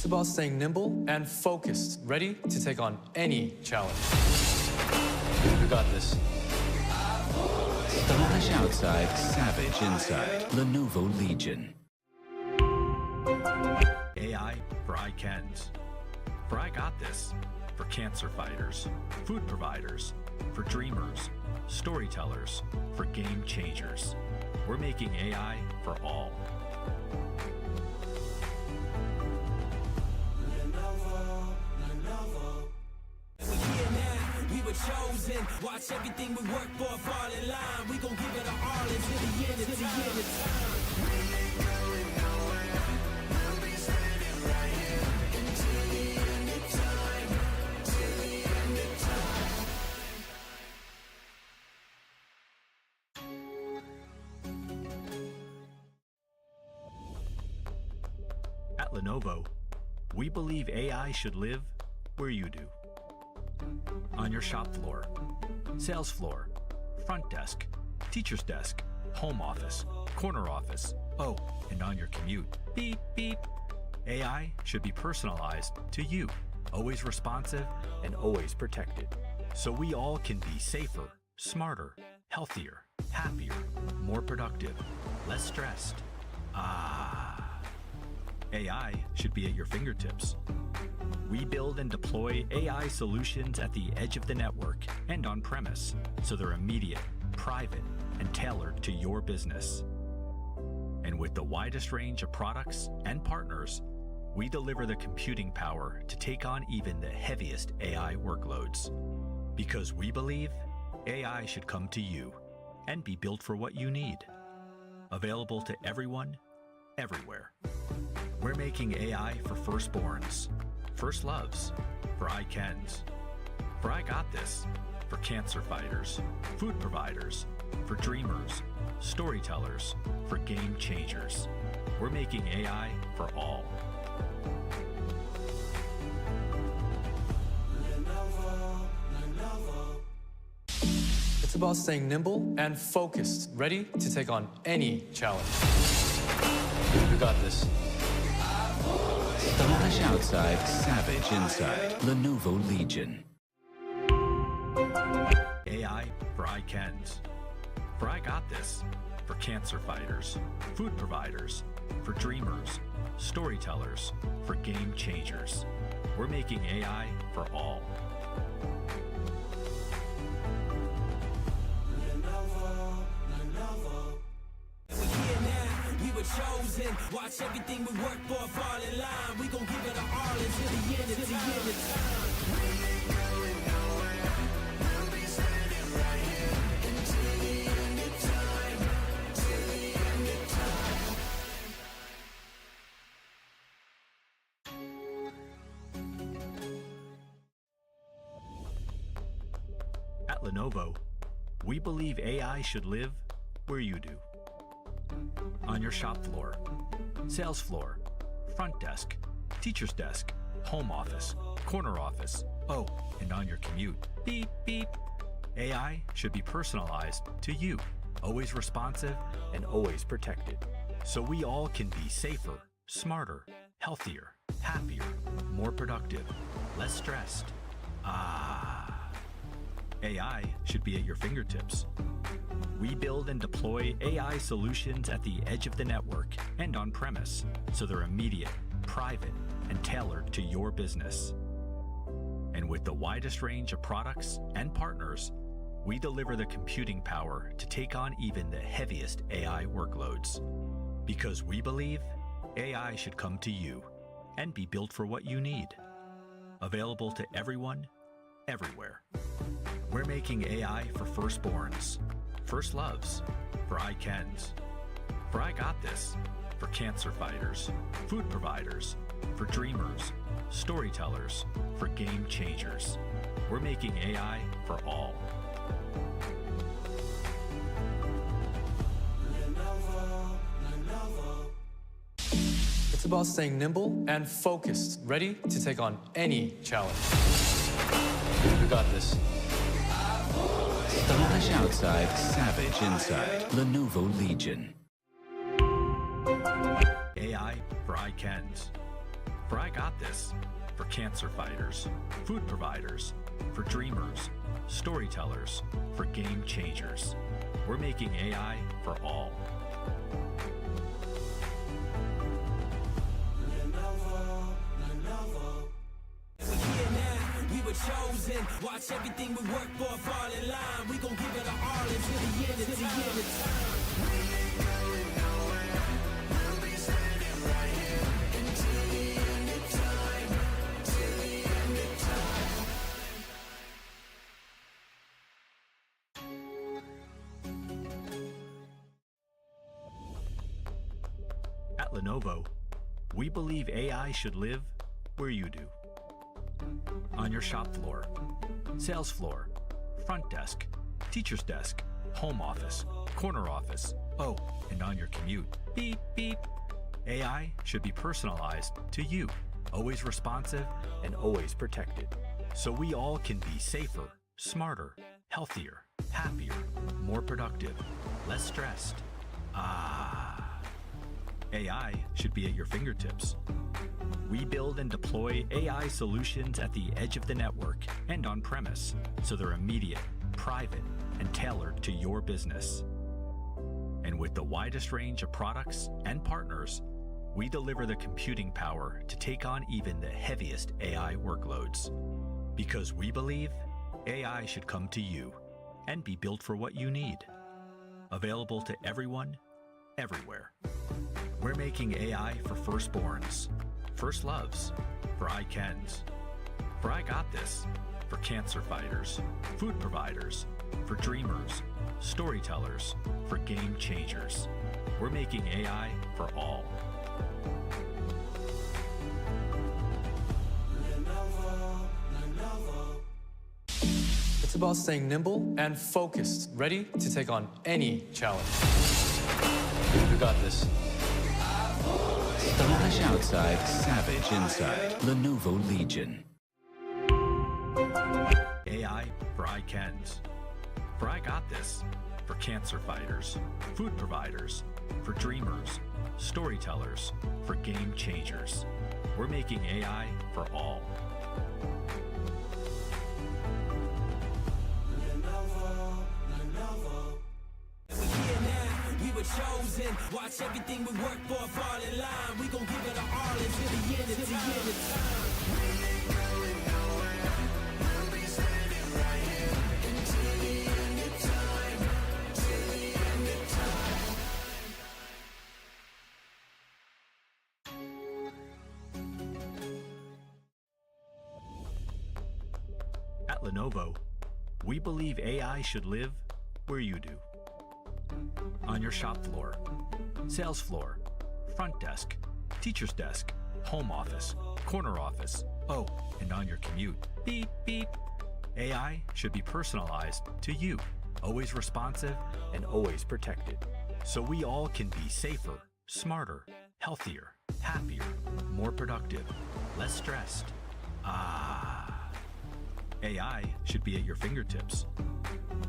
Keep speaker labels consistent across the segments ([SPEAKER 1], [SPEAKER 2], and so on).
[SPEAKER 1] It's about staying nimble and focused, ready to take on any challenge. You got this.
[SPEAKER 2] Stylish outside, savage inside. Lenovo Legion.
[SPEAKER 3] AI for I cans. For I got this. For cancer fighters, food providers, for dreamers, storytellers, for game changers. We're making AI for all.
[SPEAKER 4] Lenovo. We're here now, we were chosen. Watch everything we work for fall in line. We gon' give it our all until the end of time. We ain't going nowhere. We'll be standing right here until the end of time. Till the end of time.
[SPEAKER 3] At Lenovo, we believe AI should live where you do. On your shop floor, sales floor, front desk, teacher's desk, home office, corner office, oh, and on your commute. Beep, beep. AI should be personalized to you, always responsive and always protected. So we all can be safer, smarter, healthier, happier, more productive, less stressed. AI should be at your fingertips. We build and deploy AI solutions at the edge of the network and on premise, so they're immediate, private, and tailored to your business. And with the widest range of products and partners, we deliver the computing power to take on even the heaviest AI workloads. Because we believe AI should come to you and be built for what you need. Available to everyone, everywhere. We're making AI for firstborns, first loves, for I cans, for I got this, for cancer fighters, food providers, for dreamers, storytellers, for game changers. We're making AI for all.
[SPEAKER 4] Lenovo.
[SPEAKER 1] It's about staying nimble and focused, ready to take on any challenge. You got this.
[SPEAKER 2] Stylish outside, savage inside. Lenovo Legion.
[SPEAKER 3] AI for I cans, for I got this, for cancer fighters, food providers, for dreamers, storytellers, for game changers. We're making AI for all.
[SPEAKER 4] Lenovo. We're here now, we were chosen. Watch everything we work for fall in line. We gon' give it our all until the end of time. We ain't going nowhere. We'll be standing right here until the end of time. Till the end of time.
[SPEAKER 3] At Lenovo, we believe AI should live where you do. On your shop floor, sales floor, front desk, teacher's desk, home office, corner office, oh, and on your commute. Beep, beep. AI should be personalized to you, always responsive and always protected. So we all can be safer, smarter, healthier, happier, more productive, less stressed. AI should be at your fingertips. We build and deploy AI solutions at the edge of the network and on premise, so they're immediate, private, and tailored to your business. And with the widest range of products and partners, we deliver the computing power to take on even the heaviest AI workloads. Because we believe AI should come to you and be built for what you need. Available to everyone, everywhere. We're making AI for firstborns, first loves, for I cans, for I got this, for cancer fighters, food providers, for dreamers, storytellers, for game changers. We're making AI for all.
[SPEAKER 4] Lenovo.
[SPEAKER 1] It's about staying nimble and focused, ready to take on any challenge. You got this.
[SPEAKER 2] Stylish outside, savage inside. Lenovo Legion.
[SPEAKER 3] AI for I cans, For I Got This, for cancer fighters, food providers, for dreamers, storytellers, for game changers. We're making AI for all.
[SPEAKER 4] Lenovo. We here now, we were chosen. Watch everything we work for fall in line. We gon' give it our all until the end of time. We ain't going nowhere. We'll be standing right here until the end of time. Till the end of time.
[SPEAKER 3] At Lenovo, we believe AI should live where you do. On your shop floor, sales floor, front desk, teacher's desk, home office, corner office, oh, and on your commute. Beep, beep. AI should be personalized to you, always responsive and always protected. So we all can be safer, smarter, healthier, happier, more productive, less stressed. AI should be at your fingertips. We build and deploy AI solutions at the edge of the network and on premise, so they're immediate, private, and tailored to your business. And with the widest range of products and partners, we deliver the computing power to take on even the heaviest AI workloads. Because we believe AI should come to you and be built for what you need. Available to everyone, everywhere. We're making AI for firstborns, first loves, for I Cans, for I Got This, for cancer fighters, food providers, for dreamers, storytellers, for game changers. We're making AI for all.
[SPEAKER 1] It's about staying nimble and focused, ready to take on any challenge. You got this.
[SPEAKER 2] Stylish outside, savage inside. Lenovo Legion.
[SPEAKER 3] AI for I Cans, for I Got This, for cancer fighters, food providers, for dreamers, storytellers, for game changers. We're making AI for all.
[SPEAKER 4] We here now, we were chosen. Watch everything we work for fall in line. We gon' give it our all until the end of time. We ain't going nowhere. We'll be standing right here until the end of time. Till the end of time.
[SPEAKER 3] At Lenovo, we believe AI should live where you do. On your shop floor, sales floor, front desk, teacher's desk, home office, corner office, oh, and on your commute. Beep, beep. AI should be personalized to you, always responsive and always protected. So we all can be safer, smarter, healthier, happier, more productive, less stressed. AI should be at your fingertips.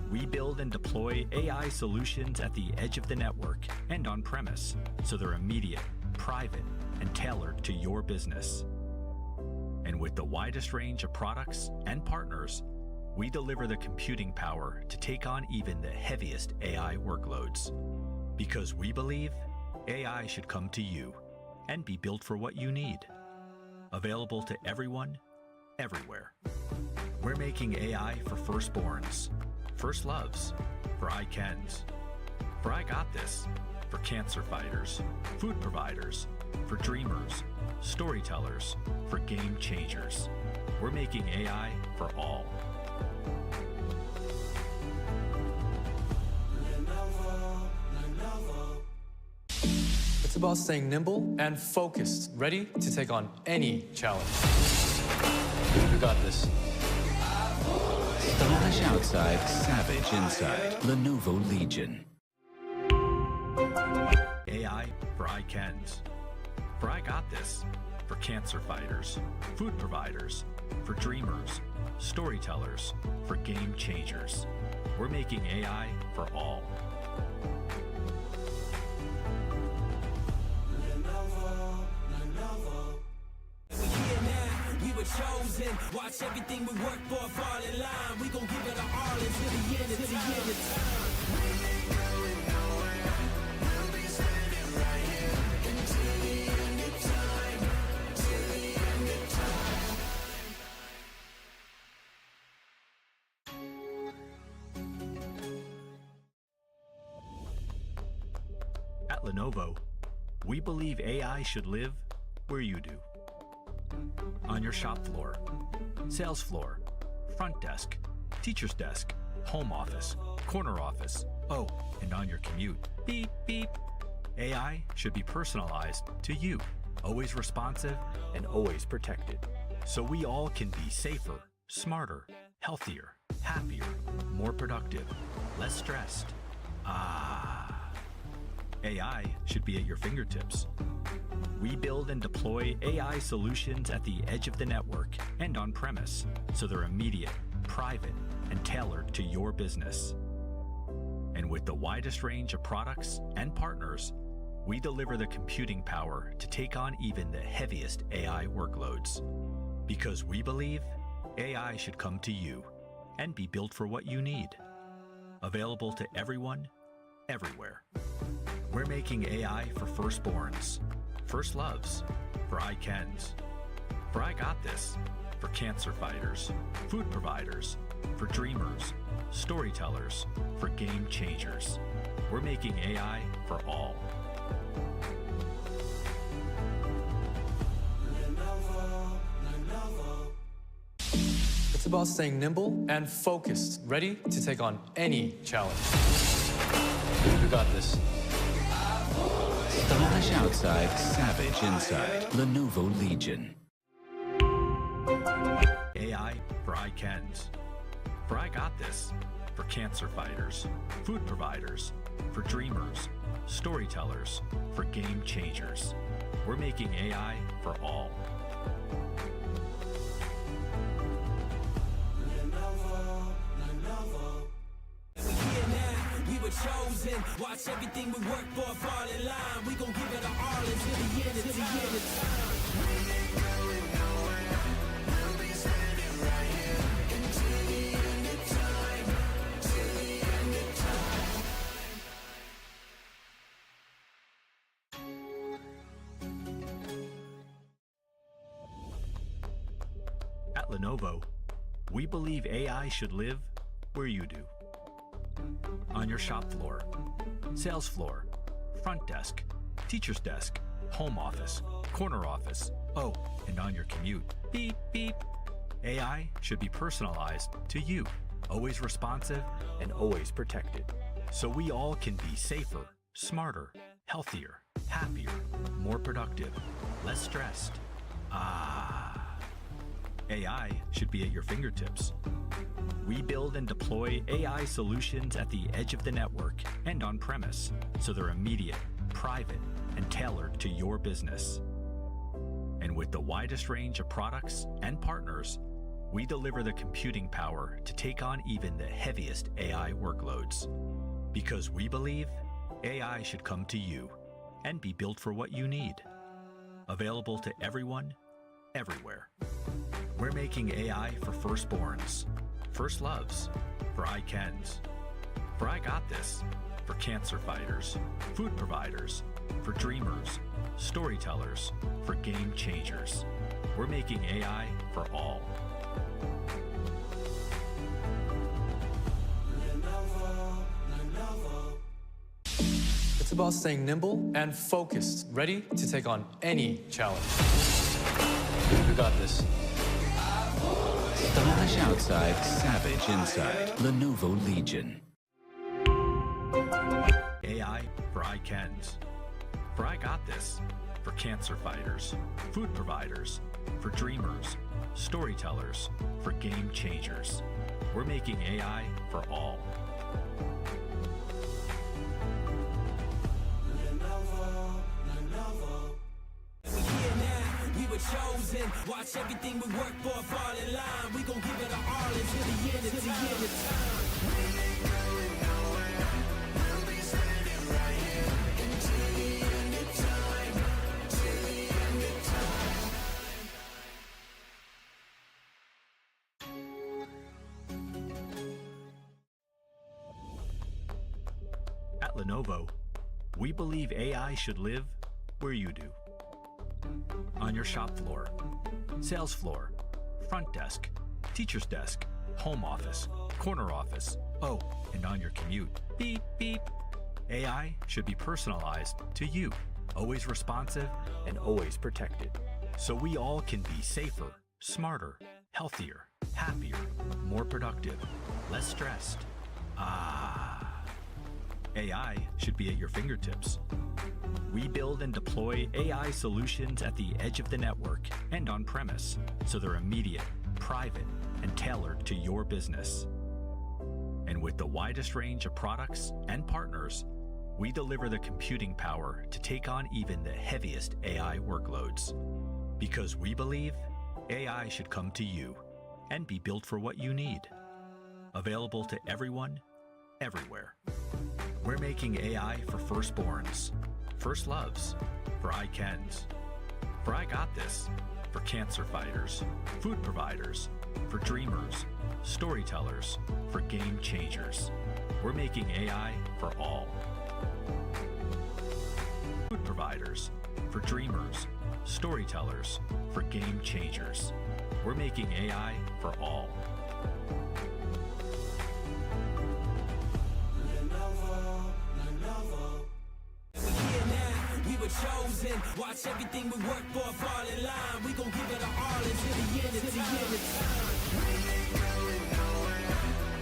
[SPEAKER 3] We build and deploy AI solutions at the edge of the network and on premise, so they're immediate, private, and tailored to your business. And with the widest range of products and partners, we deliver the computing power to take on even the heaviest AI workloads. Because we believe AI should come to you and be built for what you need. Available to everyone, everywhere. We're making AI for firstborns, first loves, for I Cans, for I Got This, for cancer fighters, food providers, for dreamers, storytellers, for game changers. We're making AI for all.
[SPEAKER 1] It's about staying nimble and focused, ready to take on any challenge. You got this.
[SPEAKER 2] Stylish outside, savage inside. Lenovo Legion.
[SPEAKER 3] AI for I Cans, for I Got This, for cancer fighters, food providers, for dreamers, storytellers, for game changers. We're making AI for all.
[SPEAKER 4] Lenovo. We chosen. Watch everything we work for fall in line. We gon' give it our all until the end of time. We ain't going nowhere. We'll be standing right here until the end of time. Till the end of time.
[SPEAKER 3] At Lenovo, we believe AI should live where you do. On your shop floor, sales floor, front desk, teacher's desk, home office, corner office, oh, and on your commute. Beep, beep. AI should be personalized to you, always responsive and always protected. So we all can be safer, smarter, healthier, happier, more productive, less stressed. AI should be at your fingertips. We build and deploy AI solutions at the edge of the network and on premise, so they're immediate, private, and tailored to your business. And with the widest range of products and partners, we deliver the computing power to take on even the heaviest AI workloads. Because we believe AI should come to you and be built for what you need. Available to everyone, everywhere. We're making AI for firstborns, first loves, for I cans, for I got this, for cancer fighters, food providers, for dreamers, storytellers, for game changers. We're making AI for all.
[SPEAKER 1] It's about staying nimble and focused, ready to take on any challenge. You got this.
[SPEAKER 2] Stylish outside, savage inside. Lenovo Legion.
[SPEAKER 3] AI for I cans, for I got this, for cancer fighters, food providers, for dreamers, storytellers, for game changers. We're making AI for all.
[SPEAKER 4] Chosen. Watch everything we work for fall in line. We gon' give it our all until the end of time. We ain't going nowhere. We'll be standing right here until the end of time. Till the end of
[SPEAKER 3] time. At Lenovo, we believe AI should live where you do. On your shop floor, sales floor, front desk, teacher's desk, home office, corner office, oh, and on your commute. Beep, beep. AI should be personalized to you, always responsive and always protected. So we all can be safer, smarter, healthier, happier, more productive, less stressed. AI should be at your fingertips. We build and deploy AI solutions at the edge of the network and on premise, so they're immediate, private, and tailored to your business. And with the widest range of products and partners, we deliver the computing power to take on even the heaviest AI workloads. Because we believe AI should come to you and be built for what you need. Available to everyone, everywhere. We're making AI for firstborns, first loves, for I cans, for I got this, for cancer fighters, food providers, for dreamers, storytellers, for game changers. We're making AI for all.
[SPEAKER 1] It's about staying nimble and focused, ready to take on any challenge. You got this.
[SPEAKER 2] Stylish outside, savage inside. Lenovo Legion.
[SPEAKER 3] AI for I cans, for I got this, for cancer fighters, food providers, for dreamers, storytellers, for game changers. We're making AI for all.
[SPEAKER 4] Chosen. Watch everything we work for fall in line. We gon' give it our all until the end of time. We ain't going nowhere. We'll be standing right here until the end of time. Till the end of time.
[SPEAKER 3] At Lenovo, we believe AI should live where you do. On your shop floor, sales floor, front desk, teacher's desk, home office, corner office, oh, and on your commute. Beep, beep. AI should be personalized to you, always responsive and always protected. So we all can be safer, smarter, healthier, happier, more productive, less stressed. AI should be at your fingertips. We build and deploy AI solutions at the edge of the network and on premise, so they're immediate, private, and tailored to your business. And with the widest range of products and partners, we deliver the computing power to take on even the heaviest AI workloads. Because we believe AI should come to you and be built for what you need. Available to everyone, everywhere. We're making AI for firstborns, first loves, for I cans, for I got this, for cancer fighters, food providers, for dreamers, storytellers, for game changers. We're making AI for all. Food providers, for dreamers, storytellers, for game changers. We're making AI for all.
[SPEAKER 4] Chosen. Watch everything we work for fall in line. We gon' give it our all until the end of time. We ain't going nowhere.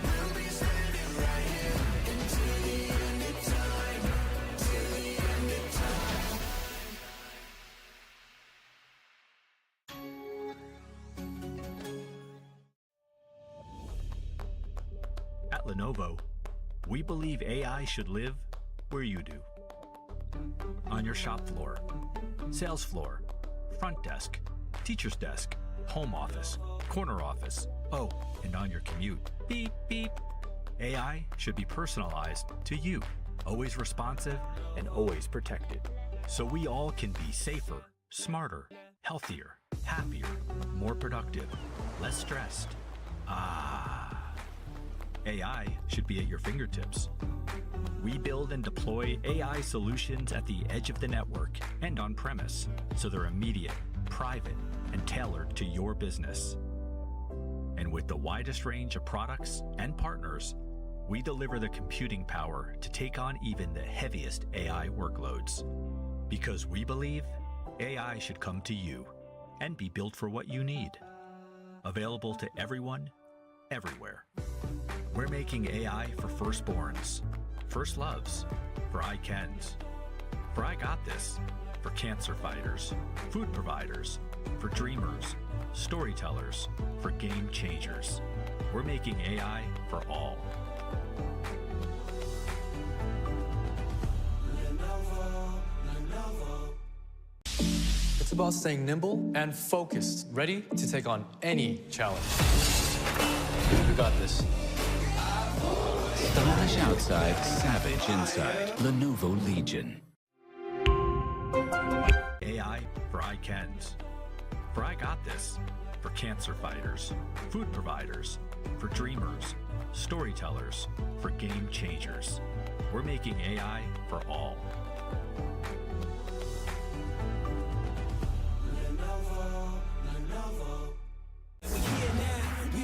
[SPEAKER 4] We'll be standing right here until the end of time. Till the end of time.
[SPEAKER 3] At Lenovo, we believe AI should live where you do. On your shop floor, sales floor, front desk, teacher's desk, home office, corner office, oh, and on your commute. Beep, beep. AI should be personalized to you, always responsive and always protected. So we all can be safer, smarter, healthier, happier, more productive, less stressed. AI should be at your fingertips. We build and deploy AI solutions at the edge of the network and on premise, so they're immediate, private, and tailored to your business. And with the widest range of products and partners, we deliver the computing power to take on even the heaviest AI workloads. Because we believe AI should come to you and be built for what you need. Available to everyone, everywhere. We're making AI for firstborns, first loves, for I cans, for I got this, for cancer fighters, food providers, for dreamers, storytellers, for game changers. We're making AI for all.
[SPEAKER 1] It's about staying nimble and focused, ready to take on any challenge. You got this.
[SPEAKER 2] Stylish outside, savage inside. Lenovo Legion.
[SPEAKER 3] AI for I cans, for I got this, for cancer fighters, food providers, for dreamers, storytellers, for game changers. We're making AI for all.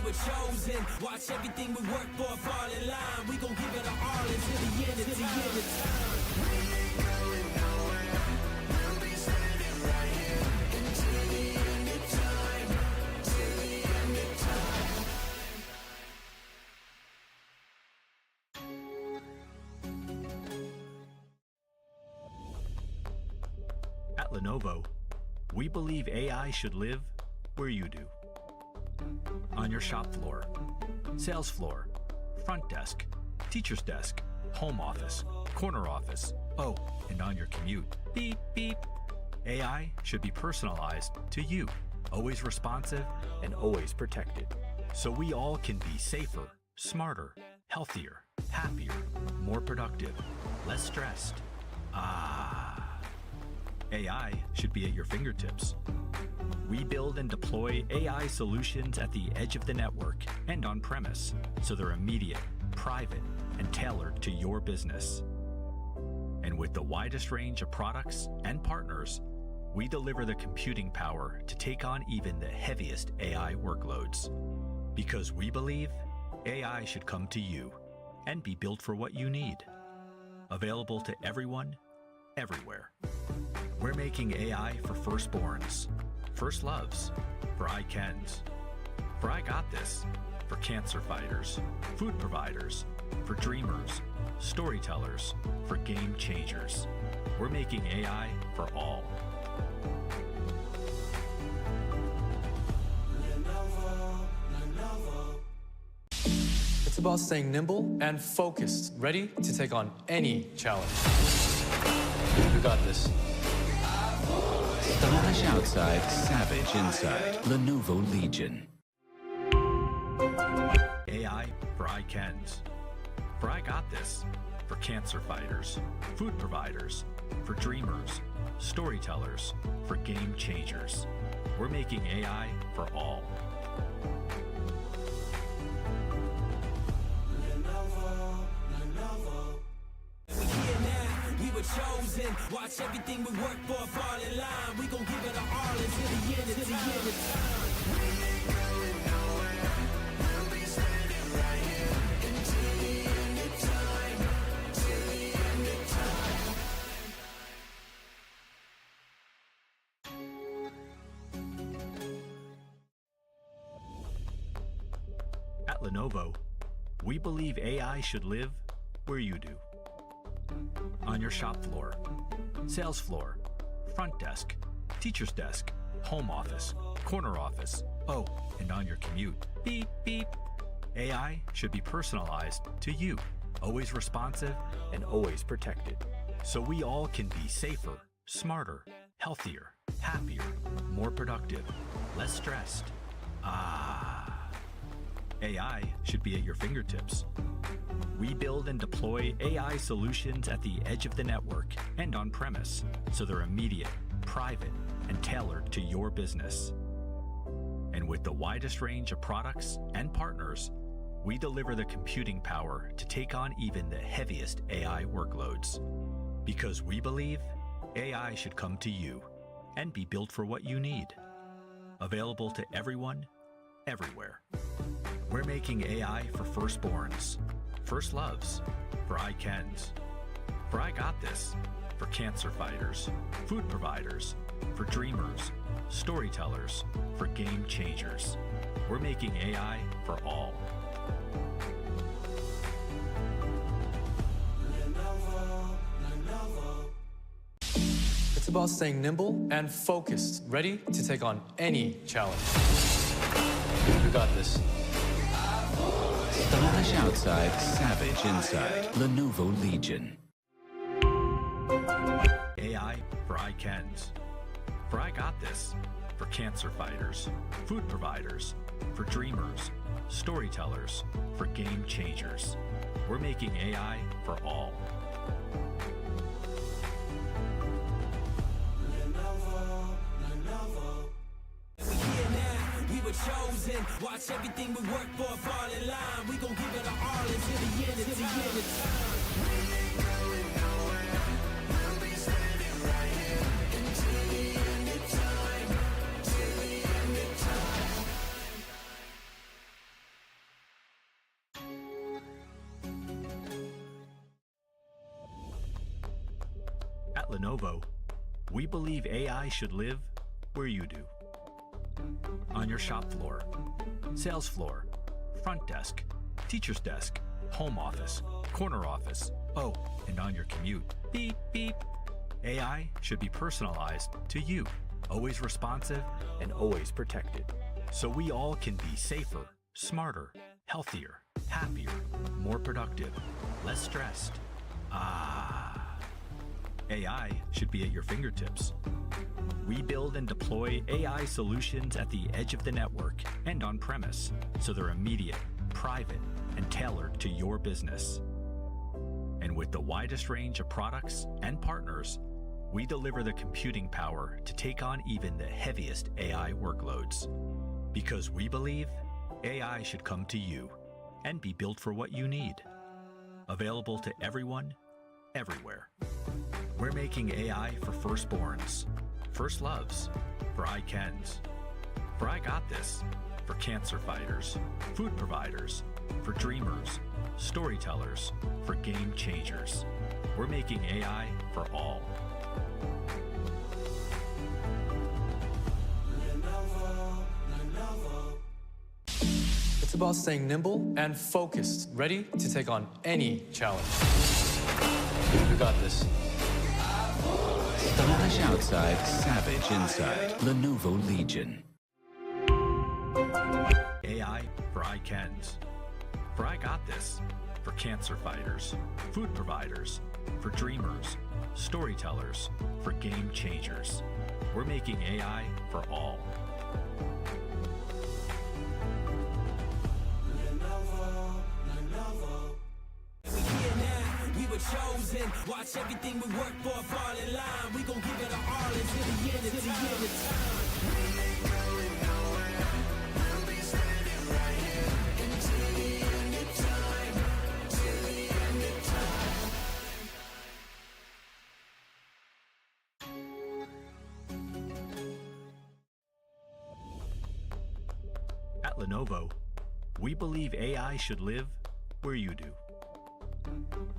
[SPEAKER 4] Chosen. Watch everything we work for fall in line. We gon' give it our all until the end of time. We ain't going nowhere. We'll be standing right here until the end of time. Till the end of time.
[SPEAKER 3] At Lenovo, we believe AI should live where you do. On your shop floor, sales floor, front desk, teacher's desk, home office, corner office, oh, and on your commute. Beep, beep. AI should be personalized to you, always responsive and always protected. So we all can be safer, smarter, healthier, happier, more productive, less stressed. AI should be at your fingertips. We build and deploy AI solutions at the edge of the network and on premise, so they're immediate, private, and tailored to your business. And with the widest range of products and partners, we deliver the computing power to take on even the heaviest AI workloads. Because we believe AI should come to you and be built for what you need. Available to everyone, everywhere. We're making AI for firstborns, first loves, for I cans, for I got this, for cancer fighters, food providers, for dreamers, storytellers, for game changers. We're making AI for all.
[SPEAKER 1] It's about staying nimble and focused, ready to take on any challenge. You got this.
[SPEAKER 2] Stylish outside, savage inside. Lenovo Legion.
[SPEAKER 3] AI for I cans, for I got this, for cancer fighters, food providers, for dreamers, storytellers, for game changers. We're making AI for all.
[SPEAKER 4] We were chosen. Watch everything we work for fall in line. We gon' give it our all until the end of time. We ain't going nowhere. We'll be standing right here until the end of time. Till the end of time.
[SPEAKER 3] At Lenovo, we believe AI should live where you do. On your shop floor, sales floor, front desk, teacher's desk, home office, corner office, oh, and on your commute. Beep, beep. AI should be personalized to you, always responsive and always protected. So we all can be safer, smarter, healthier, happier, more productive, less stressed. AI should be at your fingertips. We build and deploy AI solutions at the edge of the network and on premise, so they're immediate, private, and tailored to your business. And with the widest range of products and partners, we deliver the computing power to take on even the heaviest AI workloads. Because we believe AI should come to you and be built for what you need. Available to everyone, everywhere. We're making AI for firstborns, first loves, for I cans, for I got this, for cancer fighters, food providers, for dreamers, storytellers, for game changers. We're making AI for all.
[SPEAKER 1] It's about staying nimble and focused, ready to take on any challenge. You got this.
[SPEAKER 2] Stylish outside, savage inside. Lenovo Legion.
[SPEAKER 3] AI for I cans, for I got this, for cancer fighters, food providers, for dreamers, storytellers, for game changers. We're making AI for all.
[SPEAKER 4] Chosen. Watch everything we work for fall in line. We gon' give it our all until the end of time. We ain't going nowhere. We'll be standing right here until the end of time. Till the end
[SPEAKER 3] of time. At Lenovo, we believe AI should live where you do. On your shop floor, sales floor, front desk, teacher's desk, home office, corner office, oh, and on your commute. Beep, beep. AI should be personalized to you, always responsive and always protected. So we all can be safer, smarter, healthier, happier, more productive, less stressed. AI should be at your fingertips. We build and deploy AI solutions at the edge of the network and on premise, so they're immediate, private, and tailored to your business. And with the widest range of products and partners, we deliver the computing power to take on even the heaviest AI workloads. Because we believe AI should come to you and be built for what you need. Available to everyone, everywhere. We're making AI for firstborns, first loves, for I cans, for I got this, for cancer fighters, food providers, for dreamers, storytellers, for game changers. We're making AI for all.
[SPEAKER 1] It's about staying nimble and focused, ready to take on any challenge. We got this.
[SPEAKER 2] Stylish outside, savage inside. Lenovo Legion.
[SPEAKER 3] AI for I cans, for I got this, for cancer fighters, food providers, for dreamers, storytellers, for game changers. We're making AI for all.
[SPEAKER 4] We were chosen. Watch everything we work for fall in line. We gon' give it our all until the end of time. We ain't going nowhere. We'll be standing right here until the end of time. Till the end of time.
[SPEAKER 3] At Lenovo, we believe AI should live where you do.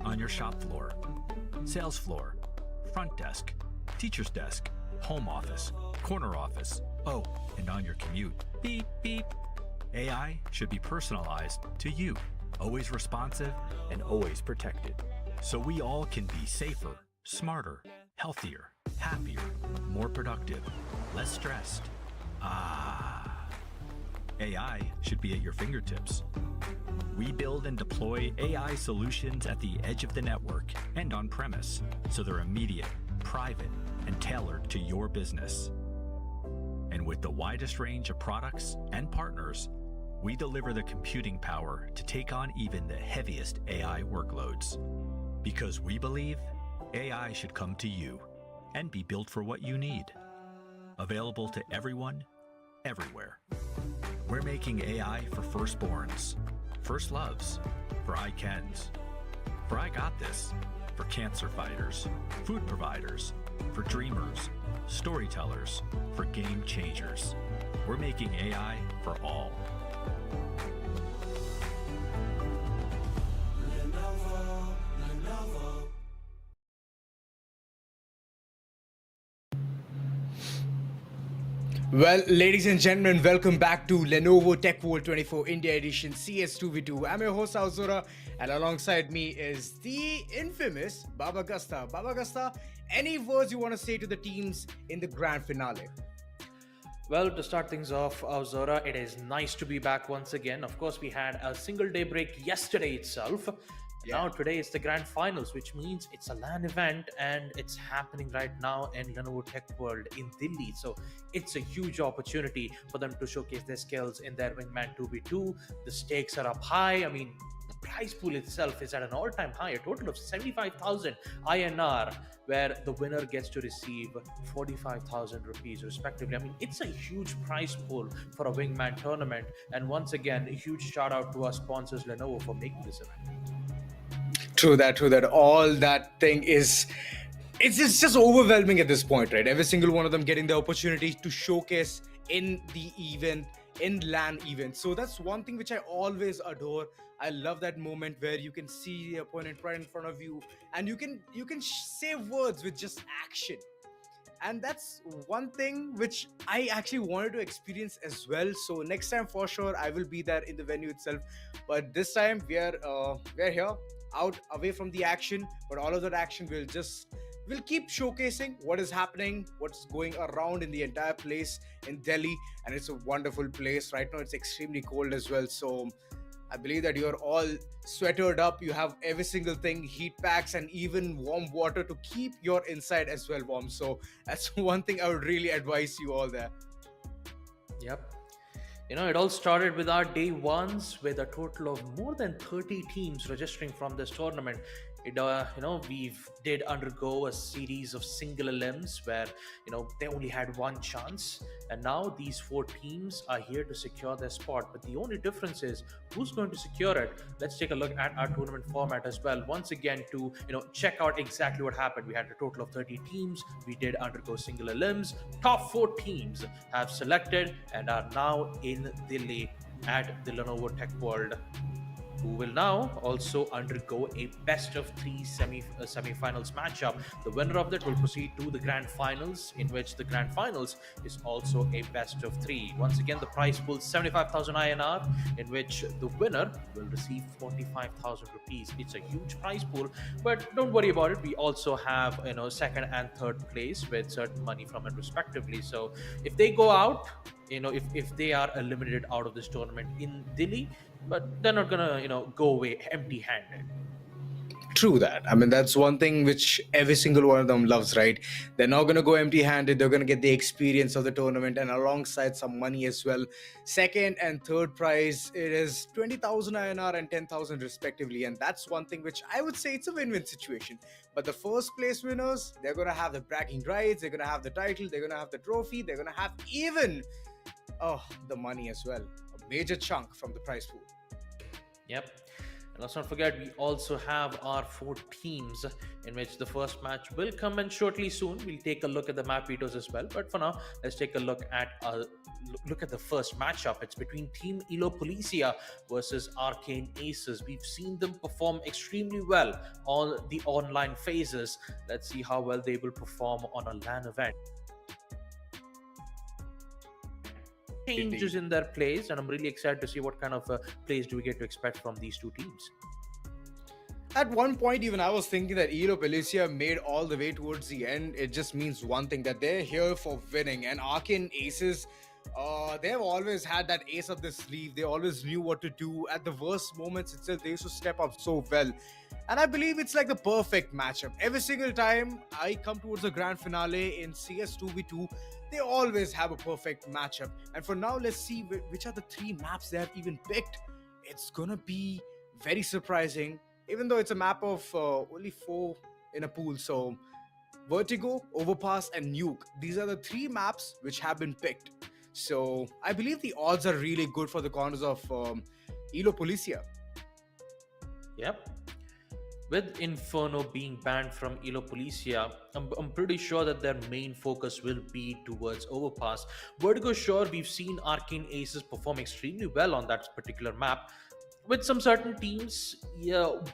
[SPEAKER 3] On your shop floor, sales floor, front desk, teacher's desk, home office, corner office, oh, and on your commute. Beep, beep. AI should be personalized to you, always responsive and always protected. So we all can be safer, smarter, healthier, happier, more productive, less stressed. AI should be at your fingertips. We build and deploy AI solutions at the edge of the network and on premise, so they're immediate, private, and tailored to your business. And with the widest range of products and partners, we deliver the computing power to take on even the heaviest AI workloads. Because we believe AI should come to you and be built for what you need. Available to everyone, everywhere. We're making AI for firstborns, first loves, for I cans, for I got this, for cancer fighters, food providers, for dreamers, storytellers, for game changers. We're making AI for all.
[SPEAKER 5] Well, ladies and gentlemen, welcome back to Lenovo Tech World 24 India Edition CS2v2. I'm your host, Auzora, and alongside me is the infamous Baba Gusta. Baba Gusta, any words you want to say to the teams in the grand finale?
[SPEAKER 6] Well, to start things off, Zora, it is nice to be back once again. Of course, we had a single day break yesterday itself. Yeah. Now today is the grand finals, which means it's a LAN event and it's happening right now in Lenovo Tech World in Delhi. So it's a huge opportunity for them to showcase their skills in their Wingman 2v2. The stakes are up high. I mean, the prize pool itself is at an all-time high, a total of 75,000 INR, where the winner gets to receive 45,000 rupees respectively. I mean, it's a huge prize pool for a Wingman tournament. And once again, a huge shout out to our sponsors Lenovo for making this event.
[SPEAKER 5] True that. All that thing is, it's just overwhelming at this point, right? Every single one of them getting the opportunity to showcase in the event, in LAN event. So that's one thing which I always adore. I love that moment where you can see the opponent right in front of you and you can say words with just action. And that's one thing which I actually wanted to experience as well. So next time for sure I will be there in the venue itself. But this time we're here, out away from the action, but all of that action we'll keep showcasing what is happening, what's going around in the entire place in Delhi. And it's a wonderful place right now. It's extremely cold as well, so I believe that you're all sweatered up. You have every single thing, heat packs and even warm water to keep your inside as well warm. So that's one thing I would really advise you all there.
[SPEAKER 6] Yep. You know, it all started with our day ones with a total of more than 30 teams registering from this tournament. We did undergo a series of single elims where they only had one chance, and now these four teams are here to secure their spot. But the only difference is who's going to secure it. Let's take a look at our tournament format as well once again to check out exactly what happened. We had a total of 30 teams. We did undergo single elims. Top four teams have selected and are now in Delhi at the Lenovo Tech World, who will now also undergo a best of three semi-finals matchup. The winner of that will proceed to the grand finals, in which the grand finals is also a best of three. Once again, the prize pool 75,000 INR, in which the winner will receive 45,000 rupees. It's a huge prize pool, but don't worry about it. We also have second and third place with certain money from it respectively. So if they go out, if they are eliminated out of this tournament in Delhi, but they're not gonna go away empty-handed.
[SPEAKER 5] True that. I mean, that's one thing which every single one of them loves, right? They're not going to go empty handed. They're going to get the experience of the tournament and alongside some money as well. Second and third prize, it is 20,000 INR and 10,000 respectively. And that's one thing which I would say it's a win win situation. But the first place winners, they're going to have the bragging rights, they're going to have the title, they're going to have the trophy, they're going to have even the money as well. A major chunk from the prize pool.
[SPEAKER 6] Yep. And let's not forget, we also have our four teams, in which the first match will come in shortly soon. We'll take a look at the map vetoes as well. But for now, let's take a look at the first matchup. It's between Team Elo Policia versus Arcane Aces. We've seen them perform extremely well on the online phases. Let's see how well they will perform on a LAN event. Changes in their plays, and I'm really excited to see what kind of plays do we get to expect from these two teams.
[SPEAKER 5] At one point, even I was thinking that Elo Policia made all the way towards the end. It just means one thing, that they're here for winning. And Arcane Aces, they've always had that ace up their sleeve. They always knew what to do. At the worst moments itself, they used to step up so well. And I believe it's like the perfect matchup. Every single time I come towards the grand finale in CS2v2, they always have a perfect matchup. And for now, let's see which are the three maps they have even picked. It's gonna be very surprising, even though it's a map of only 4 in a pool. So Vertigo, Overpass and Nuke, these are the three maps which have been picked. So I believe the odds are really good for the corners of Elo Policia.
[SPEAKER 6] Yep. With Inferno being banned from Elo Policia, I'm pretty sure that their main focus will be towards Overpass. Vertigo, sure, we've seen Arcane Aces perform extremely well on that particular map. With some certain teams,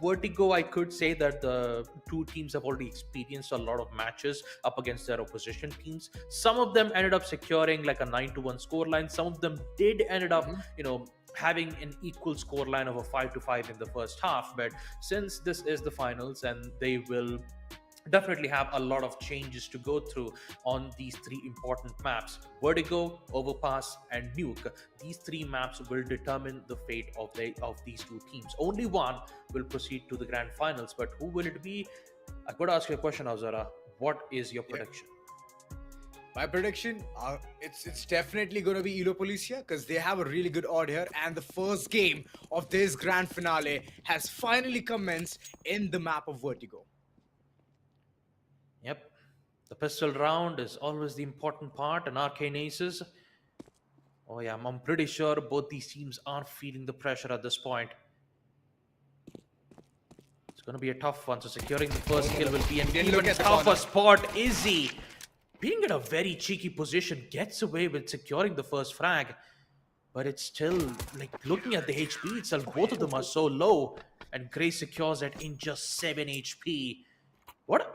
[SPEAKER 6] Vertigo, I could say that the two teams have already experienced a lot of matches up against their opposition teams. Some of them ended up securing like a 9-1 scoreline. Some of them did ended up, having an equal scoreline of a 5-5 in the first half. But since this is the finals, and they will definitely have a lot of changes to go through on these three important maps: Vertigo, Overpass and Nuke. These three maps will determine the fate of these two teams. Only one will proceed to the grand finals, but who will it be? I've got to ask you a question, Azara. What is your prediction?
[SPEAKER 5] My prediction, it's definitely going to be Elo Policia, because they have a really good odd here. And the first game of this grand finale has finally commenced in the map of Vertigo.
[SPEAKER 6] Yep. The pistol round is always the important part, and Arcane Aces. Oh yeah, I'm pretty sure both these teams are feeling the pressure at this point. It's going to be a tough one, so securing the first kill will be an even tougher spot. Izzy, being in a very cheeky position, gets away with securing the first frag. But it's still, like, looking at the HP itself, both of them are so low. And Gray secures it in just 7 HP. What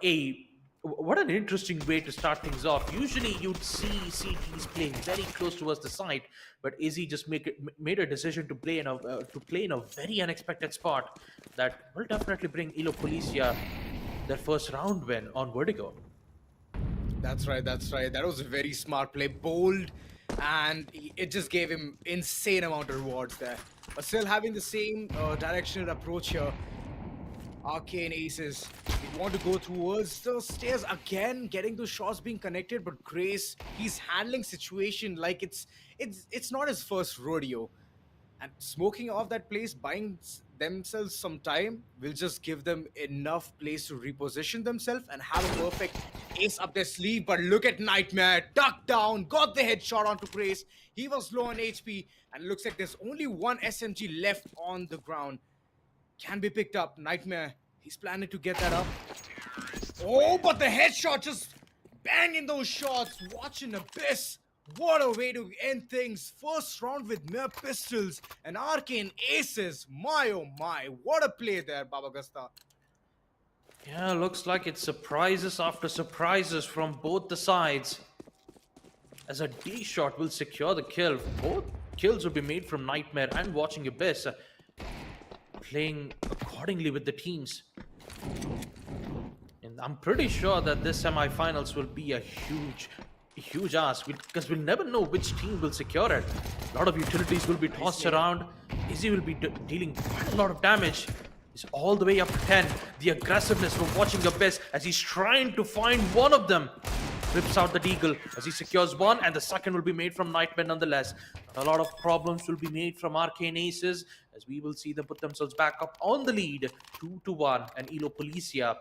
[SPEAKER 6] an interesting way to start things off. Usually you'd see CTs playing very close towards the site, but Izzy just made a decision to play in a very unexpected spot that will definitely bring Elo Policia their first round win on Vertigo.
[SPEAKER 5] That's right. That was a very smart play, bold, and it just gave him insane amount of rewards there. But still having the same directional approach here, Arcane Aces, they want to go towards the stairs again, getting those shots being connected, but Grace, he's handling situation like it's not his first rodeo. And smoking off that place, buying themselves some time. We'll just give them enough place to reposition themselves and have a perfect ace up their sleeve. But look at Nightmare, ducked down, got the headshot onto Grace. He was low on HP, and looks like there's only one SMG left on the ground. Can be picked up. Nightmare, he's planning to get that up. Oh, but the headshot just banging those shots. Watching Abyss. What a way to end things. First round with mere pistols and arcane aces. My oh my, what a play there, Baba Gasta.
[SPEAKER 6] Yeah, looks like it's surprises after surprises from both the sides. As a D shot will secure the kill. Both kills will be made from Nightmare and Watching Abyss. Playing accordingly with the teams. And I'm pretty sure that this semi-finals will be a huge ask, because we'll never know which team will secure it. A lot of utilities will be tossed around. Izzy will be dealing quite a lot of damage. He's all the way up to 10. The aggressiveness from Watching Abyss as he's trying to find one of them. Rips out the deagle as he secures one, and the second will be made from Nightmare nonetheless. A lot of problems will be made from Arcane Aces as we will see them put themselves back up on the lead 2-1. And Elo Policia,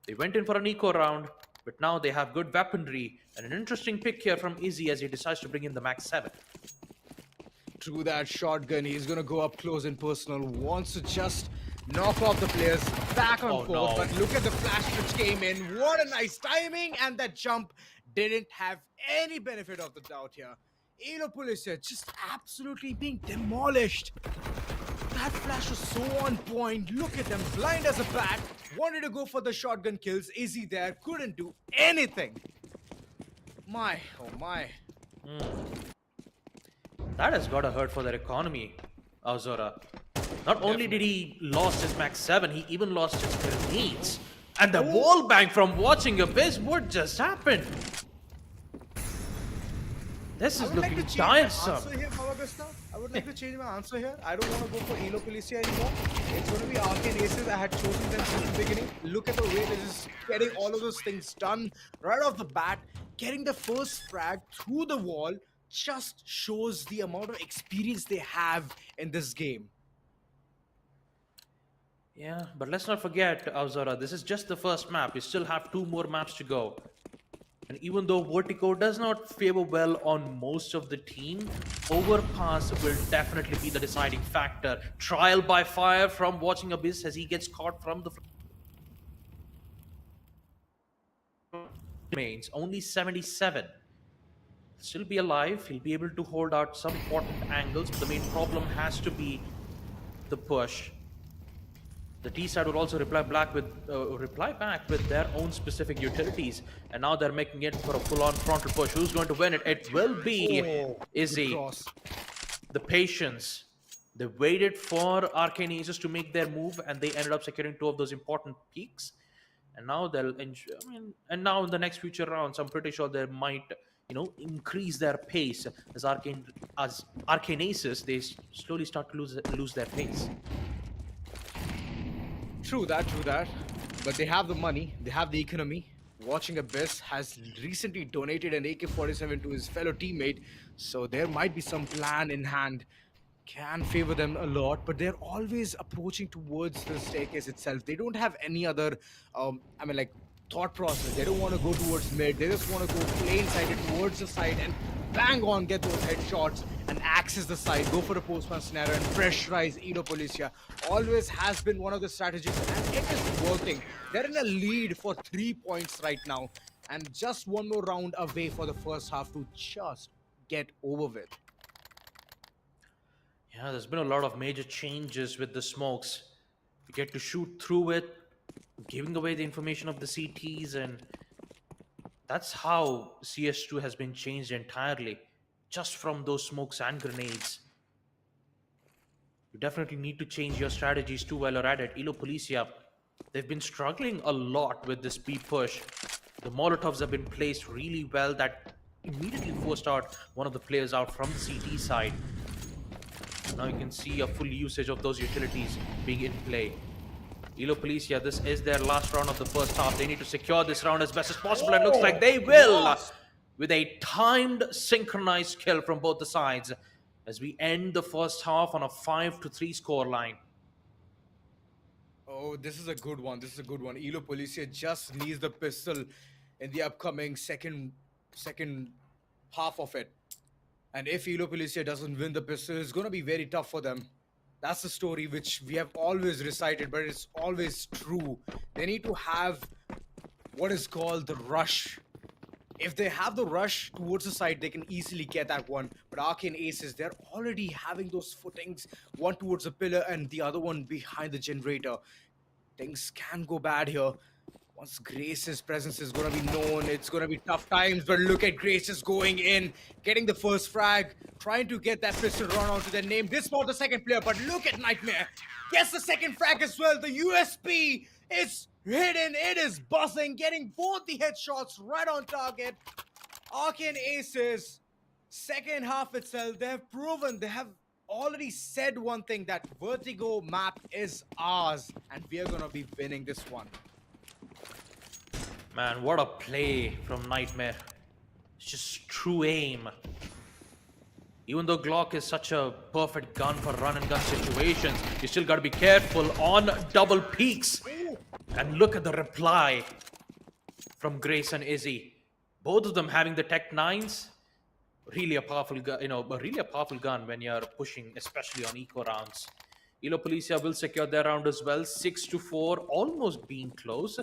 [SPEAKER 6] they went in for an eco round, but now they have good weaponry and an interesting pick here from Izzy as he decides to bring in the Max 7.
[SPEAKER 5] Through that shotgun, he's gonna go up close and personal. Wants to just knock off the players back on court,
[SPEAKER 6] no.
[SPEAKER 5] but look at the flash which came in. What a nice timing, and that jump didn't have any benefit of the doubt here. Elo Policia just absolutely being demolished. That flash was so on point. Look at them, blind as a bat. Wanted to go for the shotgun kills. Izzy there couldn't do anything. My, oh my.
[SPEAKER 6] That has got to hurt for their economy, Azora. Not only did he lost his Max 7, he even lost his grenades. And the wall bang from Watching Abyss, what just happened? This is looking tiresome.
[SPEAKER 5] I would like to change my answer here. I don't want to go for Elo Policia anymore. It's going to be Arcane Aces. I had chosen them since the beginning. Look at the way they're just getting all of those things done right off the bat. Getting the first frag through the wall just shows the amount of experience they have in this game.
[SPEAKER 6] Yeah, but let's not forget, Azora, this is just the first map. We still have 2 more maps to go. And even though Vertigo does not favor well on most of the team, Overpass will definitely be the deciding factor. Trial by fire from Watching Abyss as he gets caught from the remains. Only 77. Still be alive. He'll be able to hold out some important angles, but the main problem has to be the push. The T side will also reply back with their own specific utilities, and now they're making it for a full-on frontal push. Who's going to win it? It will be Izzy. The patience. They waited for Arcane Aces to make their move, and they ended up securing 2 of those important peaks. And now they'll, and now in the next future rounds, I'm pretty sure they might, increase their pace as Arcane Aces. They slowly start to lose their pace.
[SPEAKER 5] True that. But they have the money, they have the economy. Watching Abyss has recently donated an AK-47 to his fellow teammate, so there might be some plan in hand. Can favor them a lot, but they're always approaching towards the staircase itself. They don't have any other, thought process. They don't want to go towards mid. They just want to go plain-sided towards the side and bang on, get those headshots and access the side, go for a postman scenario and pressurize Elo Policia. Always has been one of the strategies, and it is working. They're in a lead for 3 points right now, and just one more round away for the first half to just get over with.
[SPEAKER 6] Yeah, there's been a lot of major changes with the smokes. You get to shoot through it, giving away the information of the CTs, and that's how CS2 has been changed entirely, just from those smokes and grenades. You definitely need to change your strategies too while you're at it. Elo Policia, they've been struggling a lot with this B push. The Molotovs have been placed really well that immediately forced out one of the players out from the CT side. Now you can see a full usage of those utilities being in play. Elo Policia, this is their last round of the first half. They need to secure this round as best as possible, and looks like they will, with a timed, synchronized kill from both the sides, as we end the first half on a 5-3 score line.
[SPEAKER 5] Oh, this is a good one. This is a good one. Elo Policia just needs the pistol in the upcoming second half of it. And if Elo Policia doesn't win the pistol, it's going to be very tough for them. That's the story which we have always recited, but it's always true. They need to have what is called the rush. If they have the rush towards the side, they can easily get that one. But Arcane Aces, they're already having those footings, one towards the pillar and the other one behind the generator. Things can go bad here. Once Grace's presence is going to be known, it's going to be tough times. But look at Grace just going in, getting the first frag, trying to get that pistol run onto their name. This for the second player, but look at Nightmare. Gets the second frag as well. The USP is hidden. It is buzzing, getting both the headshots right on target. Arcane Aces, second half itself, they have proven, they have already said one thing, that Vertigo map is ours, and we are going to be winning this one.
[SPEAKER 6] Man, what a play from Nightmare. It's just true aim. Even though Glock is such a perfect gun for run and gun situations, you still gotta be careful on double peaks. And look at the reply from Grace and Izzy. Both of them having the Tech 9s. Really a powerful gun, really a powerful gun when you're pushing, especially on eco rounds. Elo Policia will secure their round as well. 6-4, almost being close.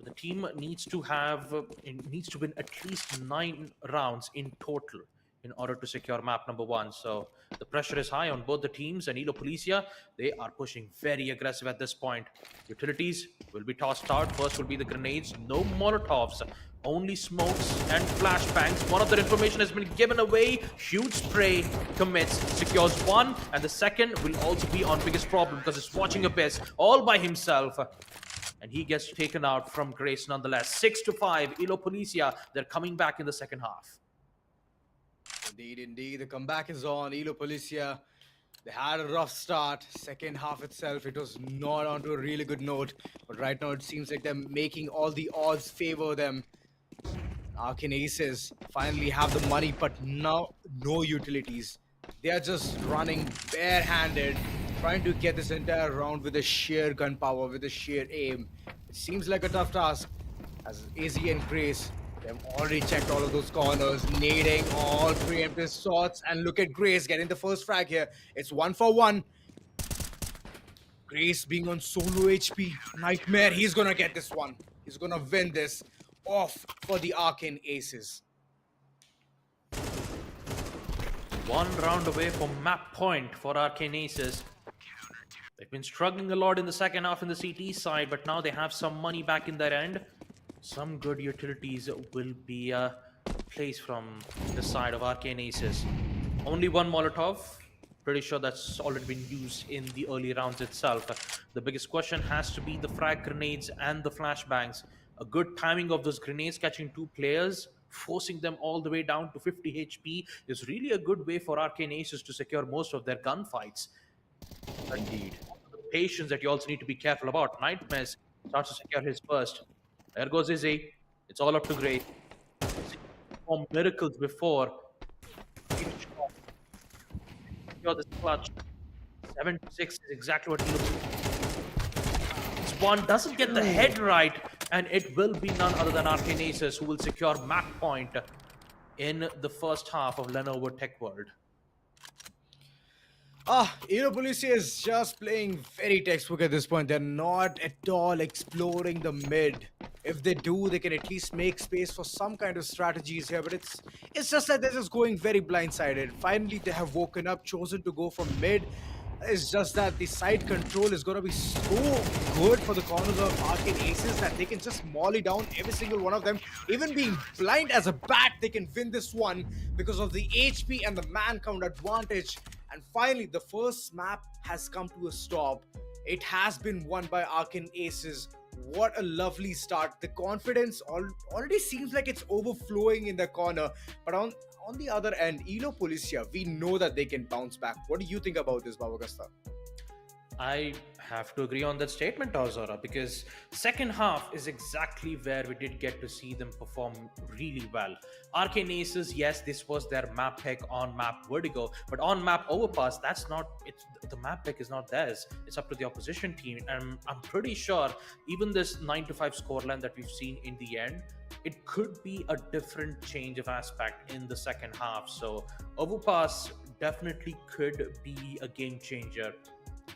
[SPEAKER 6] The team needs to win at least 9 rounds in total in order to secure map number 1. So the pressure is high on both the teams, and Elo Policia, they are pushing very aggressive at this point. Utilities will be tossed out. First will be the grenades, no Molotovs, only smokes and flashbangs. One of their information has been given away. Huge spray commits, secures one, and the second will also be on biggest problem because it's watching Abyss all by himself. And he gets taken out from Grace nonetheless. 6-5, Elo Policia, they're coming back in the second half.
[SPEAKER 5] Indeed. The comeback is on. Elo Policia, they had a rough start. Second half itself, it was not onto a really good note. But right now, it seems like they're making all the odds favor them. Arcane Aces finally have the money, but now no utilities. They are just running barehanded, trying to get this entire round with the sheer gunpowder, with the sheer aim. It seems like a tough task, as Izzy and Grace, they've already checked all of those corners, nading all preemptive shots, and look at Grace getting the first frag here. It's 1-for-1. Grace being on solo HP. Nightmare, he's gonna get this one. He's gonna win this off for the Arcane Aces.
[SPEAKER 6] 1 round away from map point for Arcane Aces. They've been struggling a lot in the second half in the CT side, but now they have some money back in their end. Some good utilities will be placed from the side of Arcane Aces. Only 1 Molotov. Pretty sure that's already been used in the early rounds itself. The biggest question has to be the frag grenades and the flashbangs. A good timing of those grenades catching 2 players, forcing them all the way down to 50 HP is really a good way for Arcane Aces to secure most of their gunfights. Indeed. Patience that you also need to be careful about. Nightmare starts to secure his first. There goes Izzy. It's all up to Gray. Performed miracles before. Secure this clutch. 7-6 is exactly what he looks like. This one doesn't get the head right, and it will be none other than Arcane Aces who will secure map point in the first half of Lenovo Tech World.
[SPEAKER 5] Elo Policia is just playing very textbook at this point. They're not at all exploring the mid. If they do, they can at least make space for some kind of strategies here, but it's just that they're just going very blindsided. Finally, they have woken up, chosen to go from mid. It's just that the side control is going to be so good for the corners of Arcane Aces that they can just molly down every single one of them. Even being blind as a bat, they can win this one because of the HP and the man count advantage. And finally, the first map has come to a stop. It has been won by Arcane Aces. What a lovely start. The confidence already seems like it's overflowing in the corner. But on the other end, Elo Policia, we know that they can bounce back. What do you think about this, Babagasta?
[SPEAKER 6] I have to agree on that statement, Azora, because second half is exactly where we did get to see them perform really well. Arcane Aces, yes, this was their map pick on map Vertigo, but on map Overpass, that's not it's the map pick is not theirs. It's up to the opposition team, and I'm pretty sure even this 9-5 scoreline that we've seen in the end, it could be a different change of aspect in the second half. So Overpass definitely could be a game changer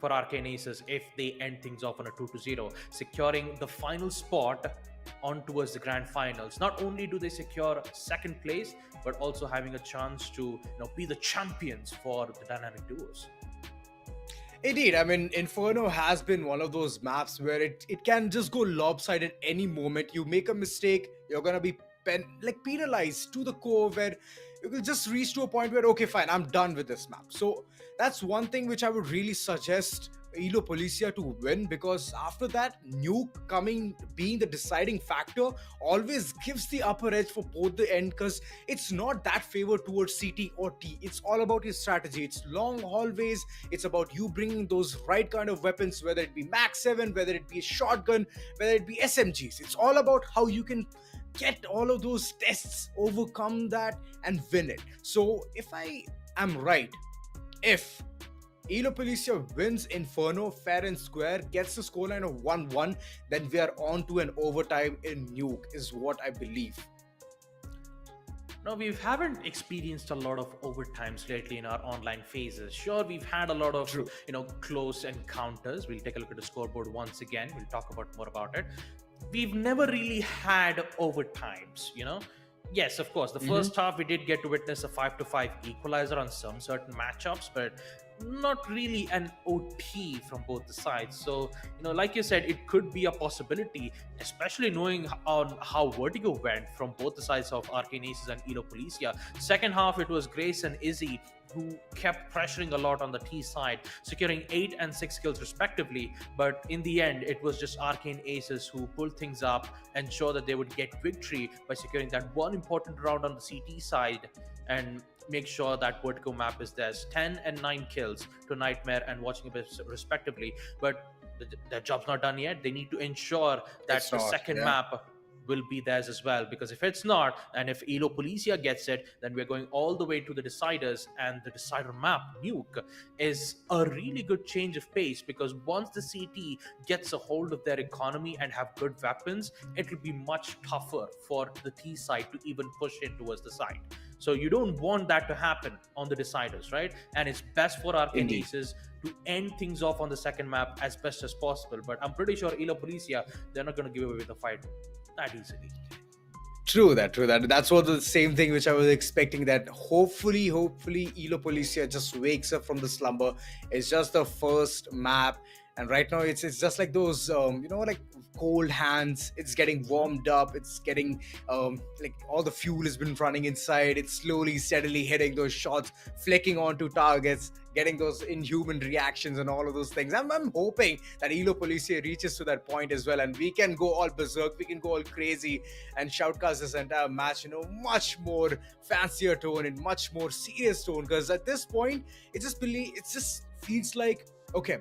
[SPEAKER 6] for Arcane Aces if they end things off on a 2-0, securing the final spot on towards the grand finals. Not only do they secure second place, but also having a chance to be the champions for the Dynamic Duos.
[SPEAKER 5] Indeed, I mean, Inferno has been one of those maps where it can just go lopsided any moment. You make a mistake, you're gonna be penalized to the core, where you will just reach to a point where, okay, fine, I'm done with this map. So that's one thing which I would really suggest Elo Policia to win, because after that, Nuke being the deciding factor always gives the upper edge for both the end, because it's not that favor towards CT or T. It's all about your strategy. It's long hallways. It's about you bringing those right kind of weapons, whether it be Max 7, whether it be a shotgun, whether it be SMGs. It's all about how you can get all of those tests, overcome that, and win it. So if I am right, if Elo Policia wins Inferno fair and square, gets the scoreline of 1-1, then we are on to an overtime in Nuke, is what I believe.
[SPEAKER 6] No, we haven't experienced a lot of overtimes lately in our online phases. Sure, we've had a lot of close encounters. We'll take a look at the scoreboard once again. We'll talk about more about it. We've never really had overtimes, Yes, of course, the first half we did get to witness a 5-5 equalizer on some certain matchups, but not really an OT from both the sides. So, like you said, it could be a possibility, especially knowing on how Vertigo went from both the sides of Arcane Aces and Elo Policia. Second half, it was Grace and Izzy who kept pressuring a lot on the T side, securing 8 and 6 kills respectively. But in the end, it was just Arcane Aces who pulled things up, ensure that they would get victory by securing that one important round on the CT side, and make sure that Vertigo map is theirs. 10 and 9 kills to Nightmare and Watching Abyss respectively. But their job's not done yet. They need to ensure that the second map will be theirs as well, because if it's not, and if Elo Policia gets it, then we're going all the way to the deciders, and the decider map Nuke is a really good change of pace, because once the CT gets a hold of their economy and have good weapons, it will be much tougher for the T side to even push in towards the side. So you don't want that to happen on the deciders, right? And it's best for Arcane Aces to end things off on the second map as best as possible. But I'm pretty sure Elo Policia, they're not going to give away the fight that easily.
[SPEAKER 5] True that. That's what the same thing which I was expecting, that hopefully Elo Policia just wakes up from the slumber. It's just the first map, and right now it's just like those like cold hands. It's getting warmed up. It's getting like all the fuel has been running inside. It's slowly steadily hitting those shots, flicking onto targets, getting those inhuman reactions and all of those things. I'm hoping that Elo Policia reaches to that point as well, and we can go all berserk, we can go all crazy and shoutcast this entire match much more fancier tone and much more serious tone, because at this point it just feels like, okay,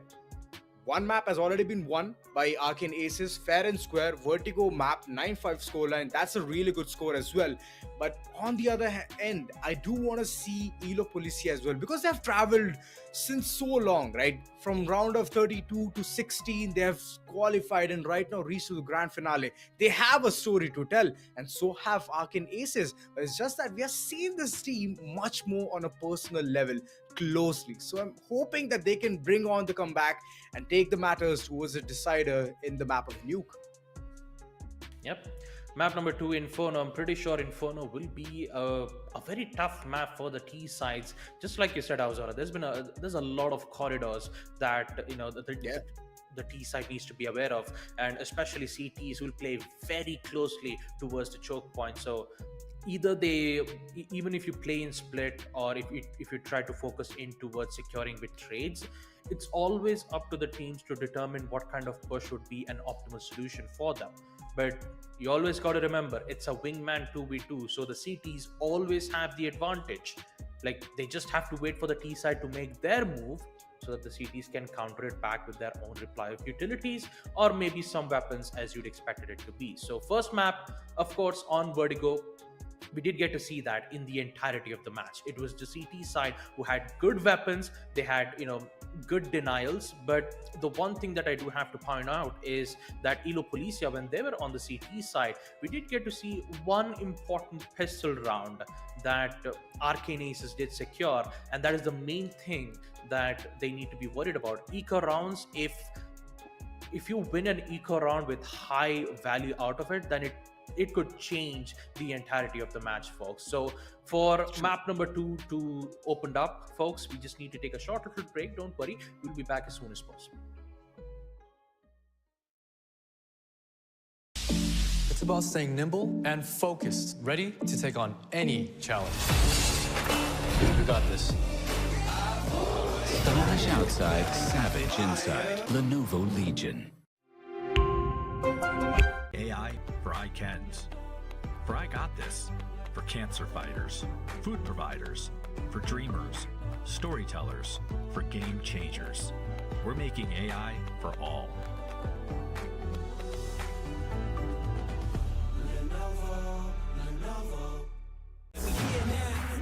[SPEAKER 5] one map has already been won by Arcane Aces, fair and square. Vertigo map, 9-5 scoreline. That's a really good score as well. But on the other end, I do want to see Elo Policia as well, because they have traveled since so long, right? From round of 32 to 16, they have qualified and right now reached to the grand finale. They have a story to tell, and so have Arcane Aces. But it's just that we are seeing this team much more on a personal level, closely. So I'm hoping that they can bring on the comeback and take the matters towards a decider in the map of Nuke.
[SPEAKER 6] Yep. Map number 2, Inferno. I'm pretty sure Inferno will be a very tough map for the T sides. Just like you said, Azora, there's a lot of corridors that the T side needs to be aware of, and especially CTs will play very closely towards the choke point. So either even if you play in split, or if you try to focus in towards securing with trades, it's always up to the teams to determine what kind of push would be an optimal solution for them. But you always got to remember, it's a wingman 2v2, so the CTs always have the advantage. Like, they just have to wait for the T side to make their move, so that the CTs can counter it back with their own reply of utilities or maybe some weapons as you'd expected it to be. So first map, of course, on Vertigo, we did get to see that in the entirety of the match. It was the CT side who had good weapons, they had, good denials, but the one thing that I do have to point out is that Elo Policia, when they were on the CT side, we did get to see one important pistol round that Arcane Aces did secure, and that is the main thing that they need to be worried about. Eco rounds, if you win an eco round with high value out of it, then it could change the entirety of the match, folks. So for map number 2 to open up, folks, we just need to take a short little break. Don't worry, we'll be back as soon as possible.
[SPEAKER 1] It's about staying nimble and focused, ready to take on any challenge. We got this.
[SPEAKER 2] Stylish outside, savage inside. Lenovo Legion.
[SPEAKER 3] AI for ICANNs. For I got this. For cancer fighters, food providers, for dreamers, storytellers, for game changers. We're making AI for all.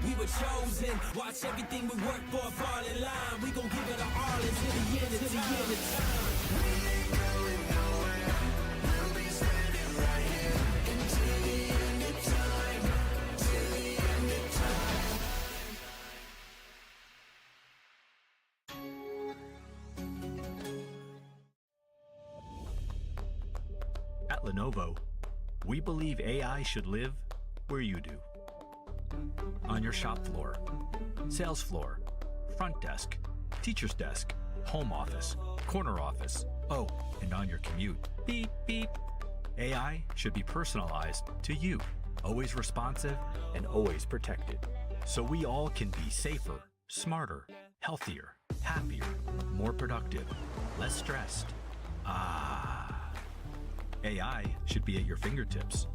[SPEAKER 4] We were chosen. Watch everything we work for fall in line. We gon' give it our all until the end of time. We ain't going nowhere. We'll be standing right here until the end of time. Till the end of time.
[SPEAKER 3] At Lenovo, we believe AI should live where you do. On your shop floor, sales floor, front desk, teacher's desk, home office, corner office, oh, and on your commute. Beep, beep. AI should be personalized to you, always responsive and always protected. So we all can be safer, smarter, healthier, happier, more productive, less stressed. AI should be at your fingertips.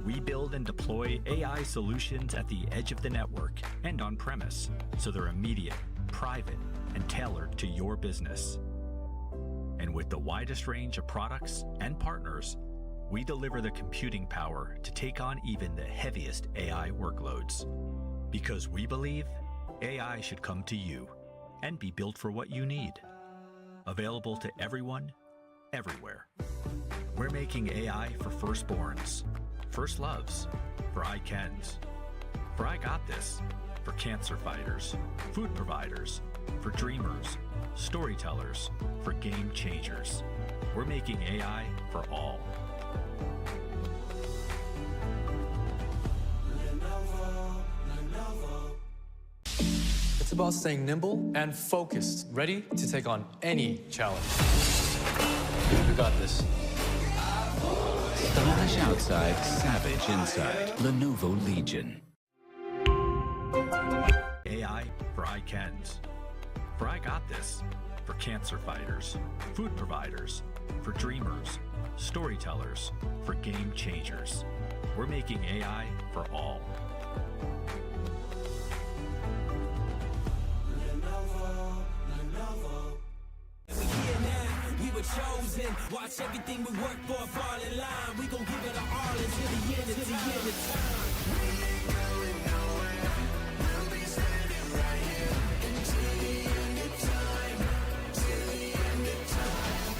[SPEAKER 3] We build and deploy AI solutions at the edge of the network and on premise, so they're immediate, private, and tailored to your business. And with the widest range of products and partners, we deliver the computing power to take on even the heaviest AI workloads. Because we believe AI should come to you and be built for what you need. Available to everyone, everywhere. We're making AI for firstborns, first loves, for ICANNs, for I got this, for cancer fighters, food providers, for dreamers, storytellers, for game changers. We're making AI for all.
[SPEAKER 1] It's about staying nimble and focused, ready to take on any challenge. We got this.
[SPEAKER 2] Stylish outside, savage inside. Lenovo Legion.
[SPEAKER 3] AI for ICANNs, for I got this, for cancer fighters, food providers, for dreamers, storytellers, for game changers. We're making AI for all.
[SPEAKER 4] Chosen. Watch everything we work for fall in line. We gon' give it our all until the end of time. We ain't going nowhere. We'll be standing right here until the end of time. Till the end of time.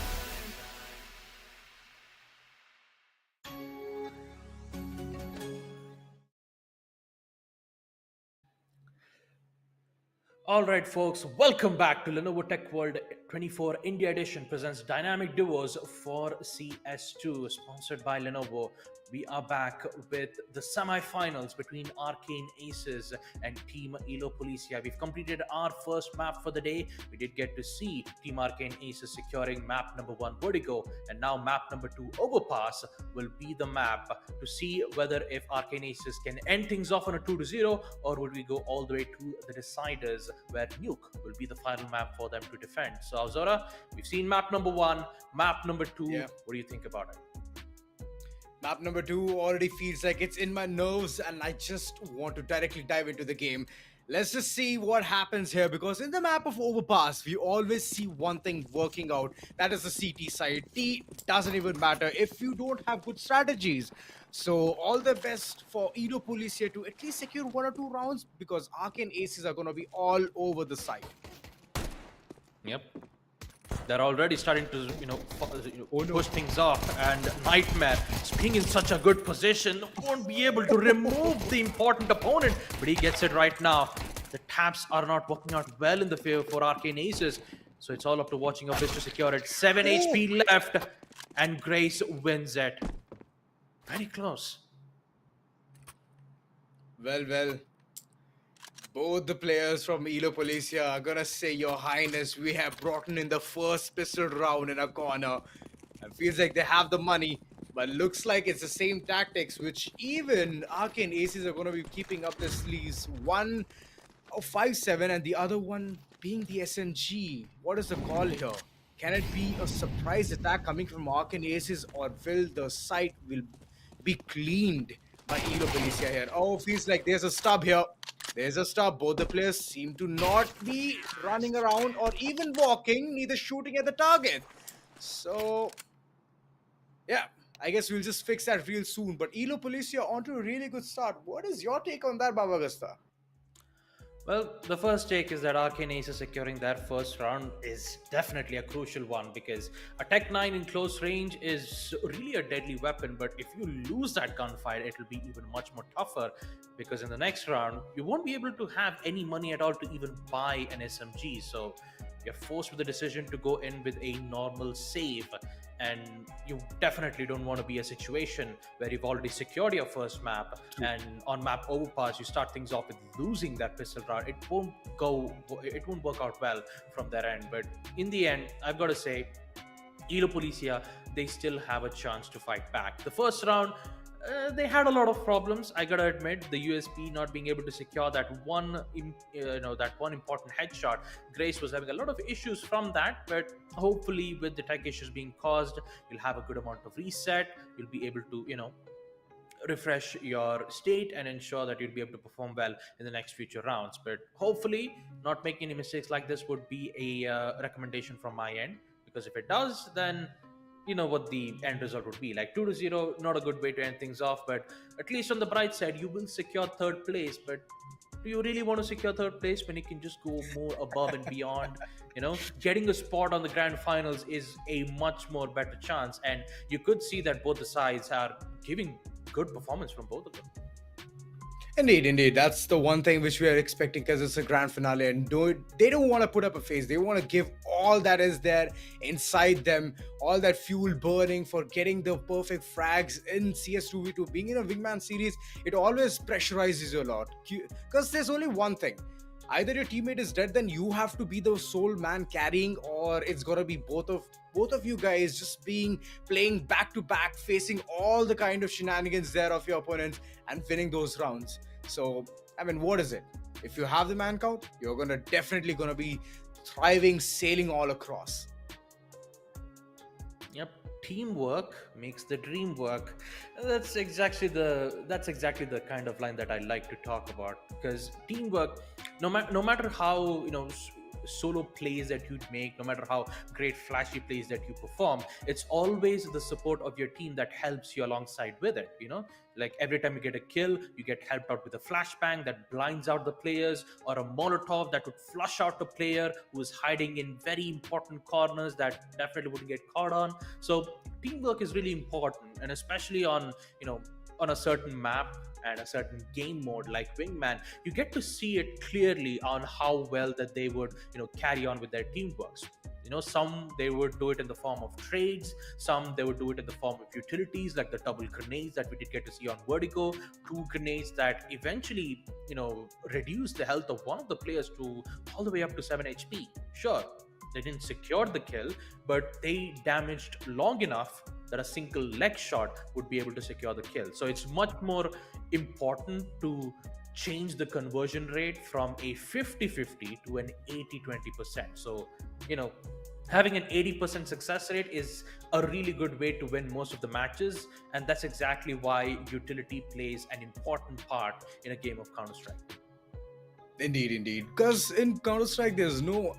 [SPEAKER 6] All right, folks, welcome back to Lenovo Tech World 24 India Edition presents Dynamic Duos for CS2, sponsored by Lenovo. We are back with the semi-finals between Arcane Aces and Team Elo Policia. We've completed our first map for the day. We did get to see Team Arcane Aces securing map number 1, Vertigo, and now map number 2, Overpass, will be the map to see whether if Arcane Aces can end things off on a 2-0, or will we go all the way to the deciders, where Nuke will be the final map for them to defend. So, Azora, we've seen map number 1, map number 2.
[SPEAKER 5] Yeah.
[SPEAKER 6] What do you think about it?
[SPEAKER 5] Map number 2 already feels like it's in my nerves, and I just want to directly dive into the game. Let's just see what happens here, because in the map of Overpass, we always see one thing working out. That is the CT side. T doesn't even matter if you don't have good strategies. So all the best for Edo Police here to at least secure 1 or 2 rounds, because Arcane Aces are going to be all over the site.
[SPEAKER 6] Yep. They're already starting to, push things off, and Nightmare, being in such a good position, won't be able to remove the important opponent, but he gets it right now. The taps are not working out well in the favor for Arcane Aces, so it's all up to watching Abyss to secure it. 7 HP left, and Grace wins it. Very close.
[SPEAKER 5] Well. Both the players from Elo Policia are gonna say, Your Highness, we have brought in the first pistol round in a corner. It feels like they have the money, but looks like it's the same tactics, which even Arcane Aces are gonna be keeping up their sleeves. One of 5-7 and the other one being the SMG. What is the call here? Can it be a surprise attack coming from Arcane Aces, or will the site be cleaned by Elo Policia here? Oh, feels like there's a stub here. There's a stop. Both the players seem to not be running around or even walking, neither shooting at the target. So, yeah, I guess we'll just fix that real soon. But Elo Policia onto a really good start. What is your take on that, Baba Gasta?
[SPEAKER 6] Well, the first take is that Arcane Aces securing their first round is definitely a crucial one, because a Tech 9 in close range is really a deadly weapon, but if you lose that gunfight, it will be even much more tougher, because in the next round, you won't be able to have any money at all to even buy an SMG, so you're forced with the decision to go in with a normal save, and you definitely don't want to be a situation where you've already secured your first map, and on map Overpass you start things off with losing that pistol round. It won't work out well from their end. But in the end, I've got to say, Elo Policia, they still have a chance to fight back. The first round, they had a lot of problems, I gotta admit. The USP not being able to secure that one important headshot. Grace was having a lot of issues from that, but hopefully with the tech issues being caused, you'll have a good amount of reset. You'll be able to refresh your state and ensure that you'll be able to perform well in the next future rounds. But hopefully not making any mistakes like this would be a recommendation from my end, because if it does, then you know what the end result would be. Like 2-0, not a good way to end things off, but at least on the bright side, you will secure third place. But do you really want to secure third place when you can just go more above and beyond? Getting a spot on the grand finals is a much more better chance, and you could see that both the sides are giving good performance from both of them.
[SPEAKER 5] Indeed. That's the one thing which we are expecting, because it's a grand finale, and they don't want to put up a face. They want to give all that is there inside them, all that fuel burning for getting the perfect frags in CS2v2. Being in a Wingman series, it always pressurizes you a lot, because there's only one thing. Either your teammate is dead, then you have to be the sole man carrying, or it's gonna be both of you guys just playing back to back, facing all the kind of shenanigans there of your opponents and winning those rounds. So, I mean, what is it? If you have the man count, you're definitely gonna be thriving, sailing all across.
[SPEAKER 6] Yep, teamwork makes the dream work. That's exactly the kind of line that I like to talk about, because teamwork, no matter how solo plays that you'd make, no matter how great flashy plays that you perform, it's always the support of your team that helps you alongside with it. Like every time you get a kill, you get helped out with a flashbang that blinds out the players, or a Molotov that would flush out the player who is hiding in very important corners that definitely wouldn't get caught on. So teamwork is really important, and especially on a certain map and a certain game mode like Wingman, you get to see it clearly on how well that they would carry on with their teamwork. Some they would do it in the form of trades, some they would do it in the form of utilities like the double grenades that we did get to see on Vertigo, 2 grenades that eventually reduce the health of one of the players to all the way up to 7 HP. Sure, they didn't secure the kill, but they damaged long enough that a single leg shot would be able to secure the kill. So it's much more important to change the conversion rate from a 50-50 to an 80-20%. So having an 80% success rate is a really good way to win most of the matches, and that's exactly why utility plays an important part in a game of Counter-Strike.
[SPEAKER 5] Indeed, indeed. Because in Counter Strike, there's no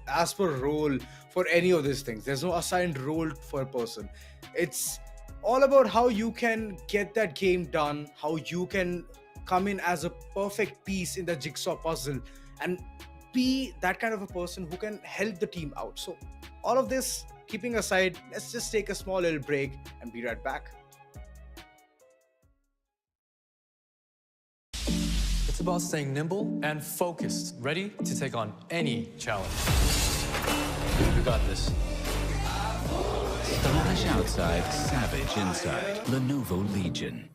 [SPEAKER 5] as per role for any of these things. There's no assigned role for a person. It's all about how you can get that game done, how you can come in as a perfect piece in the jigsaw puzzle, and be that kind of a person who can help the team out. So, all of this keeping aside, let's just take a small little break and be right back.
[SPEAKER 1] It's about staying nimble and focused, ready to take on any challenge. We got this.
[SPEAKER 2] Stylish outside, savage inside. Lenovo Legion.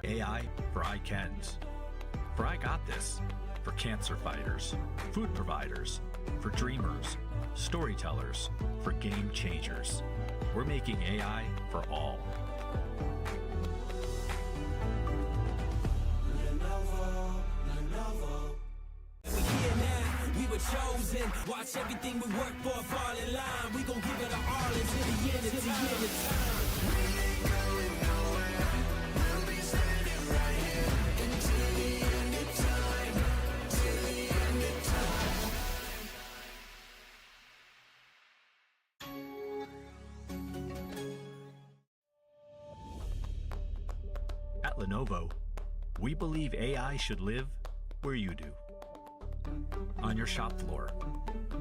[SPEAKER 3] AI for I cans. For I got this. For cancer fighters, food providers, for dreamers, storytellers, for game changers. We're making AI for all.
[SPEAKER 4] We were chosen. Watch everything we work for fall in line. We gon' give it our all until the end of time.
[SPEAKER 3] At Lenovo, we believe AI should live where you do. On your shop floor,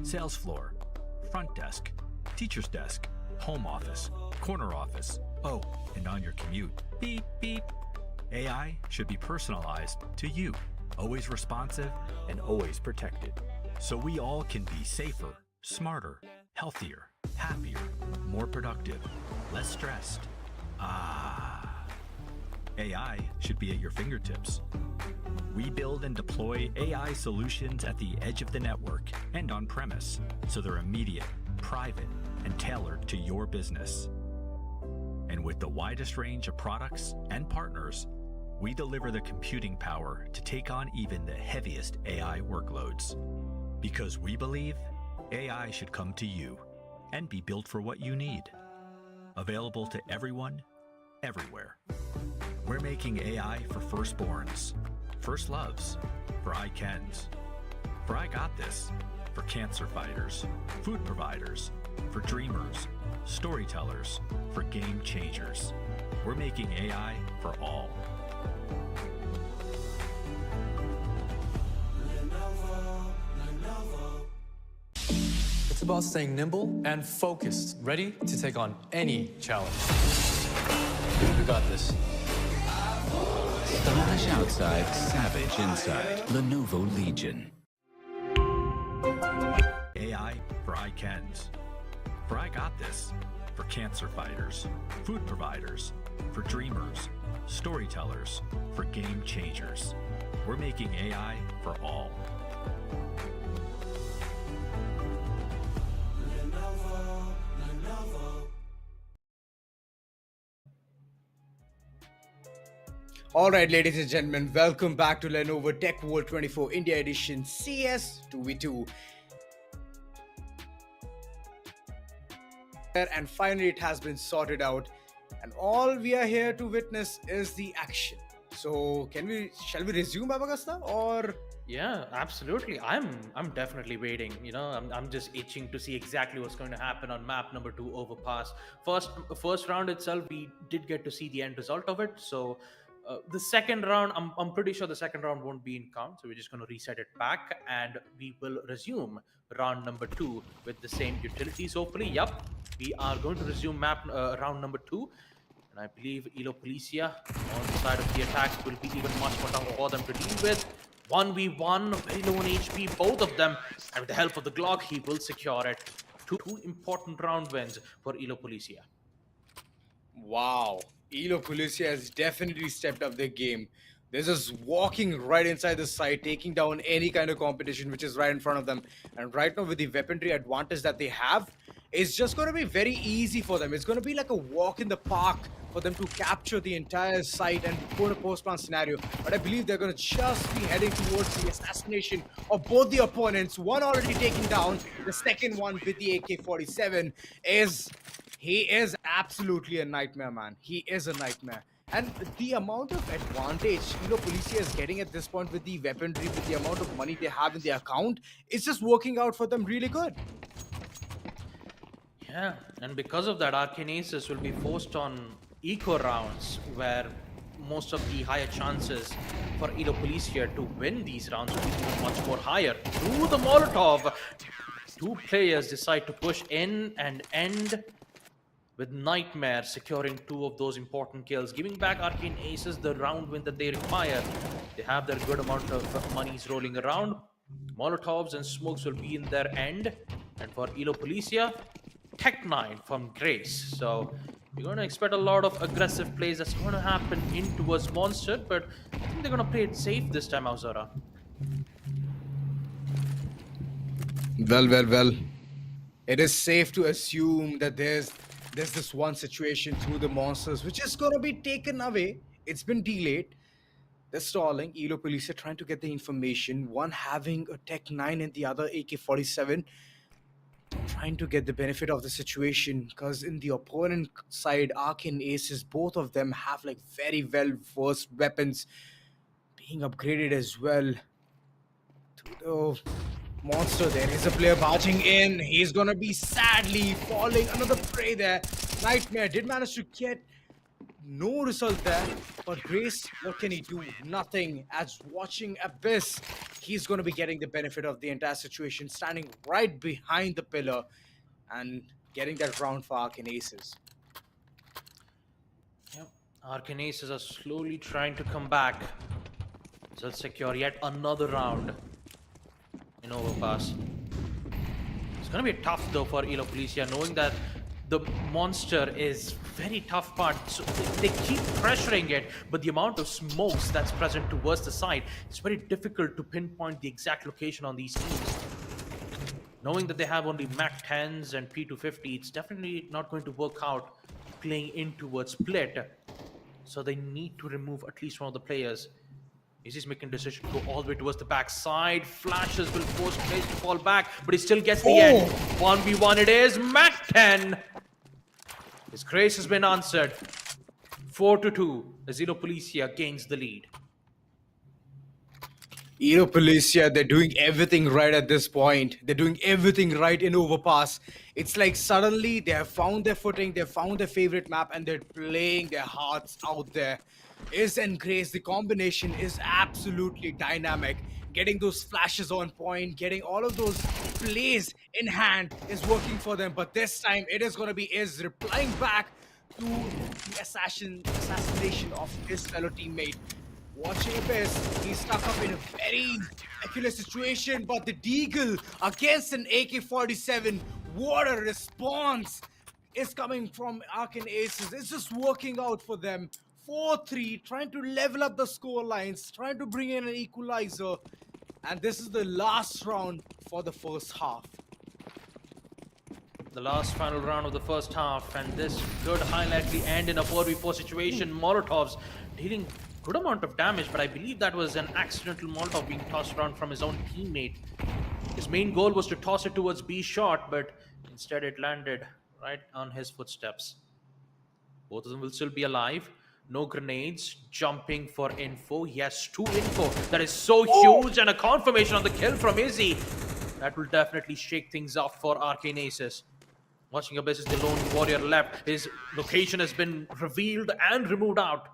[SPEAKER 3] sales floor, front desk, teacher's desk, home office, corner office, oh, and on your commute. Beep, beep. AI should be personalized to you, always responsive and always protected. So we all can be safer, smarter, healthier, happier, more productive, less stressed. AI should be at your fingertips. We build and deploy AI solutions at the edge of the network and on premise, so they're immediate, private, and tailored to your business. And with the widest range of products and partners, we deliver the computing power to take on even the heaviest AI workloads. Because we believe AI should come to you and be built for what you need. Available to everyone, everywhere. We're making AI for firstborns, first loves, for I cans, for I got this, for cancer fighters, food providers, for dreamers, storytellers, for game changers. We're making AI for all.
[SPEAKER 1] It's about staying nimble and focused, ready to take on any challenge. We got this.
[SPEAKER 2] Stylish outside, savage inside. Lenovo Legion.
[SPEAKER 3] AI for I cans, for I got this, for cancer fighters, food providers, for dreamers, storytellers, for game changers. We're making AI for all.
[SPEAKER 5] All right, ladies and gentlemen, welcome back to Lenovo Tech World 24 India Edition CS2v2. And finally, it has been sorted out, and all we are here to witness is the action. So, shall we resume, Babagasta, or?
[SPEAKER 6] Yeah, absolutely. I'm definitely waiting. I'm just itching to see exactly what's going to happen on map number 2 overpass. First round itself, we did get to see the end result of it. So the second round, I'm pretty sure the second round won't be in count. So we're just going to reset it back, and we will resume round number 2 with the same utilities. Hopefully, yep, we are going to resume round number 2. And I believe Elo Policia on the side of the attack will be even much more tough for them to deal with. 1v1, very low on HP, both of them. And with the help of the Glock, he will secure it. Two important round wins for Elo Policia.
[SPEAKER 5] Wow, Elo Policia has definitely stepped up their game. They're just walking right inside the site, taking down any kind of competition which is right in front of them. And right now, with the weaponry advantage that they have, it's just going to be very easy for them. It's going to be like a walk in the park for them to capture the entire site and go to post-plant scenario. But I believe they're going to just be heading towards the assassination of both the opponents. One already taken down. The second one with the AK-47 he is absolutely a nightmare, man. He is a nightmare. And the amount of advantage Policia is getting at this point with the weaponry, with the amount of money they have in their account, it's just working out for them really good.
[SPEAKER 6] Yeah, and because of that, Arcanesis will be forced on eco rounds where most of the higher chances for Elo Policia to win these rounds will be much more higher. Through the Molotov, two players decide to push in and end with Nightmare securing two of those important kills, giving back Arcane Aces the round win that they require. They have their good amount of monies rolling around. Molotovs and smokes will be in their end. And for Elo Policia, Tech 9 from Grace. So you're going to expect a lot of aggressive plays that's going to happen in towards Monster, but I think they're going to play it safe this time, Auzora.
[SPEAKER 5] Well. It is safe to assume that there's this one situation through the monsters which is going to be taken away. It's been delayed. They're stalling. Elo Police are trying to get the information. One having a Tech 9 and the other AK-47. Trying to get the benefit of the situation, because in the opponent side, Arcane Aces, both of them have like very well versed weapons being upgraded as well. To the monster, there is a player barging in. He's gonna be sadly falling. Another prey there. Nightmare did manage to get no result there, but Grace, what can he do? Nothing. As watching Abyss, he's going to be getting the benefit of the entire situation, standing right behind the pillar and getting that round for Arcane Aces.
[SPEAKER 6] Yep. Arcane Aces are slowly trying to come back. So let's secure yet another round in Overpass. It's going to be tough though for Elo Policia, knowing that the monster is very tough part. So they keep pressuring it, but the amount of smokes that's present towards the side, it's very difficult to pinpoint the exact location on these teams. Knowing that they have only Mac 10s and P250, it's definitely not going to work out playing in towards split. So they need to remove at least one of the players. He's making a decision to go all the way towards the backside. Flashes will force players to fall back, but he still gets the end. 1v1 it is. Mac 10. His grace has been answered. 4-2 as Elo Policia gains the lead.
[SPEAKER 5] Elo Policia, they're doing everything right at this point. They're doing everything right in Overpass. It's like suddenly they have found their footing, they've found their favorite map, and they're playing their hearts out there. Is and Grace, the combination is absolutely dynamic. Getting those flashes on point, getting all of those plays in hand is working for them. But this time it is going to be Iz replying back to the assassination of his fellow teammate. Watching Abyss, he's stuck up in a very peculiar situation, but the Deagle against an AK-47, what a response is coming from Arcane Aces. It's just working out for them. 4-3, trying to level up the score lines, trying to bring in an equalizer. And this is the last round for the first half.
[SPEAKER 6] The last final round of the first half, and this could highlightly end in a 4v4 situation. Molotovs dealing good amount of damage, but I believe that was an accidental Molotov being tossed around from his own teammate. His main goal was to toss it towards B shot, but instead it landed right on his footsteps. Both of them will still be alive. No grenades, jumping for info. He has 2 info. That is so huge, and a confirmation on the kill from Izzy. That will definitely shake things up for Arcane Aces. Watching Abyss is the lone warrior left. His location has been revealed and removed out.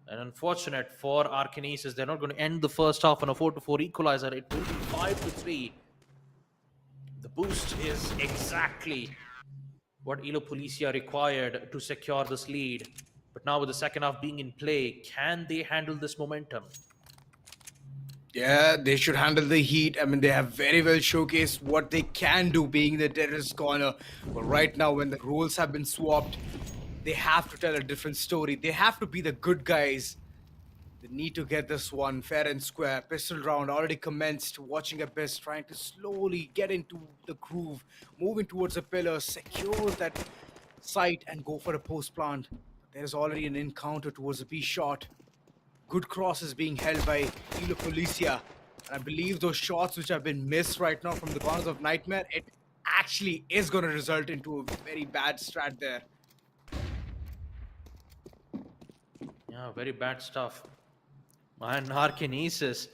[SPEAKER 6] And unfortunate for Arcane Aces, they're not going to end the first half on a 4-4 equalizer. It will be 5-3. The boost is exactly what Elo Policia required to secure this lead. But now with the second half being in play, can they handle this momentum?
[SPEAKER 5] Yeah, they should handle the heat. I mean, they have very well showcased what they can do being the terrorist corner. But right now, when the roles have been swapped, they have to tell a different story. They have to be the good guys. They need to get this one fair and square. Pistol round already commenced. Watching Abyss trying to slowly get into the groove. Moving towards the pillar, secure that site and go for a post plant. There's already an encounter towards the B shot. Good cross is being held by Elo Policia. And I believe those shots which have been missed right now from the corners of Nightmare, it actually is going to result into a very bad strat there.
[SPEAKER 6] Yeah, very bad stuff. And Arkanesis,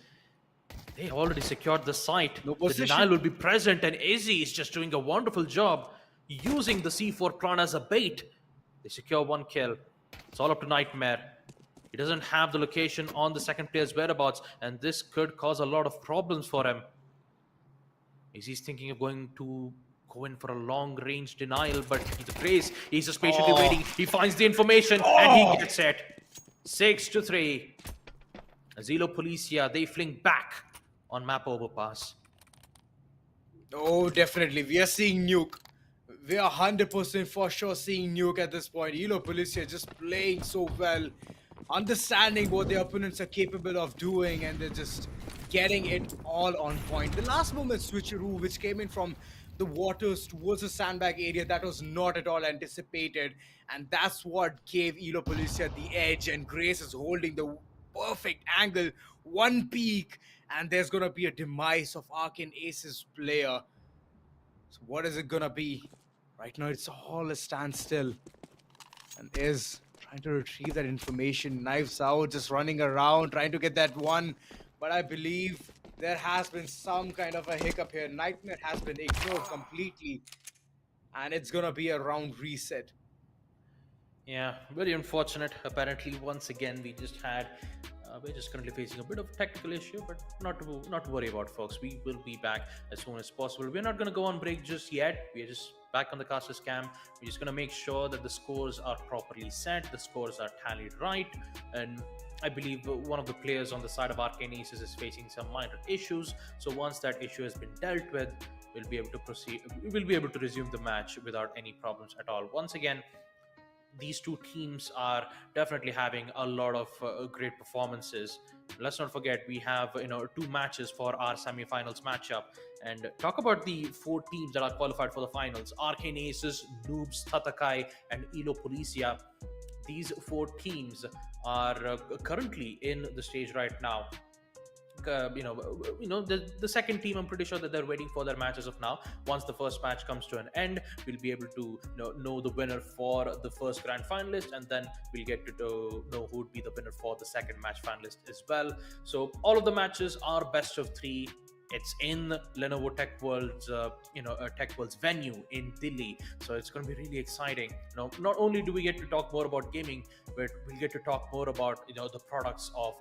[SPEAKER 6] they already secured the site.
[SPEAKER 5] No
[SPEAKER 6] The
[SPEAKER 5] position.
[SPEAKER 6] denial will be present, and Izzy is just doing a wonderful job using the C4 Clan as a bait. They secure one kill. It's all up to Nightmare. He doesn't have the location on the second player's whereabouts, and this could cause a lot of problems for him. Izzy's thinking of going to go in for a long range denial, but the Grace, he's just patiently waiting. He finds the information and he gets it. 6-3. Zelo Policia, they fling back on map overpass.
[SPEAKER 5] Oh, definitely. We are seeing Nuke. We are 100% for sure seeing Nuke at this point. Elo Policia just playing so well, understanding what the opponents are capable of doing, and they're just getting it all on point. The last moment switcheroo, which came in from the waters towards the sandbag area, that was not at all anticipated, and that's what gave Elo Policia the edge, and Grace is holding the perfect angle, one peak, and there's gonna be a demise of Arcane Aces player. So what is it gonna be? Right now it's all a standstill, and is trying to retrieve that information, knives out, just running around trying to get that one, but I believe there has been some kind of a hiccup here. Nightmare has been ignored completely, and it's gonna be a round reset.
[SPEAKER 6] Yeah, very unfortunate. Apparently, once again, we're just currently facing a bit of a technical issue, but not to worry about, folks. We will be back as soon as possible. We're not going to go on break just yet. We're just back on the caster's cam. We're just going to make sure that the scores are properly set, the scores are tallied right, and I believe one of the players on the side of Arcane Aces is facing some minor issues. So once that issue has been dealt with, we'll be able to proceed. We'll be able to resume the match without any problems at all. Once again, these two teams are definitely having a lot of great performances. Let's not forget we have 2 matches for our semi-finals matchup, and talk about the 4 teams that are qualified for the finals: Arcane Aces, Noobs, Tatakai, and Elo Policia. These 4 teams are currently in the stage right now. The second team, I'm pretty sure that they're waiting for their match as of now. Once the first match comes to an end, we'll be able to know the winner for the first grand finalist, and then we'll get to know who would be the winner for the second match finalist as well. So all of the matches are best of 3. It's in Lenovo Tech World's, Tech World's venue in Delhi. So it's going to be really exciting. Not only do we get to talk more about gaming, but we'll get to talk more about the products of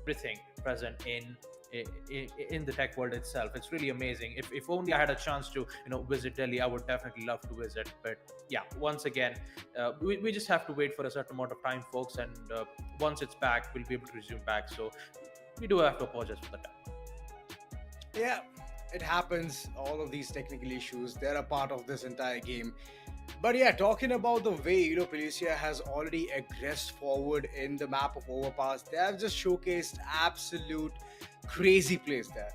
[SPEAKER 6] everything present in the tech world itself. It's really amazing. If only I had a chance to visit Delhi, I would definitely love to visit. But yeah, once again, we just have to wait for a certain amount of time, folks, and once it's back, we'll be able to resume back. So we do have to apologize for the time.
[SPEAKER 5] Yeah, it happens. All of these technical issues, they're a part of this entire game. But yeah, talking about the way Policia has already aggressed forward in the map of Overpass, they have just showcased absolute crazy plays there.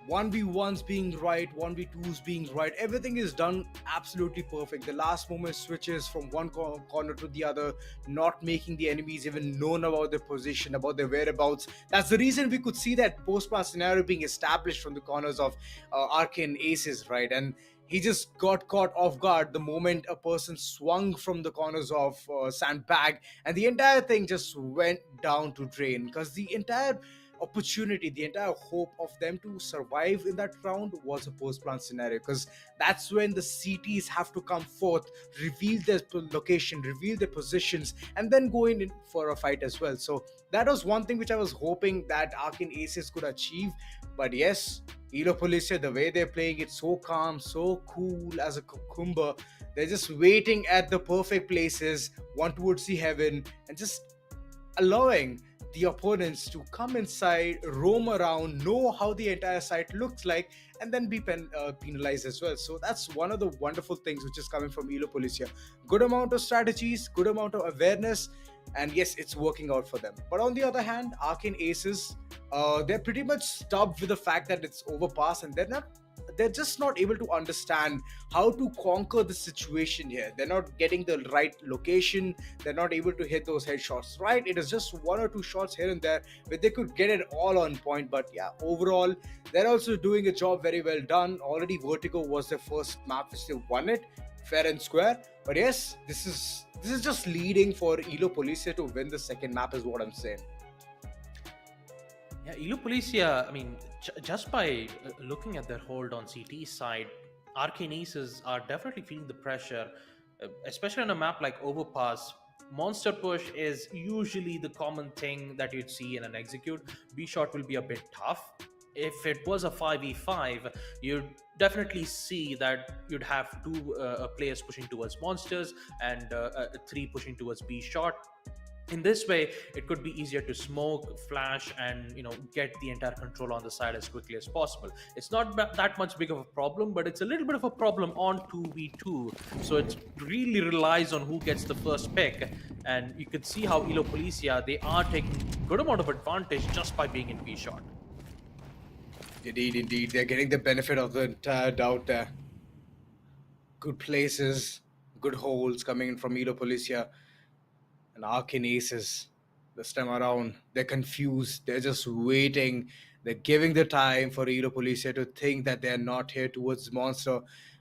[SPEAKER 5] 1v1s being right, 1v2s being right, everything is done absolutely perfect. The last moment switches from one corner to the other, not making the enemies even known about their position, about their whereabouts. That's the reason we could see that post-pass scenario being established from the corners of Arcane Aces, right? And he just got caught off guard the moment a person swung from the corners of Sandbag, and the entire thing just went down to drain, because the entire opportunity, the entire hope of them to survive in that round was a post-plant scenario, because that's when the CTs have to come forth, reveal their location, reveal their positions, and then go in for a fight as well. So that was one thing which I was hoping that Arcane Aces could achieve. But yes, Elo Policia, the way they're playing it, so calm, so cool as a cucumber. They're just waiting at the perfect places, one towards the heaven, and just allowing the opponents to come inside, roam around, know how the entire site looks like, and then be penalized as well. So that's one of the wonderful things which is coming from Elo Policia. Good amount of strategies, good amount of awareness, and yes, it's working out for them. But on the other hand, Arcane Aces, they're pretty much stuck with the fact that it's Overpass, and they're just not able to understand how to conquer the situation here. They're not getting the right location. They're not able to hit those headshots right. It is just 1 or 2 shots here and there where they could get it all on point. But yeah, overall, they're also doing a job very well done. Already Vertigo was their first map which they won it. fair and square. But yes, this is just leading for Elo Policia to win the second map, is what I'm saying.
[SPEAKER 6] Yeah, Elo Policia, I mean, just by looking at their hold on CT side, Arcane Aces are definitely feeling the pressure, especially on a map like Overpass. Monster push is usually the common thing that you'd see in an execute. B shot will be a bit tough. If it was a 5v5, you'd definitely see that you'd have two players pushing towards monsters and three pushing towards B shot. In this way, it could be easier to smoke, flash, and get the entire control on the side as quickly as possible. It's not that much big of a problem, but it's a little bit of a problem on 2v2. So it really relies on who gets the first pick, and you can see how Elo Policia, they are taking good amount of advantage just by being in B shot.
[SPEAKER 5] Indeed, they're getting the benefit of the entire doubt there. Good places, good holes coming in from Elo Policia. And Arcane Aces, this time around, they're confused. They're just waiting. They're giving the time for Elo Policia to think that they're not here towards Monster.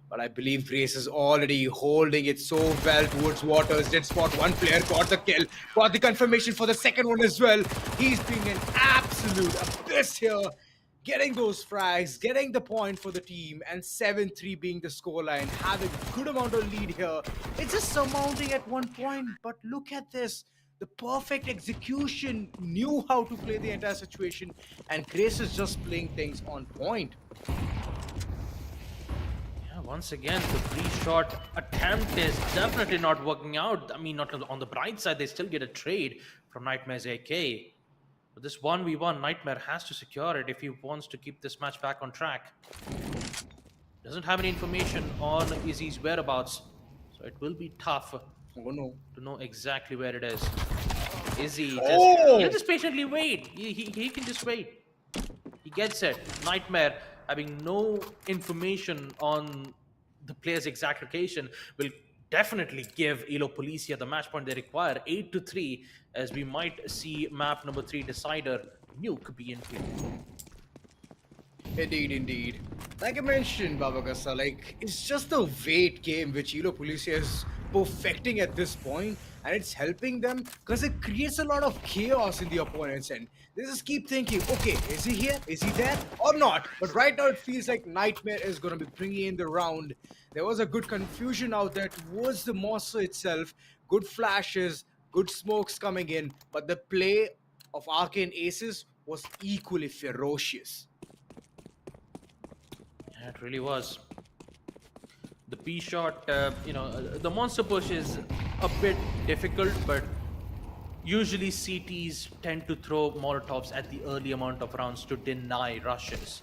[SPEAKER 5] But I believe Grace is already holding it so well towards Waters. Did spot one player, got the kill, got the confirmation for the second one as well. He's being an absolute abyss here. Getting those frags, getting the point for the team, and 7-3 being the scoreline, having a good amount of lead here. It's just surmounting at one point, but look at this. The perfect execution, knew how to play the entire situation, and Grace is just playing things on point.
[SPEAKER 6] Yeah, once again, the pre-shot attempt is definitely not working out. I mean, not on the bright side, they still get a trade from Nightmare's AK. But this 1v1, Nightmare has to secure it if he wants to keep this match back on track. Doesn't have any information on Izzy's whereabouts, so it will be tough to know exactly where it is. Izzy, just patiently wait. He can just wait. He gets it. Nightmare, having no information on the player's exact location, will definitely give Elo Policia the match point they require. 8-3, as we might see map number 3 decider Nuke be in play.
[SPEAKER 5] Indeed. Like I mentioned, Babagasa, it's just the weight game which Elo Policia is perfecting at this point, and it's helping them because it creates a lot of chaos in the opponent's end. They just keep thinking, okay, is he here? Is he there? Or not? But right now it feels like Nightmare is going to be bringing in the round. There was a good confusion out there towards the monster itself. Good flashes, good smokes coming in, but the play of Arcane Aces was equally ferocious.
[SPEAKER 6] Yeah, it really was. The P shot, the monster push is a bit difficult, but usually CTs tend to throw Molotovs at the early amount of rounds to deny rushes.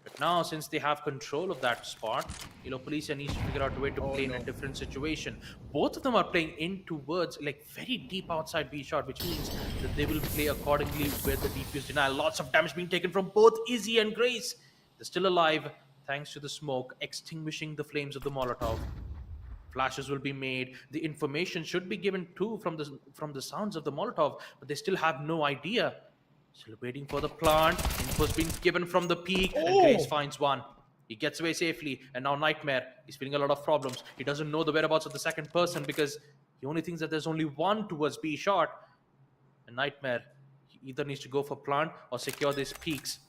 [SPEAKER 6] But now, since they have control of that spot, Elo Policia needs to figure out a way to play in a different situation. Both of them are playing in towards, very deep outside B shot, which means that they will play accordingly with the defuse denial. Lots of damage being taken from both Izzy and Grace. They're still alive, thanks to the smoke extinguishing the flames of the Molotov. Flashes will be made. The information should be given too from the sounds of the Molotov, but they still have no idea. Still waiting for the plant. Info's been given from the peak, and Grace finds one. He gets away safely, and now Nightmare, he's feeling a lot of problems. He doesn't know the whereabouts of the second person because he only thinks that there's only one towards B shot. And Nightmare, he either needs to go for plant or secure these peaks.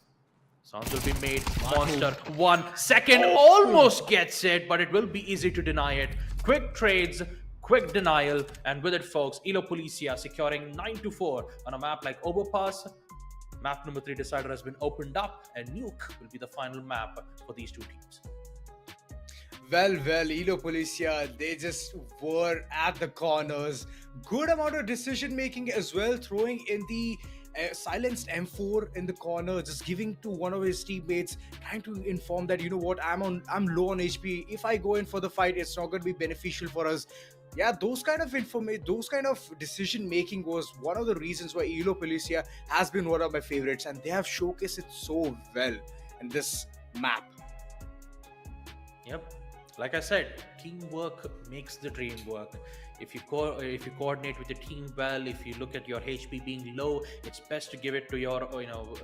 [SPEAKER 6] Sounds will be made. Monster, 1 second, almost gets it, but it will be easy to deny it. Quick trades, quick denial, and with it, folks, Elo Policia securing 9-4 on a map like Overpass. Map number 3 decider has been opened up, and Nuke will be the final map for these two teams.
[SPEAKER 5] Well, Elo Policia, they just were at the corners. Good amount of decision making as well, throwing in the silenced M4 in the corner, just giving to one of his teammates, trying to inform that, you know what, I'm low on HP. If I go in for the fight, it's not going to be beneficial for us. Yeah, those kind of decision making was one of the reasons why Elo Policia has been one of my favorites, and they have showcased it so well in this map.
[SPEAKER 6] Yep. Like I said, teamwork makes the dream work. if you coordinate with the team well, if you look at your HP being low, it's best to give it to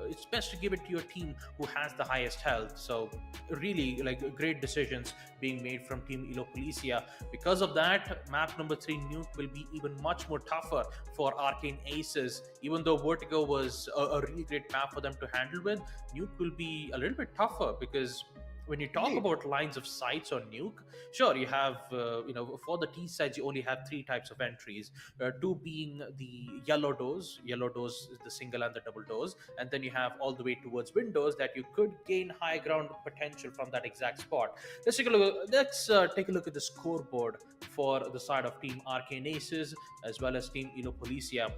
[SPEAKER 6] it's best to give it to your team who has the highest health. So really, like, great decisions being made from Team Elo Policia. Because of that, map number 3 Nuke will be even much more tougher for Arcane Aces. Even though Vertigo was a really great map for them to handle with, Nuke will be a little bit tougher, because when you talk about lines of sights on Nuke, sure, you have, for the T sides, you only have 3 types of entries, 2 being the yellow doors. Yellow doors is the single and the double doors. And then you have all the way towards windows that you could gain high ground potential from that exact spot. Let's take a look at the scoreboard for the side of Team Arcane Aces as well as Team Elo Policia.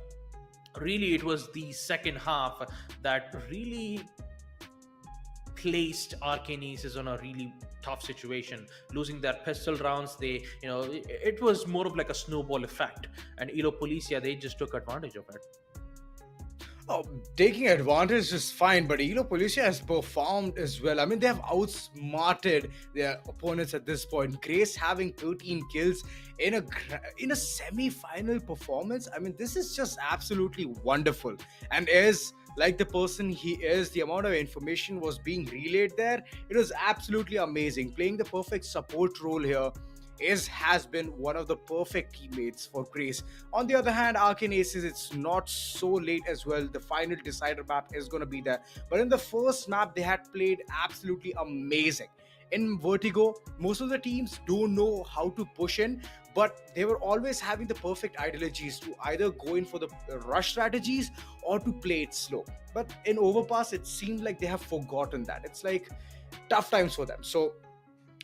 [SPEAKER 6] Really, it was the second half that really placed Arcane Aces on a really tough situation. Losing their pistol rounds, it was more of like a snowball effect, and Elo Policia, they just took advantage of it.
[SPEAKER 5] Oh, taking advantage is fine, but Elo Policia has performed as well. I mean, they have outsmarted their opponents at this point. Grace having 13 kills in a semi-final performance. I mean, this is just absolutely wonderful. And as like the person he is, the amount of information was being relayed there, it was absolutely amazing. Playing the perfect support role here has been one of the perfect teammates for Grace. On the other hand, Arcane Aces, it's not so late as well. The final decider map is going to be there. But in the first map, they had played absolutely amazing. In Vertigo, most of the teams don't know how to push in, but they were always having the perfect ideologies to either go in for the rush strategies or to play it slow. But in Overpass, it seemed like they have forgotten that. It's like tough times for them. So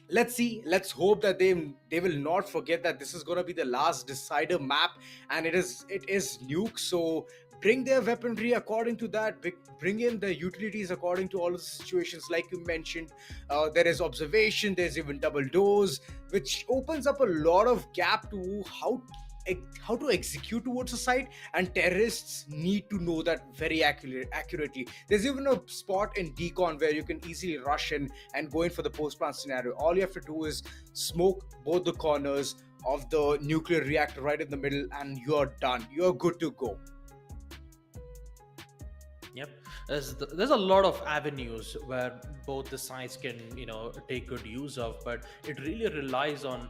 [SPEAKER 5] let's see, let's hope that they will not forget that this is going to be the last decider map, and it is Nuke. So bring their weaponry according to that, bring in the utilities according to all of the situations. Like you mentioned, there is observation, there's even double doors, which opens up a lot of gap to how to execute towards a site, and terrorists need to know that very accurately. There's even a spot in Decon where you can easily rush in and go in for the post-plant scenario. All you have to do is smoke both the corners of the nuclear reactor right in the middle, and you're done. You're good to go.
[SPEAKER 6] Yep, there's a lot of avenues where both the sides can take good use of, but it really relies on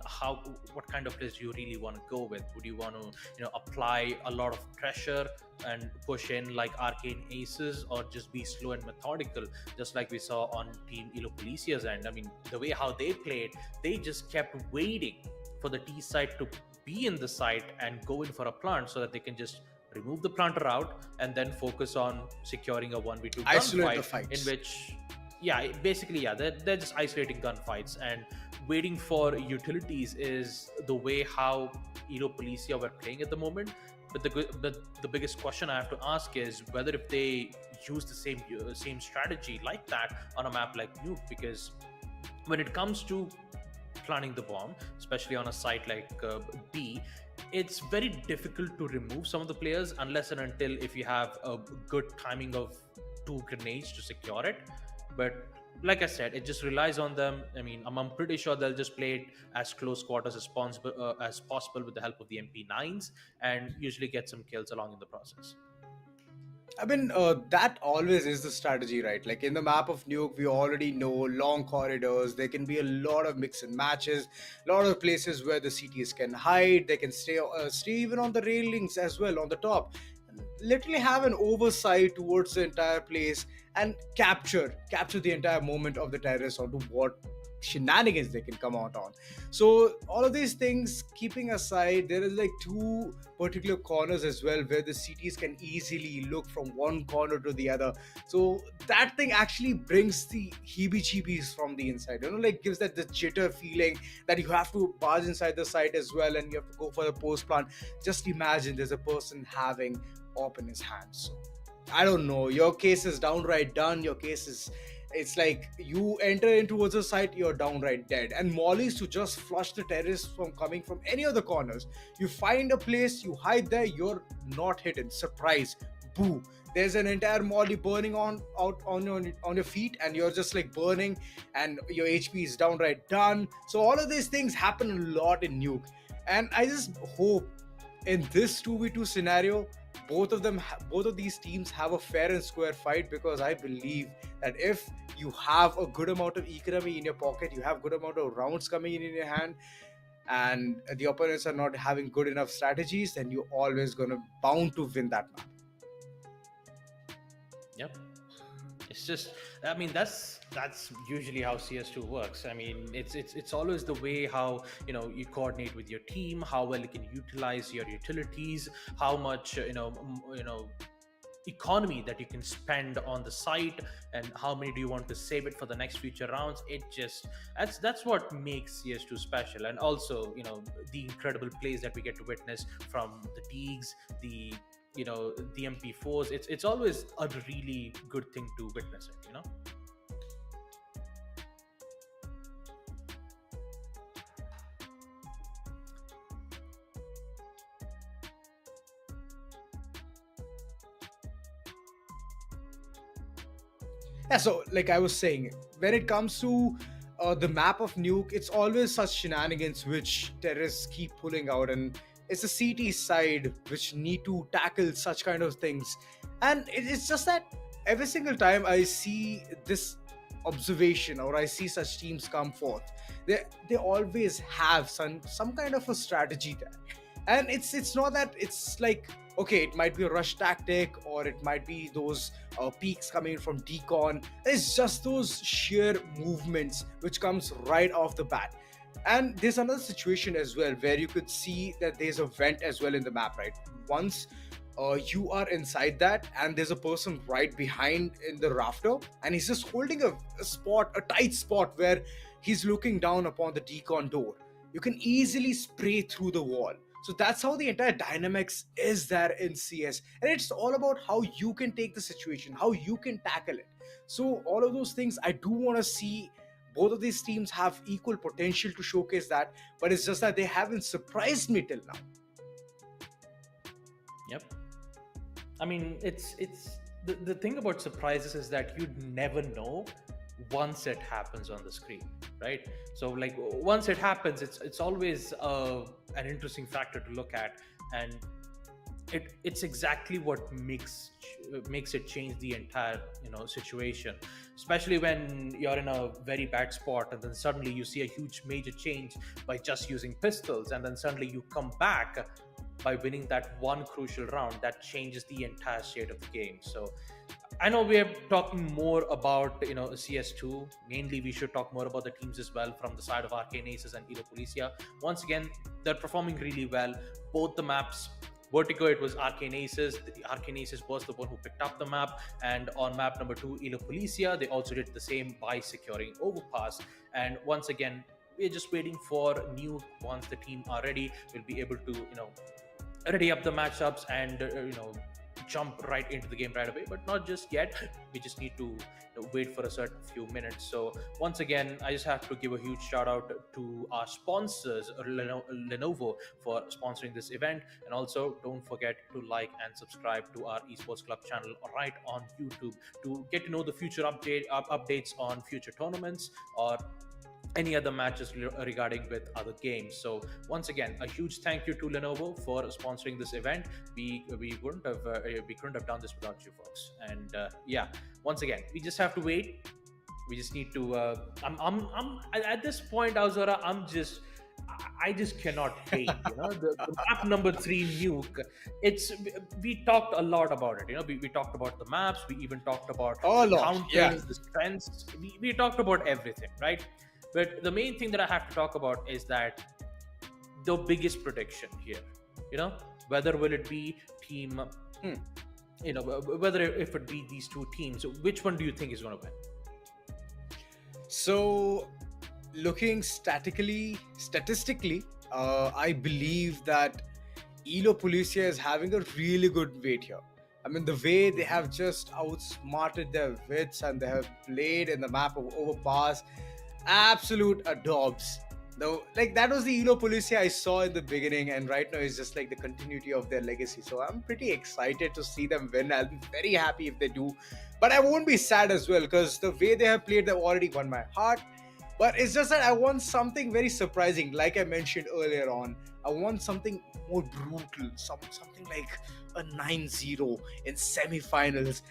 [SPEAKER 6] what kind of place you really want to go with. Would you want to apply a lot of pressure and push in like Arcane Aces, or just be slow and methodical, just like we saw on Team Elo Policia's end? I mean, the way how they played, they just kept waiting for the T side to be in the site and go in for a plant so that they can just remove the planter out and then focus on securing a 1v2 gunfight, in which they're just isolating gunfights, and waiting for utilities is the way how Elo Policia were playing at the moment. But the biggest question I have to ask is whether if they use the same strategy like that on a map like Nuke, because when it comes to planting the bomb, especially on a site like B, it's very difficult to remove some of the players unless and until if you have a good timing of 2 grenades to secure it. But like I said, it just relies on them. I mean, I'm pretty sure they'll just play it as close quarters as possible with the help of the MP9s, and usually get some kills along in the process.
[SPEAKER 5] I mean, that always is the strategy, right? Like in the map of Nuke, we already know long corridors. There can be a lot of mix and matches, a lot of places where the CTs can hide. They can stay even on the railings as well on the top. Literally have an oversight towards the entire place and capture the entire moment of the terrorists onto what shenanigans they can come out on. So all of these things keeping aside, there is like 2 particular corners as well where the CTs can easily look from one corner to the other. So that thing actually brings the heebie-jeebies from the inside, like gives that the jitter feeling that you have to barge inside the site as well, and you have to go for the post plant. Just imagine there's a person having op in his hands. So I don't know, your case is downright done. Your case is, it's like you enter in towards a site, you're downright dead. And mollies to just flush the terrorists from coming from any of the corners. You find a place, you hide there, you're not hidden. Surprise, boo. There's an entire molly burning out on your feet, and you're just like burning, and your HP is downright done. So all of these things happen a lot in Nuke. And I just hope in this 2v2 scenario, both of these teams have a fair and square fight, because I believe that if you have a good amount of economy in your pocket, you have good amount of rounds coming in your hand, and the opponents are not having good enough strategies, then you're always gonna bound to win that map.
[SPEAKER 6] Yep. It's just, I mean, that's usually how CS2 works. I mean, it's always the way how, you know, you coordinate with your team, how well you can utilize your utilities, how much economy that you can spend on the site, and how many do you want to save it for the next future rounds. It just, that's what makes CS2 special. And also, you know, the incredible plays that we get to witness from the Deegs, the, you know, the MP4s. It's always a really good thing to witness it, you know.
[SPEAKER 5] Yeah, so like I was saying, when it comes to the map of Nuke, it's always such shenanigans which terrorists keep pulling out, and it's the CT side which need to tackle such kind of things. And it's just that every single time I see this observation, or I see such teams come forth, they always have some kind of a strategy there. And it's not that it's like, okay, it might be a rush tactic, or it might be those peaks coming from decon. It's just those sheer movements which comes right off the bat. And there's another situation as well where you could see that there's a vent as well in the map, right? Once you are inside that, and there's a person right behind in the rafter, and he's just holding a tight spot where he's looking down upon the decon door, you can easily spray through the wall. So that's how the entire dynamics is there in CS. And it's all about how you can take the situation, how you can tackle it. So all of those things, I do want to see both of these teams have equal potential to showcase that, but it's just that they haven't surprised me till now.
[SPEAKER 6] Yep. I mean, it's the thing about surprises is that you'd never know once it happens on the screen, right? So like once it happens, it's always an interesting factor to look at, and it's exactly what makes it change the entire, you know, situation, especially when you're in a very bad spot and then suddenly you see a huge major change by just using pistols, and then suddenly you come back by winning that one crucial round that changes the entire state of the game. So I know we are talking more about, you know, CS2. Mainly, we should talk more about the teams as well from the side of Arcane Aces and Elo Policia. Once again, they're performing really well. Both the maps, Vertigo, it was Arcane Aces. The Arcane Aces was the one who picked up the map. And on map number 2, Elo Policia, they also did the same by securing Overpass. And once again, we're just waiting for Nuke. Once the team are ready, we'll be able to, you know, ready up the matchups and, you know, jump right into the game right away, but not just yet. We just need to, you know, wait for a certain few minutes. So once again, I just have to give a huge shout out to our sponsors, Lenovo, for sponsoring this event. And also don't forget to like and subscribe to our Esports Club channel right on YouTube to get to know the future updates on future tournaments or any other matches regarding with other games. So once again, a huge thank you to Lenovo for sponsoring this event. We couldn't have done this without you folks. And yeah, once again, we just have to wait. We just need to. I'm at this point, Azora. I just cannot wait. You know, the map number 3 Nuke. We talked a lot about it. You know, we talked about the maps. We even talked about the counters, the strengths. We talked about everything, right? But the main thing that I have to talk about is that the biggest prediction here, you know, whether will it be team, you know, whether if it be these two teams, which one do you think is going to win?
[SPEAKER 5] So, looking statistically, I believe that Elo Policia is having a really good weight here. I mean, the way they have just outsmarted their wits and they have played in the map of Overpass, absolute adorbs. Though, like, that was the Elo Policia I saw in the beginning, and right now it's just like the continuity of their legacy. So I'm pretty excited to see them win. I'll be very happy if they do, but I won't be sad as well, because the way they have played, they've already won my heart. But it's just that I want something very surprising. Like I mentioned earlier on, I want something more brutal, something like a 9-0 in semi-finals,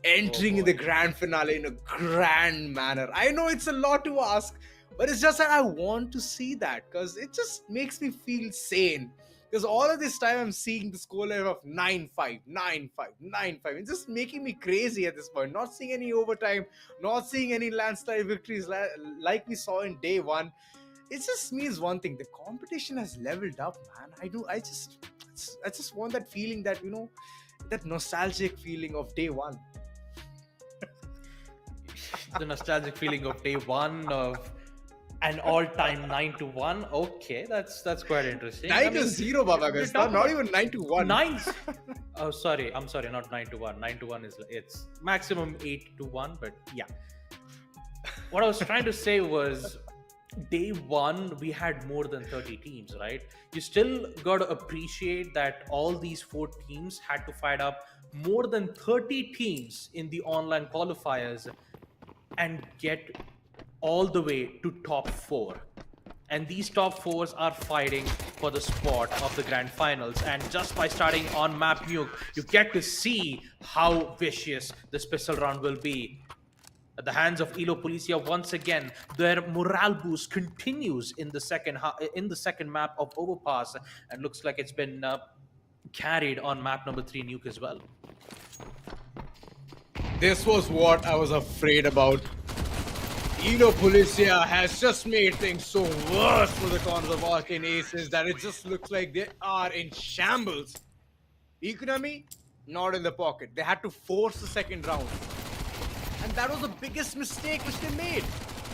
[SPEAKER 5] entering in the grand finale in a grand manner. I know it's a lot to ask, but it's just that I want to see that because it just makes me feel sane. Because all of this time I'm seeing the scoreline of 9-5, 9-5, 9-5. It's just making me crazy at this point. Not seeing any overtime, not seeing any landslide victories like we saw in day one. It just means one thing: the competition has leveled up, man. I just want that feeling, that that nostalgic feeling of day one.
[SPEAKER 6] The nostalgic feeling of day one of an all-time 9-1. Okay, that's quite interesting.
[SPEAKER 5] 9-0, Baba
[SPEAKER 6] we're
[SPEAKER 5] Gasta,
[SPEAKER 6] talking
[SPEAKER 5] not
[SPEAKER 6] about
[SPEAKER 5] even 9-1.
[SPEAKER 6] Nines. Oh, sorry. I'm sorry. Not 9-1. 9-1 is it's maximum 8-1. But yeah, what I was trying to say was, day one we had more than 30 teams, right? You still got to appreciate that all these 4 teams had to fight up more than 30 teams in the online qualifiers and get all the way to top 4. And these top 4s are fighting for the spot of the grand finals. And just by starting on map Nuke, you get to see how vicious this pistol round will be. At the hands of Elo Policia, once again, their morale boost continues in the second map of Overpass, and looks like it's been carried on map number 3 Nuke as well.
[SPEAKER 5] This was what I was afraid about. Elo Policia has just made things so worse for the cons of Arcane Aces that it just looks like they are in shambles. Economy, not in the pocket. They had to force the second round. And that was the biggest mistake which they made.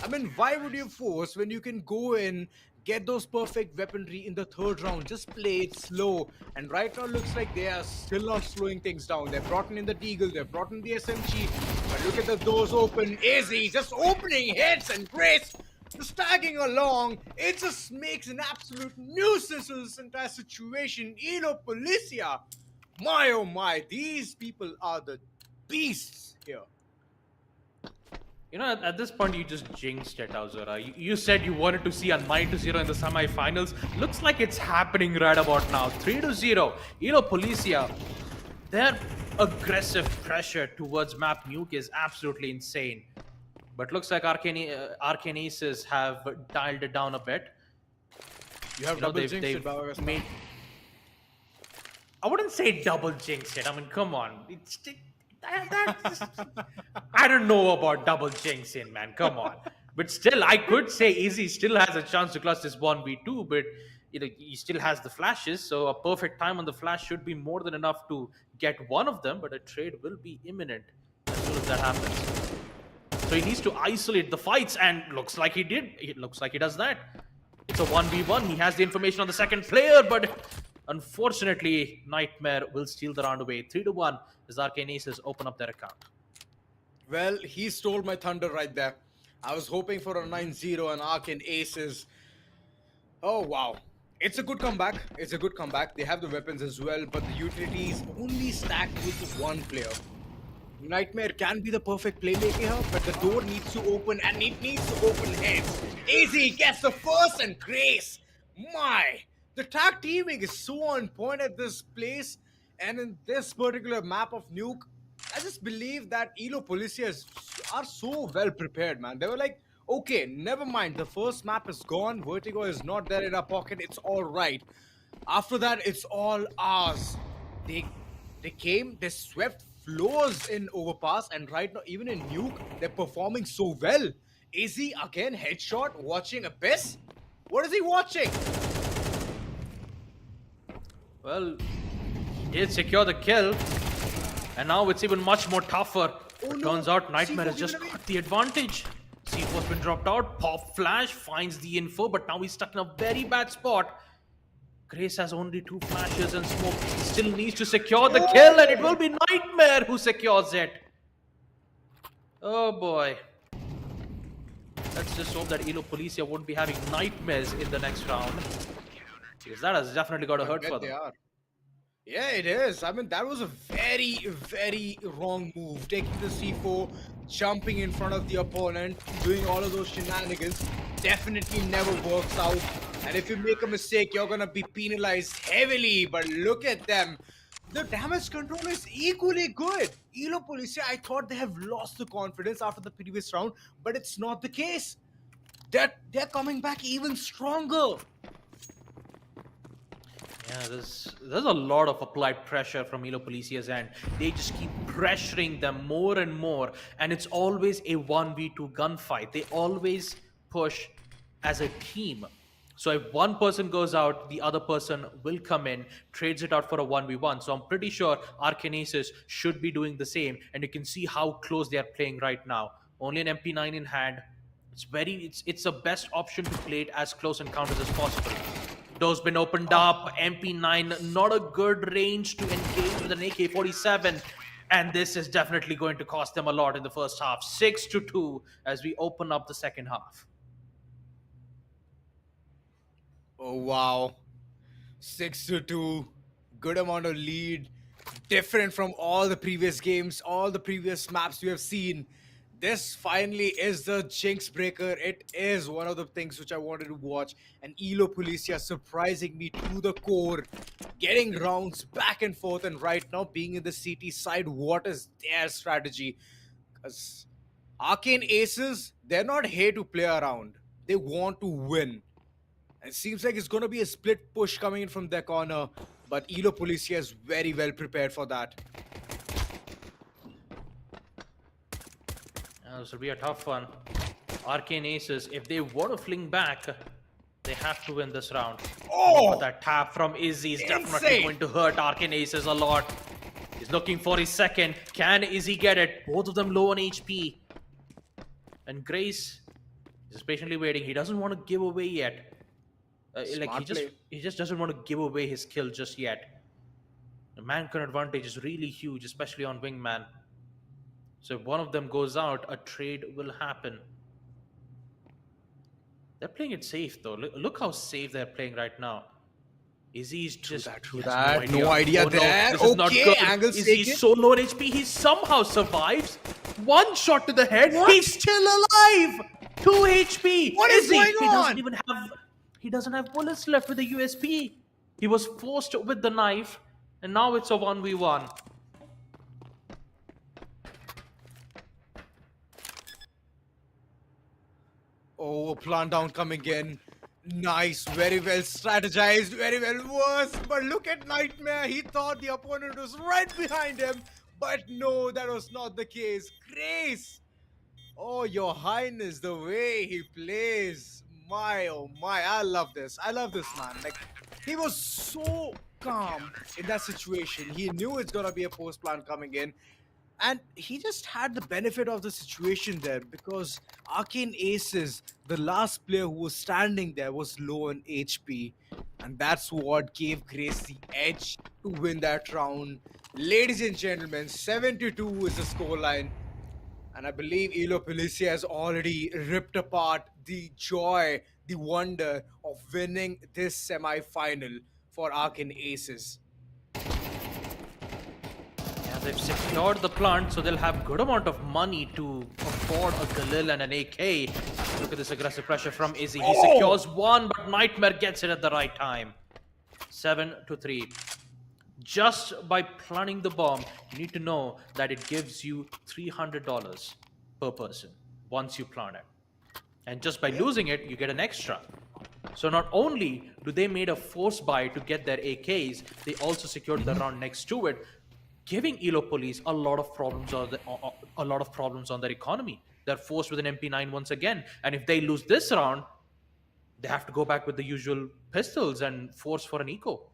[SPEAKER 5] I mean, why would you force when you can go in, get those perfect weaponry in the third round? Just play it slow. And right now, it looks like they are still not slowing things down. They've brought in the Deagle, they've brought in the SMG. But look at the doors open. Easy, just opening hits and Grace just tagging along. It just makes an absolute nuisance of this entire situation. Elo Policia, my oh my, these people are the beasts here.
[SPEAKER 6] You know, at this point, you just jinxed it, Azura. You said you wanted to see a 9-0 in the semi-finals. Looks like it's happening right about now. 3-0. Elo Policia, their aggressive pressure towards map Nuke is absolutely insane. But looks like Arcane Aces have dialed it down a bit.
[SPEAKER 5] You have double jinxed it, Baba.
[SPEAKER 6] I wouldn't say double jinxed it. I mean, come on. I don't know about double jinxing, man. Come on. But still, I could say Izzy still has a chance to clutch this 1v2, but he still has the flashes, so a perfect time on the flash should be more than enough to get one of them, but a trade will be imminent as soon as that happens. So he needs to isolate the fights, and looks like he did. It looks like he does that. It's a 1v1. He has the information on the second player, but unfortunately, Nightmare will steal the round away. 3-1 as Arcane Aces open up their account.
[SPEAKER 5] Well, he stole my thunder right there. I was hoping for a 9-0 and Arcane Aces. Oh, wow. It's a good comeback. It's a good comeback. They have the weapons as well, but the utilities only stacked with one player. Nightmare can be the perfect playmaker here, but the door needs to open, and it needs to open heads. Easy gets the first, and Grace. My, the tag teaming is so on point at this place, and in this particular map of Nuke, I just believe that Elo Policia are so well prepared, man. They were like, okay, never mind. The first map is gone. Vertigo is not there in our pocket. It's all right. After that, it's all ours. They came, they swept floors in Overpass, and right now, even in Nuke, they're performing so well. Is he again headshot watching Abyss? What is he watching?
[SPEAKER 6] Well, he did secure the kill, and now it's even much more tougher. It turns out Nightmare has just got the advantage. C4's been dropped out. Pop Flash finds the info, but now he's stuck in a very bad spot. Grace has only 2 flashes and smoke. He still needs to secure the kill, and it will be Nightmare who secures it. Oh boy. Let's just hope that Elo Policia won't be having nightmares in the next round, because that has definitely got to hurt for them.
[SPEAKER 5] Yeah, it is. I mean, that was a very, very wrong move. Taking the C4, jumping in front of the opponent, doing all of those shenanigans definitely never works out. And if you make a mistake, you're gonna be penalized heavily. But look at them. The damage control is equally good. Elo Police, I thought they have lost the confidence after the previous round, but it's not the case. They're coming back even stronger.
[SPEAKER 6] Yeah, there's a lot of applied pressure from Elo Policia's end. They just keep pressuring them more and more, and it's always a 1v2 gunfight. They always push as a team. So if one person goes out, the other person will come in, trades it out for a 1v1. So I'm pretty sure Arcanesis should be doing the same, and you can see how close they are playing right now. Only an MP9 in hand. It's the best option to play it as close encounters as possible. Door's been opened up. MP9, not a good range to engage with an AK-47. And this is definitely going to cost them a lot in the first half. 6-2 as we open up the second half.
[SPEAKER 5] Oh, wow. 6-2. Good amount of lead. Different from all the previous games, all the previous maps we have seen. This finally is the jinx breaker. It is one of the things which I wanted to watch. And Elo Policia surprising me to the core. Getting rounds back and forth. And right now being in the CT side, what is their strategy? Because Arcane Aces, they're not here to play around. They want to win. It seems like it's going to be a split push coming in from their corner, but Elo Policia is very well prepared for that.
[SPEAKER 6] This will be a tough one. Arcane Aces, if they want to fling back, they have to win this round.
[SPEAKER 5] Oh!
[SPEAKER 6] But that tap from Izzy is definitely
[SPEAKER 5] Insane.
[SPEAKER 6] going to hurt Arcane Aces a lot. He's looking for his second. Can Izzy get it? Both of them low on HP. And Grace is patiently waiting. He doesn't want to give away yet. He just doesn't want to give away his kill just yet. The man-con advantage is really huge, especially on Wingman. So if one of them goes out, a trade will happen. They're playing it safe though. Look how safe they're playing right now. Izzy's just
[SPEAKER 5] True that. No idea there.
[SPEAKER 6] This is not
[SPEAKER 5] Okay,
[SPEAKER 6] good.
[SPEAKER 5] Angle's
[SPEAKER 6] Izzy's
[SPEAKER 5] taken.
[SPEAKER 6] so low on HP. He somehow survives. One shot to the head. He's still alive. 2 HP.
[SPEAKER 5] What is
[SPEAKER 6] Izzy,
[SPEAKER 5] going
[SPEAKER 6] He
[SPEAKER 5] on?
[SPEAKER 6] doesn't even have. He doesn't have bullets left with the USP. He was forced with the knife, and now it's a 1v1.
[SPEAKER 5] Oh, plant down coming in. Nice, very well strategized, very well was. But look at Nightmare. He thought the opponent was right behind him. But no, that was not the case. Grace. Oh, your highness, the way he plays. My, oh my, I love this. I love this man. Like, he was so calm in that situation. He knew it's gonna be a post plant coming in. And he just had the benefit of the situation there because Arcane Aces, the last player who was standing there, was low on HP. And that's what gave Grace the edge to win that round. Ladies and gentlemen, 7-2 is the scoreline. And I believe Elo Policia has already ripped apart the joy, the wonder of winning this semi-final for Arcane Aces.
[SPEAKER 6] They've secured the plant, so they'll have good amount of money to afford a Galil and an AK. Look at this aggressive pressure from Izzy. He secures one, but Nightmare gets it at the right time. 7-3. Just by planting the bomb, you need to know that it gives you $300 per person once you plant it. And just by losing it, you get an extra. So not only do they made a force buy to get their AKs, they also secured the round next to it, giving Elo Police a lot of problems on their economy. They're forced with an MP9 once again, and if they lose this round, they have to go back with the usual pistols and force for an eco.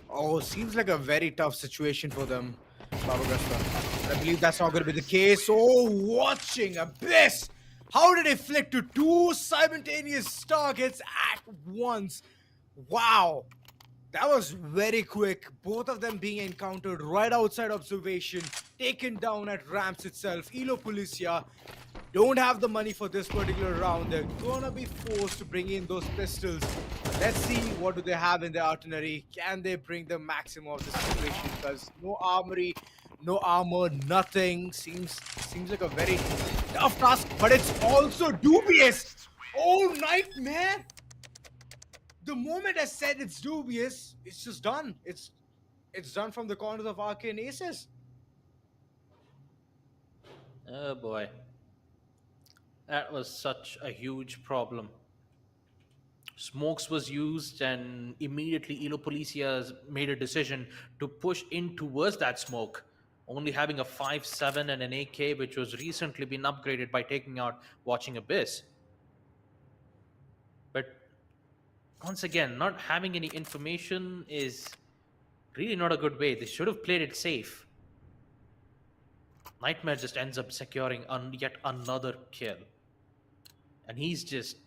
[SPEAKER 5] Oh, seems like a very tough situation for them, Babagasta. I believe that's not going to be the case. Oh, watching Abyss! How did he flick to 2 simultaneous targets at once? Wow! That was very quick. Both of them being encountered right outside observation, taken down at ramps itself. Elo Policia don't have the money for this particular round. They're gonna be forced to bring in those pistols. Let's see what do they have in their artillery. Can they bring the maximum of the situation? Because no armory, no armor, nothing. Seems like a very tough task, but it's also dubious. Oh, Nightmare! The moment I said it's dubious, it's just done. It's done from the corners of Arcane Aces.
[SPEAKER 6] Oh boy. That was such a huge problem. Smokes was used, and immediately Elo Policia made a decision to push in towards that smoke, only having a 5.7 and an AK, which was recently been upgraded by taking out Watching Abyss. But once again, not having any information is really not a good way. They should have played it safe. Nightmare just ends up securing yet another kill, and he's just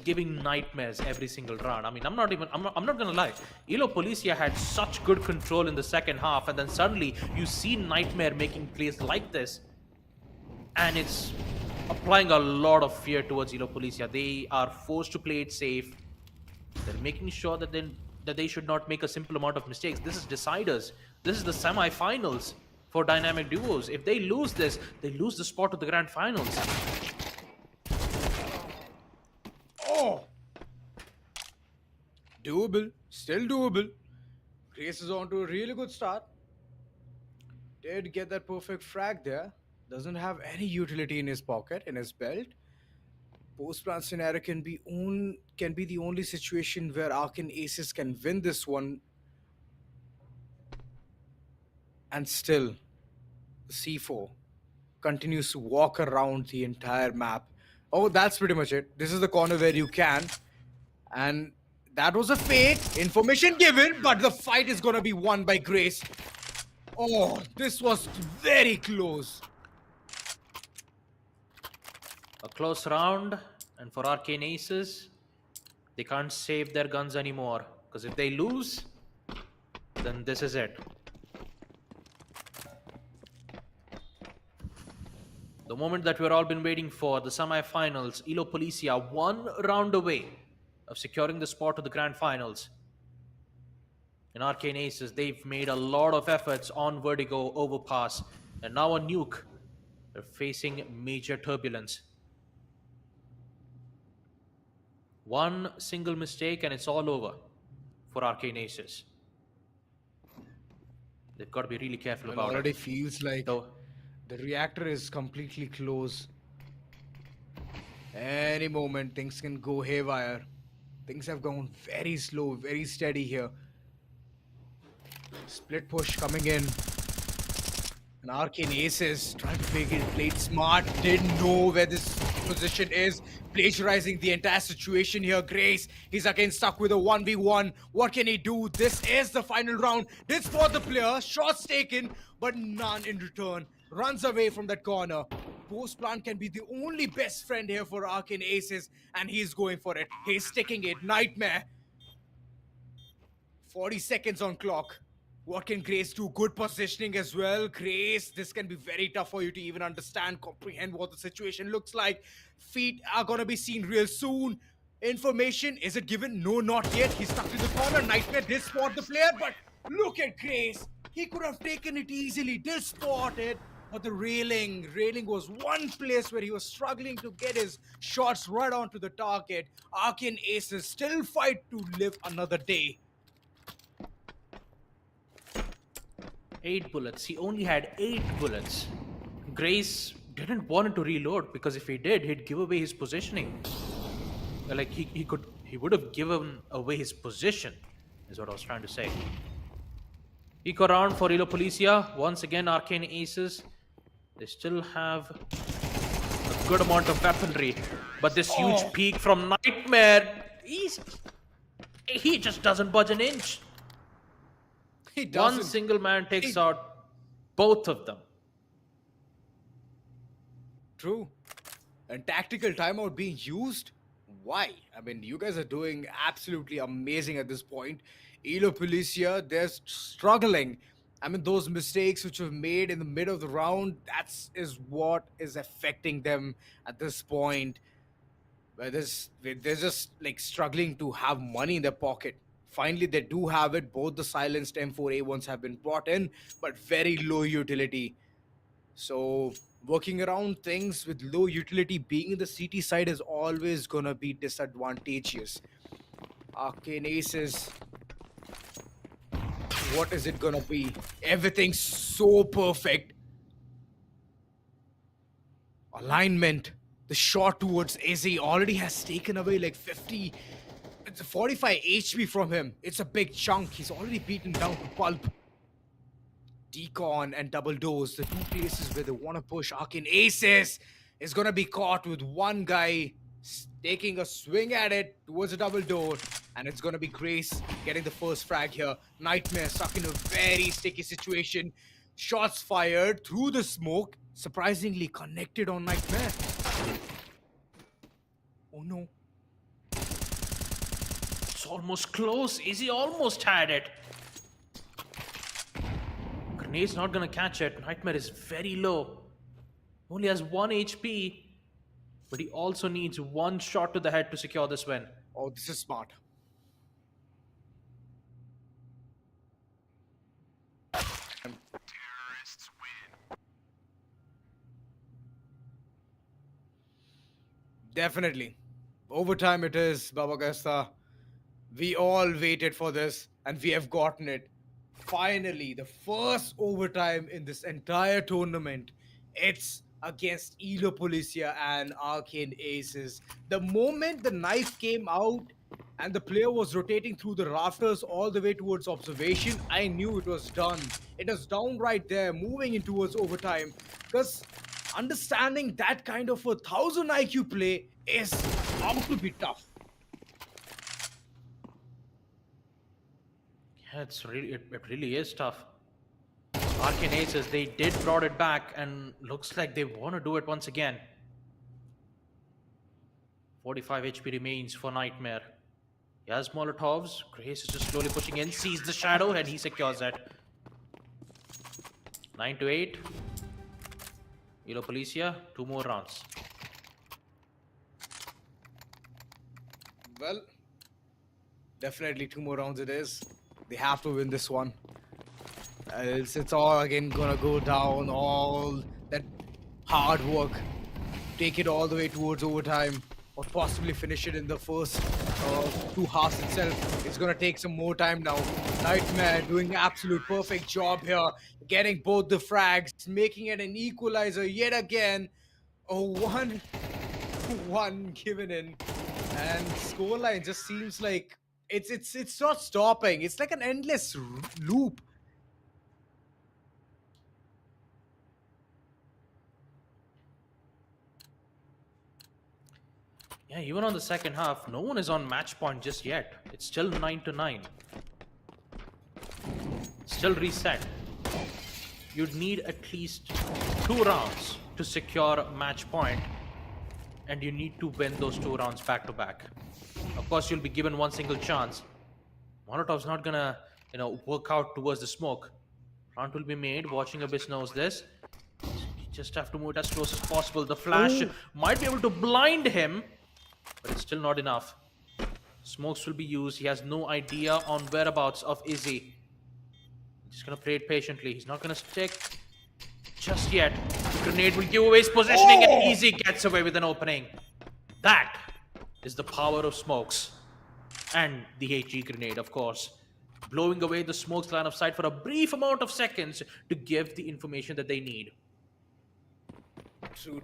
[SPEAKER 6] giving nightmares every single round. I mean, I'm not gonna lie. Elo Policia had such good control in the second half, and then suddenly you see Nightmare making plays like this, and it's applying a lot of fear towards Elo Policia. They are forced to play it safe. They're making sure that they should not make a simple amount of mistakes. This is deciders. This is the semi-finals for Dynamic Duos. If they lose this, they lose the spot to the grand finals.
[SPEAKER 5] Oh! Doable. Still doable. Grace is on to a really good start. Did get that perfect frag there. Doesn't have any utility in his pocket, in his belt. Post-plant scenario can be the only situation where Arcane Aces can win this one. And still, C4 continues to walk around the entire map. Oh, that's pretty much it. This is the corner where you can. And that was a fake. Information given, but the fight is gonna be won by Grace. Oh, this was very close.
[SPEAKER 6] A close round, and for Arcane Aces, they can't save their guns anymore. Because if they lose, then this is it. The moment that we've all been waiting for, the semi-finals, Elo Policia 1 round away of securing the spot to the grand finals. In Arcane Aces, they've made a lot of efforts on Vertigo overpass, and now on Nuke, they're facing major turbulence. One single mistake and it's all over for Arcane Aces. They've got to be really careful about
[SPEAKER 5] already
[SPEAKER 6] it.
[SPEAKER 5] feels like the reactor is completely close. Any moment, things can go haywire. Things have gone very slow, very steady here. Split push coming in. And Arcane Aces trying to play it smart. Didn't know where this position is. Plagiarizing the entire situation here. Grace, he's again stuck with a 1v1. What can he do? This is the final round. Did spot the player. Shots taken, but none in return. Runs away from that corner. Post plant can be the only best friend here for Arcane Aces, and he's going for it. He's sticking it. Nightmare. 40 seconds on clock. What can Grace do? Good positioning as well. Grace, this can be very tough for you to even understand, comprehend what the situation looks like. Feet are gonna be seen real soon. Information, is it given? No, not yet. He's stuck in the corner. Nightmare did spot the player, but look at Grace. He could have taken it easily, did spot it. But the railing was one place where he was struggling to get his shots right onto the target. Arcane Aces still fight to live another day.
[SPEAKER 6] 8 bullets. He only had 8 bullets. Grace didn't want to reload because if he did, he'd give away his positioning. Like he would have given away his position, is what I was trying to say. Eco round for Elo Policia. Once again, Arcane Aces. They still have a good amount of weaponry, but this huge peak from Nightmare, he just doesn't budge an inch.
[SPEAKER 5] He doesn't.
[SPEAKER 6] One single man takes out both of them.
[SPEAKER 5] True. And tactical timeout being used? Why? I mean, you guys are doing absolutely amazing at this point. Elo Policia, they're struggling. I mean, those mistakes which were made in the mid of the round, is what is affecting them at this point. Where they're just like struggling to have money in their pocket. Finally, they do have it. Both the silenced M4A1s have been brought in, but very low utility. So working around things with low utility being in the CT side is always gonna be disadvantageous. Arcane Aces, what is it gonna be? Everything's so perfect. Alignment. The shot towards Izzy already has taken away like 50, it's 45 HP from him. It's a big chunk. He's already beaten down to pulp. Decon and Double Dose, the two places where they want to push. Arcane Aces is going to be caught with one guy taking a swing at it towards a double door, and it's going to be Grace getting the first frag here. Nightmare stuck in a very sticky situation. Shots fired through the smoke, surprisingly connected on Nightmare. Oh no.
[SPEAKER 6] It's almost close. Izzy almost had it. Grenade's not gonna catch it. Nightmare is very low. Only has 1 HP. But he also needs one shot to the head to secure this win.
[SPEAKER 5] Oh, this is smart. Definitely. Overtime it is, Baba Gasta. We all waited for this, and we have gotten it. Finally, the first overtime in this entire tournament. It's against Elo Policia and Arcane Aces. The moment the knife came out and the player was rotating through the rafters all the way towards observation, I knew it was done. It was down right there, moving in towards overtime. Because understanding that kind of a 1000 IQ play is bound to be tough.
[SPEAKER 6] Yeah, it really is tough. Arcane Aces, they did brought it back, and looks like they want to do it once again. 45 HP remains for Nightmare. He has Molotovs. Grace is just slowly pushing in, sees the shadow, and he secures it. 9 to 8. Elo Policia, 2 more rounds.
[SPEAKER 5] Well, definitely 2 more rounds it is. They have to win this one. Else it's all again gonna go down, all that hard work. Take it all the way towards overtime, or possibly finish it in the first 2 halves itself. It's gonna take some more time now. Nightmare doing absolute perfect job here, getting both the frags, making it an equalizer yet again. A 1-1 given in, and scoreline just seems like it's not stopping. It's like an endless loop.
[SPEAKER 6] Yeah, even on the second half, no one is on match point just yet. It's still 9 to 9. Still reset. You'd need at least 2 rounds to secure match point, and you need to win those 2 rounds back to back. Of course, you'll be given one single chance. Molotov's not gonna, work out towards the smoke. Round will be made. Watching Abyss knows this. You just have to move it as close as possible. The flash might be able to blind him, but it's still not enough. Smokes will be used. He has no idea on whereabouts of Izzy. He's just gonna play it patiently. He's not gonna stick just yet. The grenade will give away his positioning, and Izzy gets away with an opening. That is the power of smokes. And the HE grenade, of course. Blowing away the smoke's line of sight for a brief amount of seconds to give the information that they need.
[SPEAKER 5] True.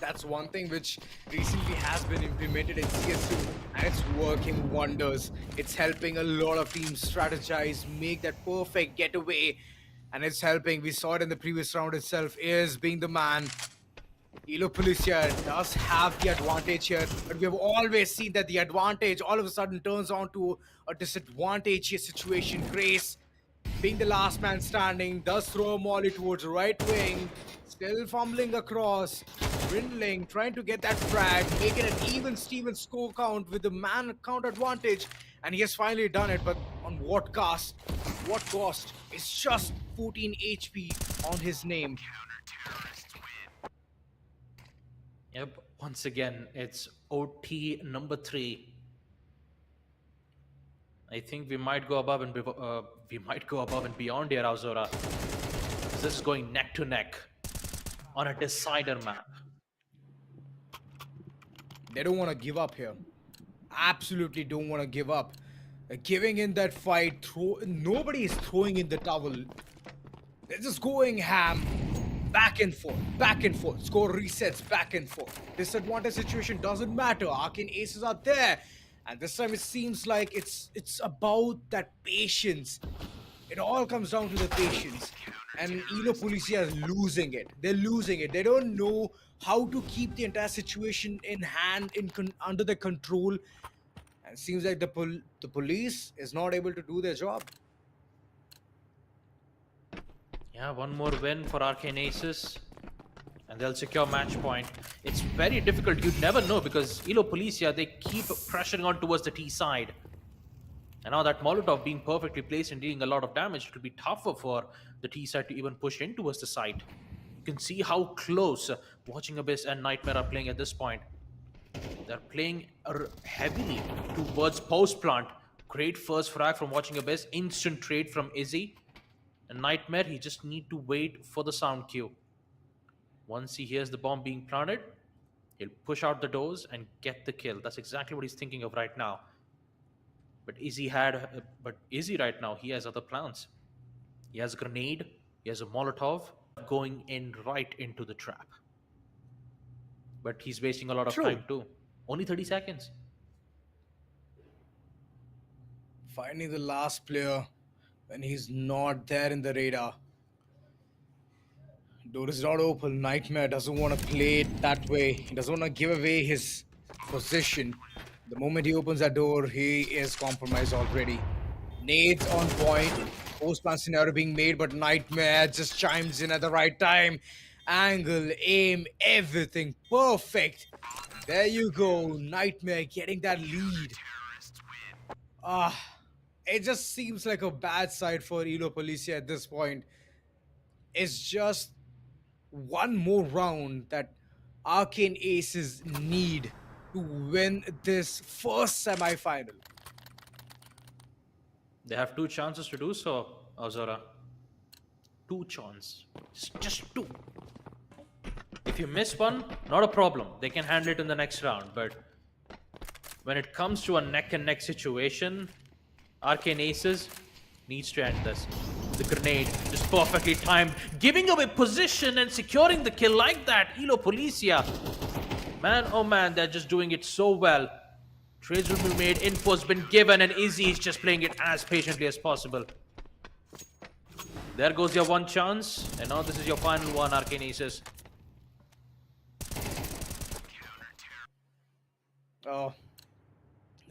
[SPEAKER 5] That's one thing which recently has been implemented in CS2, and it's working wonders. It's helping a lot of teams strategize, make that perfect getaway, and it's helping. We saw it in the previous round itself, is being the man. Elo Policia does have the advantage here, but we have always seen that the advantage all of a sudden turns on to a disadvantageous situation. Grace, being the last man standing, does throw a molly towards the right wing, still fumbling across, dwindling, trying to get that frag, making an even Steven score count with the man count advantage, And he has finally done it, but on what cost? What cost? It's just 14 HP on his name.
[SPEAKER 6] Yep, once again, it's OT number 3. I think we might go above and beyond here, Azora. This is going neck to neck on a decider map.
[SPEAKER 5] They don't want to give up here. Absolutely don't want to give up. Giving in that fight, nobody is throwing in the towel. They're just going ham. Back and forth. Score resets back and forth. Disadvantage situation doesn't matter. Arcane Aces are there. And this time it seems like it's about that patience. It all comes down to the patience. And Elo Policia is losing it. They're losing it. They don't know how to keep the entire situation in hand, under the control. And it seems like the police is not able to do their job.
[SPEAKER 6] Yeah, one more win for Arcane Aces, and they'll secure match point. It's very difficult. You never know because Elo Policia, they keep pressuring on towards the T side. And now that Molotov being perfectly placed and dealing a lot of damage, it will be tougher for the T side to even push in towards the site. You can see how close Watching Abyss and Nightmare are playing at this point. They're playing heavily towards post plant. Great first frag from Watching Abyss. Instant trade from Izzy. And Nightmare, he just need to wait for the sound cue. Once he hears the bomb being planted, he'll push out the doors and get the kill. That's exactly what he's thinking of right now. But Izzy right now, he has other plans. He has a grenade, he has a Molotov going in right into the trap. But he's wasting a lot of time too. Only 30 seconds.
[SPEAKER 5] Finding the last player when he's not there in the radar. Door is not open. Nightmare doesn't want to play it that way. He doesn't want to give away his position. The moment he opens that door, he is compromised already. Nades on point. Post-plant scenario being made, but Nightmare just chimes in at the right time. Angle, aim, everything perfect. There you go. Nightmare getting that lead. It just seems like a bad side for Elo Policia at this point. It's just one more round that Arcane Aces need to win this first semi-final.
[SPEAKER 6] They have 2 chances to do so, Azora. 2 chances. Just 2. If you miss one, not a problem. They can handle it in the next round. But when it comes to a neck-and-neck situation, Arcane Aces needs to end this. The grenade just perfectly timed, giving away position and securing the kill like that. Elo Policia, man, oh man, they're just doing it so well. Trades will be made, info's been given, and Izzy is just playing it as patiently as possible. There goes your one chance, and now this is your final one, Arcane Aces.
[SPEAKER 5] Oh,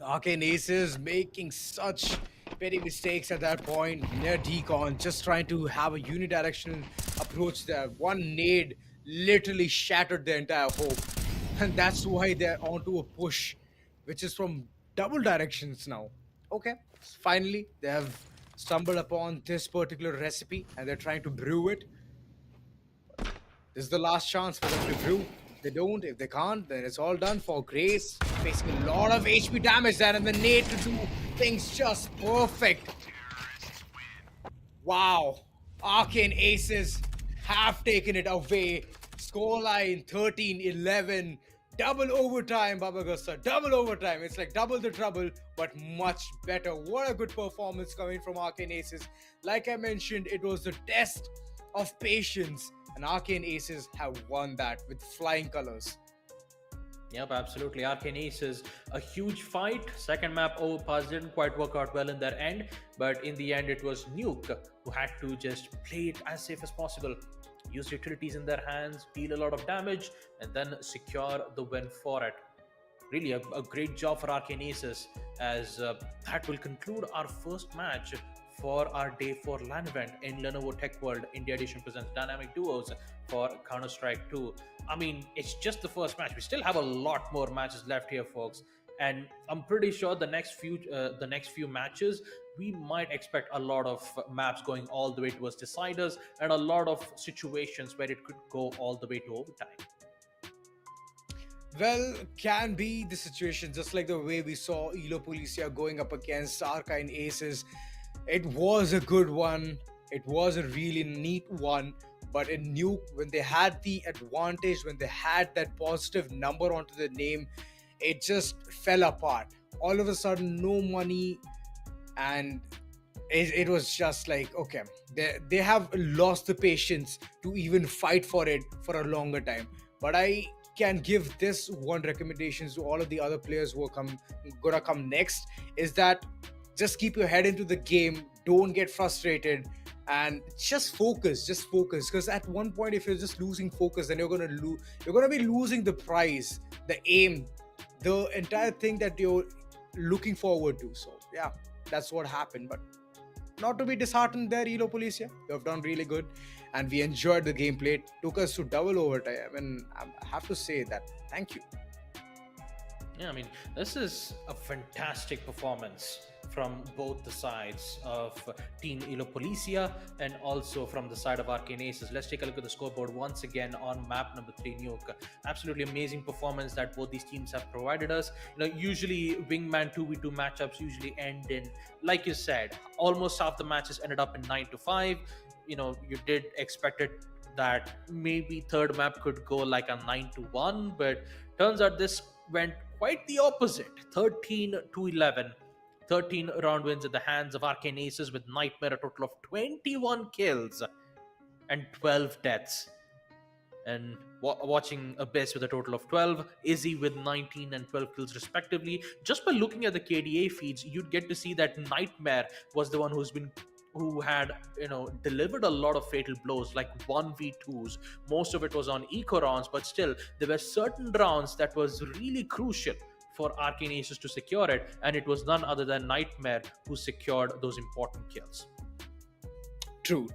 [SPEAKER 5] Arcane Aces making such petty mistakes at that point. Near decon, just trying to have a unidirectional approach there. One nade literally shattered their entire hope. And that's why they're onto a push, which is from double directions now. Okay, finally, they have stumbled upon this particular recipe and they're trying to brew it. This is the last chance for them to brew. If they don't, if they can't, then it's all done for Grace. Facing a lot of HP damage there and the nade to do things just perfect. Wow. Arcane Aces have taken it away. Scoreline 13-11. Double overtime, Baba Gusta. Double overtime. It's like double the trouble, but much better. What a good performance coming from Arcane Aces. Like I mentioned, it was the test of patience. And Arcane Aces have won that with flying colors.
[SPEAKER 6] Yep, absolutely. Arcane Aces, a huge fight. Second map overpass didn't quite work out well in their end, but in the end it was Nuke who had to just play it as safe as possible. Use utilities in their hands, deal a lot of damage, and then secure the win for it. Really a great job for Arcane Aces, as that will conclude our first match for our Day 4 LAN event in Lenovo Tech World. India Edition presents Dynamic Duos for Counter-Strike 2. I mean, it's just the first match. We still have a lot more matches left here, folks. and I'm pretty sure the next few matches we might expect a lot of maps going all the way towards deciders and a lot of situations where it could go all the way to overtime.
[SPEAKER 5] Well, can be the situation, just like the way we saw Elo Policia going up against Arcane Aces. It was a good one. It was a really neat one. But in Nuke, when they had the advantage, when they had that positive number onto the name, it just fell apart. All of a sudden, no money, and it was just like, okay, they have lost the patience to even fight for it for a longer time. But I can give this one recommendation to all of the other players who are gonna come next, is that just keep your head into the game, don't get frustrated, and just focus, because at one point, if you're just losing focus, then you're gonna be losing the prize, the aim, the entire thing that you're looking forward to. So yeah, that's what happened. But not to be disheartened there, Elo Policia. You have done really good, and we enjoyed the gameplay. It took us to double overtime, and I have to say that thank you.
[SPEAKER 6] Yeah, I mean, this is a fantastic performance from both the sides of Team Elo Policia and also from the side of Arcane Aces. Let's take a look at the scoreboard once again on map number 3, Nuke. Absolutely amazing performance that both these teams have provided us. Usually wingman 2v2 matchups usually end in, like you said, almost half the matches ended up in 9-5. You did expect it that maybe third map could go like a 9-1, but turns out this went quite the opposite. 13-11. 13 round wins at the hands of Arcane Aces, with Nightmare a total of 21 kills and 12 deaths. And watching Abyss with a total of 12, Izzy with 19 and 12 kills respectively. Just by looking at the KDA feeds, you'd get to see that Nightmare was the one who had delivered a lot of fatal blows, like 1v2s. Most of it was on eco rounds, but still there were certain rounds that was really crucial for Arcane Aces to secure it, and it was none other than Nightmare who secured those important kills.
[SPEAKER 5] True.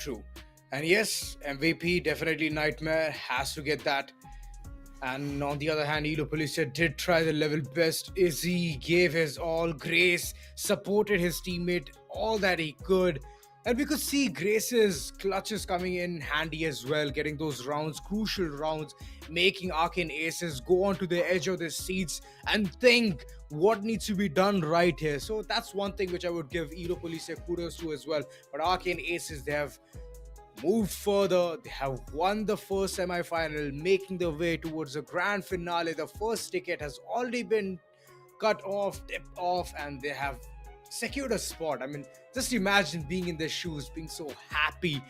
[SPEAKER 5] And yes, MVP, definitely Nightmare has to get that. And on the other hand, Elo Policia did try the level best. Izzy gave his all. Grace supported his teammate all that he could. And we could see Grace's clutches coming in handy as well, getting those rounds, crucial rounds, making Arcane Aces go onto the edge of their seats and think what needs to be done right here. So that's one thing which I would give Elo Policia kudos to as well. But Arcane Aces, they have moved further. They have won the first semi-final, making their way towards the grand finale. The first ticket has already been tipped off, and they have secured a spot. I mean, just imagine being in their shoes, being so happy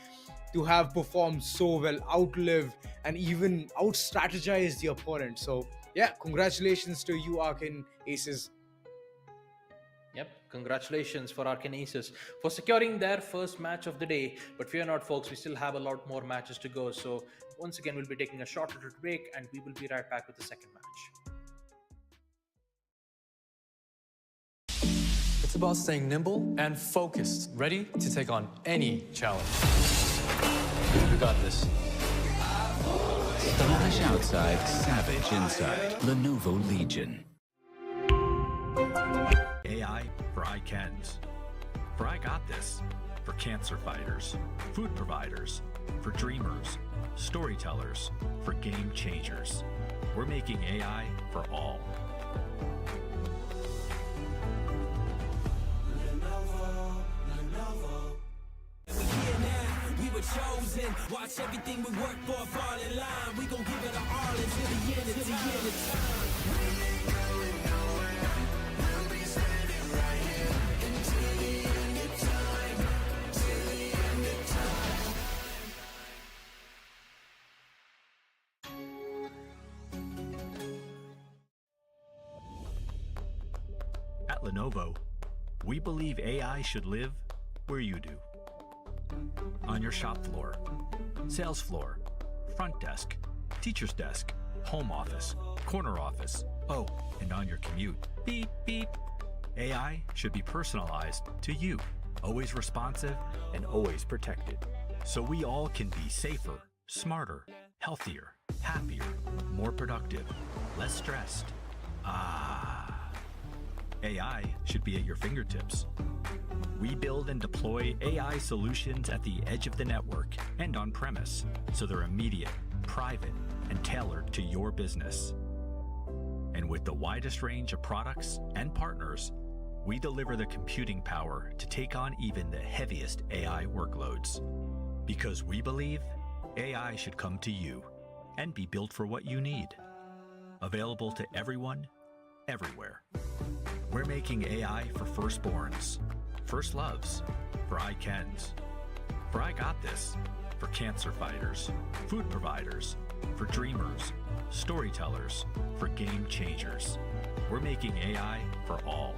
[SPEAKER 5] to have performed so well, outlived and even out-strategized the opponent. So yeah, congratulations to you, Arcane Aces.
[SPEAKER 6] Yep, congratulations for Arcane Aces for securing their first match of the day. But fear not, folks, we still have a lot more matches to go. So once again, we'll be taking a short little break, and we will be right back with the second match.
[SPEAKER 1] It's about staying nimble and focused, ready to take on any challenge. We got this.
[SPEAKER 2] Stylish outside, savage inside. Lenovo Legion.
[SPEAKER 3] AI for I cans. For I got this. For cancer fighters, food providers, for dreamers, storytellers, for game changers. We're making AI for all.
[SPEAKER 4] Chosen, watch everything we work for fall in line. We gon' give it all until the end of time. We ain't going nowhere. We'll be standing right here until the end of time. Till the end
[SPEAKER 3] of time. At Lenovo, we believe AI should live where you do. On your shop floor, sales floor, front desk, teacher's desk, home office, corner office, oh, and on your commute. Beep, beep. AI should be personalized to you, always responsive and always protected. So we all can be safer, smarter, healthier, happier, more productive, less stressed. AI should be at your fingertips. We build and deploy AI solutions at the edge of the network and on premise, so they're immediate, private, and tailored to your business. And with the widest range of products and partners, we deliver the computing power to take on even the heaviest AI workloads. Because we believe AI should come to you and be built for what you need. Available to everyone, everywhere. We're making AI for firstborns, first loves, for I cans, for I got this, for cancer fighters, food providers, for dreamers, storytellers, for game changers. We're making AI for all.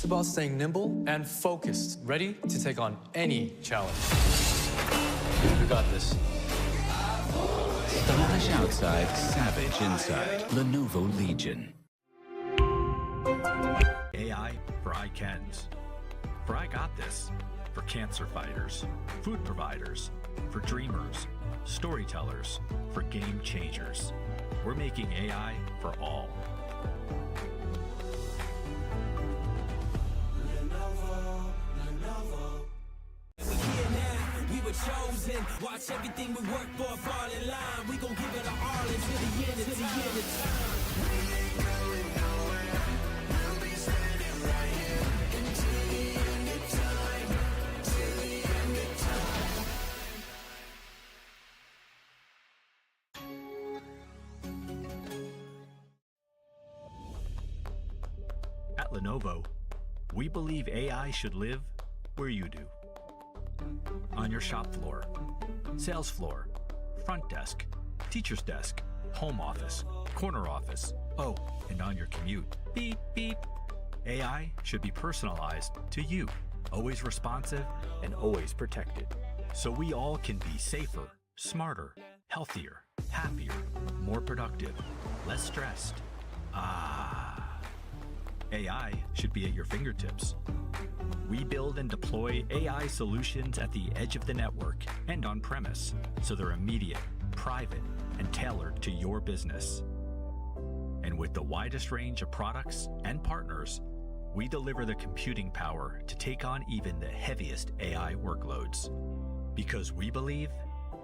[SPEAKER 1] It's about staying nimble and focused, ready to take on any challenge. We got this.
[SPEAKER 2] Stylish outside, savage inside. Lenovo Legion.
[SPEAKER 3] AI for I cans. For I got this. For cancer fighters, food providers, for dreamers, storytellers, for game changers. We're making AI for all.
[SPEAKER 4] Chosen, watch everything we work for fall in line. We gon' give it our all until the end of time. We ain't going nowhere. We'll be standing right here until the end of time. Till the end of time.
[SPEAKER 3] At Lenovo, we believe AI should live where you do. On your shop floor, sales floor, front desk, teacher's desk, home office, corner office, oh, and on your commute. Beep, beep. AI should be personalized to you, always responsive and always protected. So we all can be safer, smarter, healthier, happier, more productive, less stressed. AI should be at your fingertips. We build and deploy AI solutions at the edge of the network and on premise, so they're immediate, private, and tailored to your business. And with the widest range of products and partners, we deliver the computing power to take on even the heaviest AI workloads. Because we believe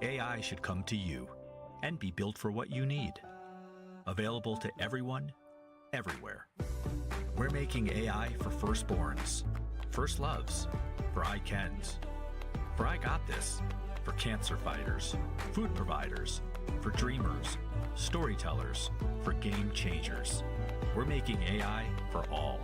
[SPEAKER 3] AI should come to you, and be built for what you need. Available to everyone, everywhere. We're making AI for firstborns, first loves, for I cans, for I got this, for cancer fighters, food providers, for dreamers, storytellers, for game changers. We're making AI for all.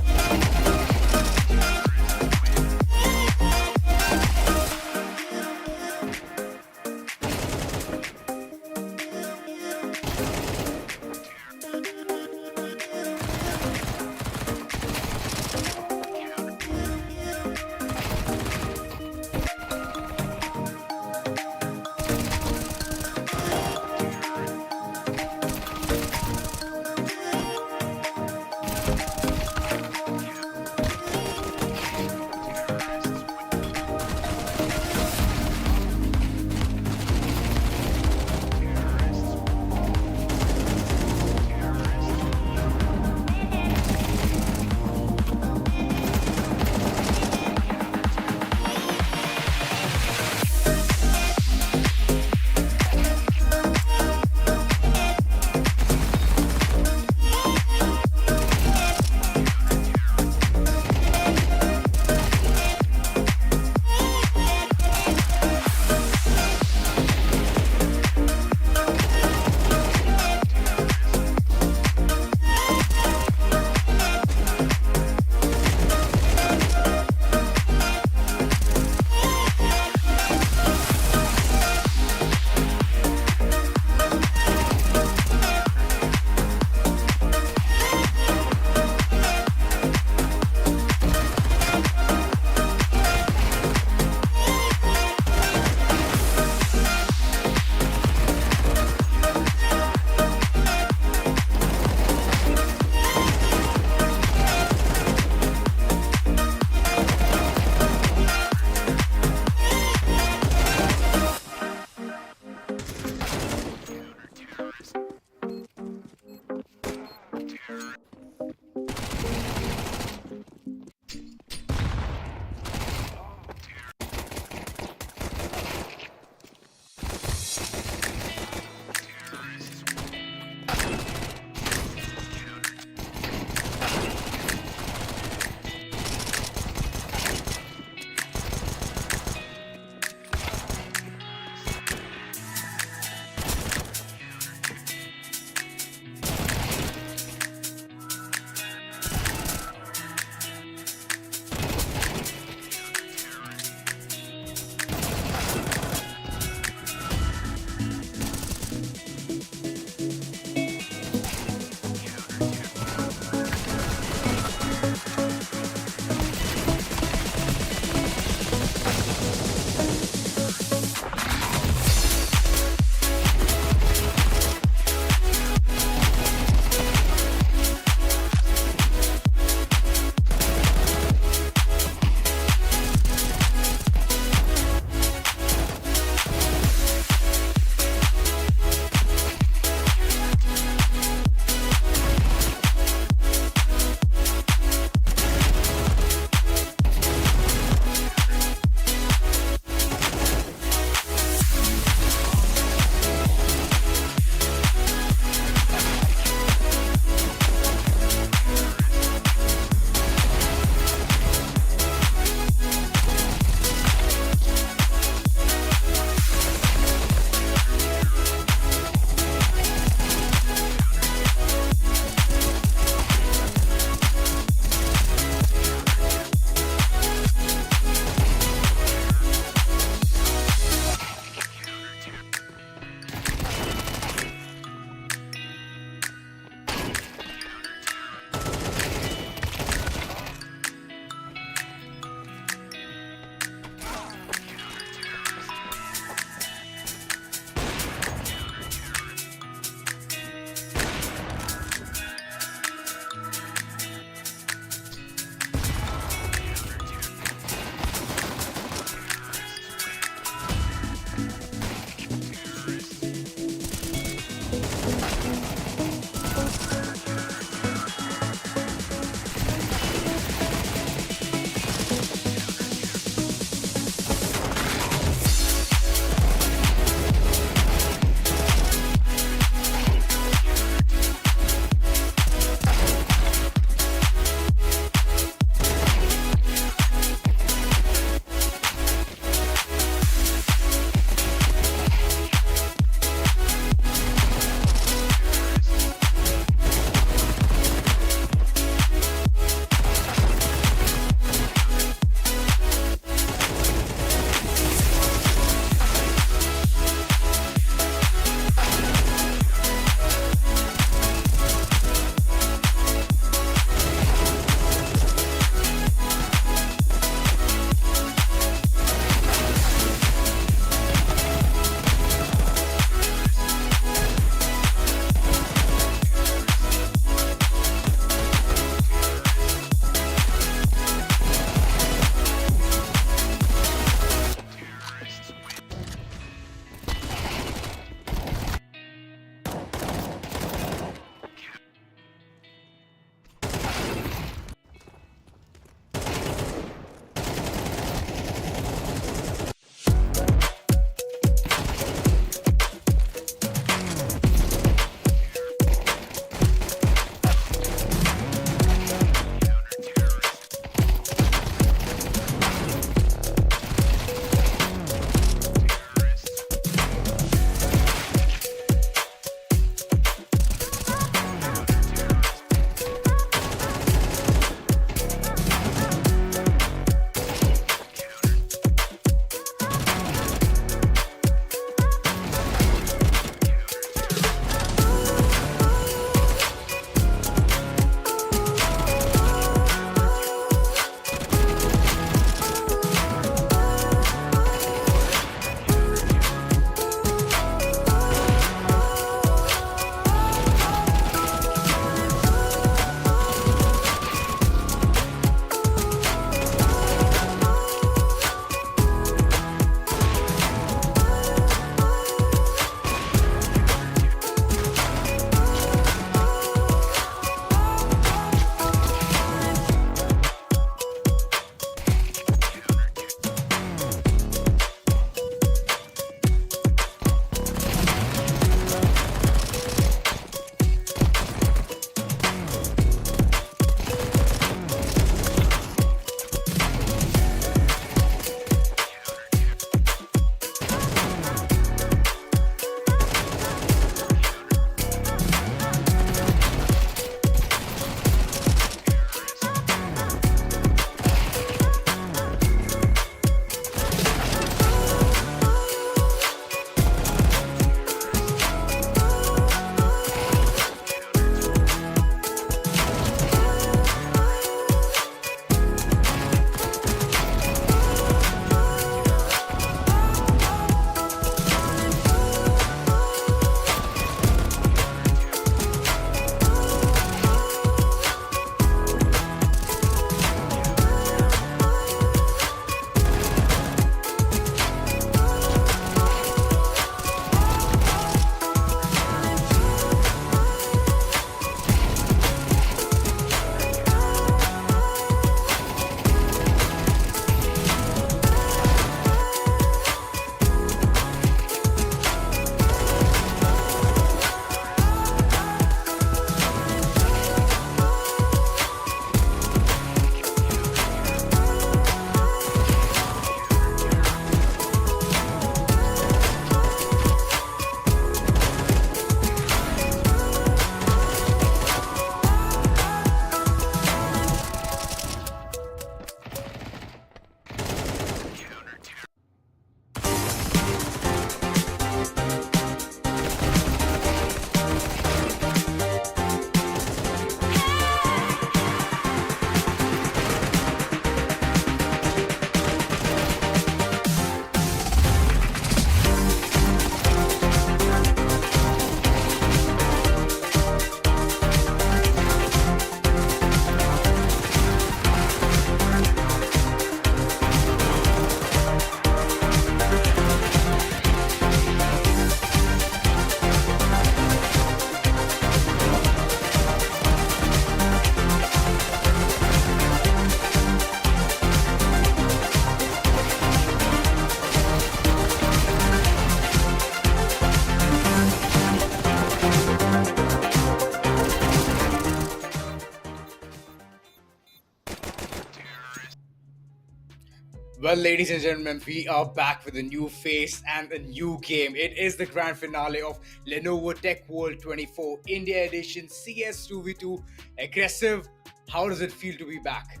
[SPEAKER 5] Well, ladies and gentlemen, we are back with a new face and a new game. It is the grand finale of Lenovo Tech World 24 India Edition CS2v2 Aggressive. How does it feel to be back?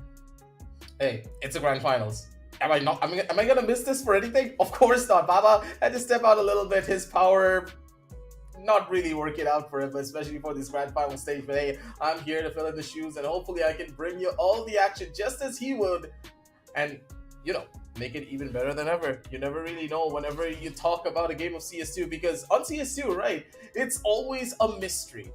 [SPEAKER 7] Hey, it's a grand finals. Am I not? Am I gonna miss this for anything? Of course not. Baba had to step out a little bit. His power not really working out for him, especially for this grand final stage. But hey, I'm here to fill in the shoes, and hopefully I can bring you all the action just as he would, and make it even better than ever. You never really know whenever you talk about a game of CS2, because on CS2, right, it's always a mystery.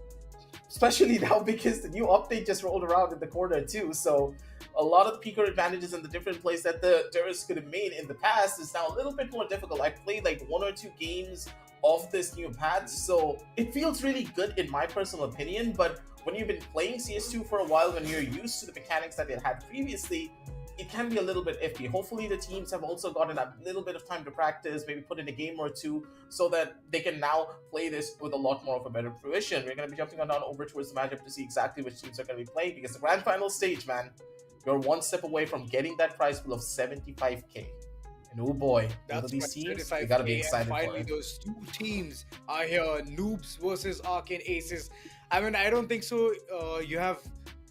[SPEAKER 7] Especially now because the new update just rolled around in the corner too. So a lot of the peaker advantages and the different plays that the terrorists could have made in the past is now a little bit more difficult. I played like 1 or 2 games of this new patch, so it feels really good in my personal opinion. But when you've been playing CS2 for a while, when you're used to the mechanics that it had previously, it can be a little bit iffy. Hopefully the teams have also gotten a little bit of time to practice, maybe put in a game or two, so that they can now play this with a lot more of a better fruition. We're going to be jumping on down over towards the matchup to see exactly which teams are going to be playing, because the grand final stage, man, you're one step away from getting that prize pool of 75k. And oh boy, all of these teams, we got to be excited for
[SPEAKER 5] finally,
[SPEAKER 7] it.
[SPEAKER 5] those two teams are here. Noobs versus Arcane Aces. I mean, I don't think so. You have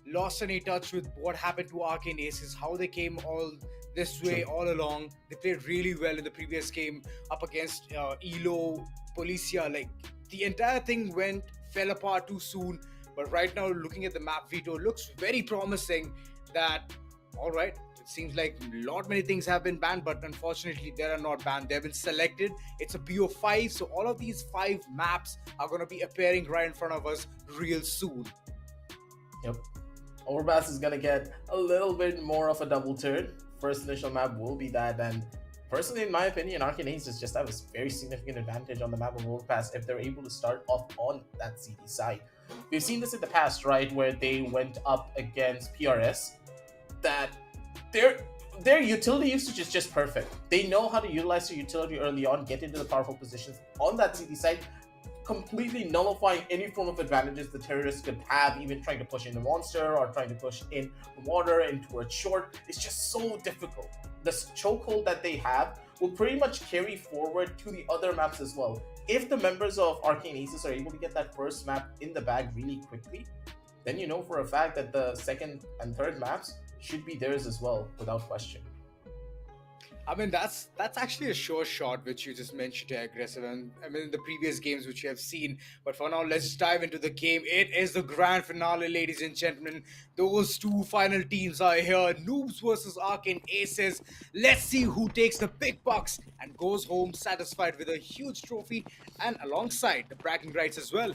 [SPEAKER 5] lost any touch with what happened to Arcane Aces, how they came all this way all along. They played really well in the previous game up against Elo, Policia. Like, the entire thing fell apart too soon. But right now, looking at the map, Vito looks very promising. That, all right, it seems like many things have been banned, but unfortunately they are not banned. They've been selected. It's a BO5, so all of these 5 maps are going to be appearing right in front of us real soon.
[SPEAKER 7] Yep. Overpass is going to get a little bit more of a double turn. First initial map will be that, and personally, in my opinion, Arcane Aces just have a very significant advantage on the map of Overpass if they're able to start off on that CD side. We've seen this in the past, right, where they went up against PRS, that their utility usage is just perfect. They know how to utilize their utility early on, get into the powerful positions on that CD side, completely nullifying any form of advantages the terrorists could have, even trying to push in the monster or trying to push in water into a short. It's just so difficult. The chokehold that they have will pretty much carry forward to the other maps as well. If the members of Arcane Aces are able to get that first map in the bag really quickly, then you know for a fact that the second and third maps should be theirs as well, without question.
[SPEAKER 5] I mean, that's actually a sure shot, which you just mentioned, Aggressive, and I mean the previous games which you have seen. But for now, let's dive into the game. It is the grand finale, ladies and gentlemen. Those 2 final teams are here. Noobs versus Arcane Aces. Let's see who takes the big bucks and goes home satisfied with a huge trophy, and alongside the bragging rights as well.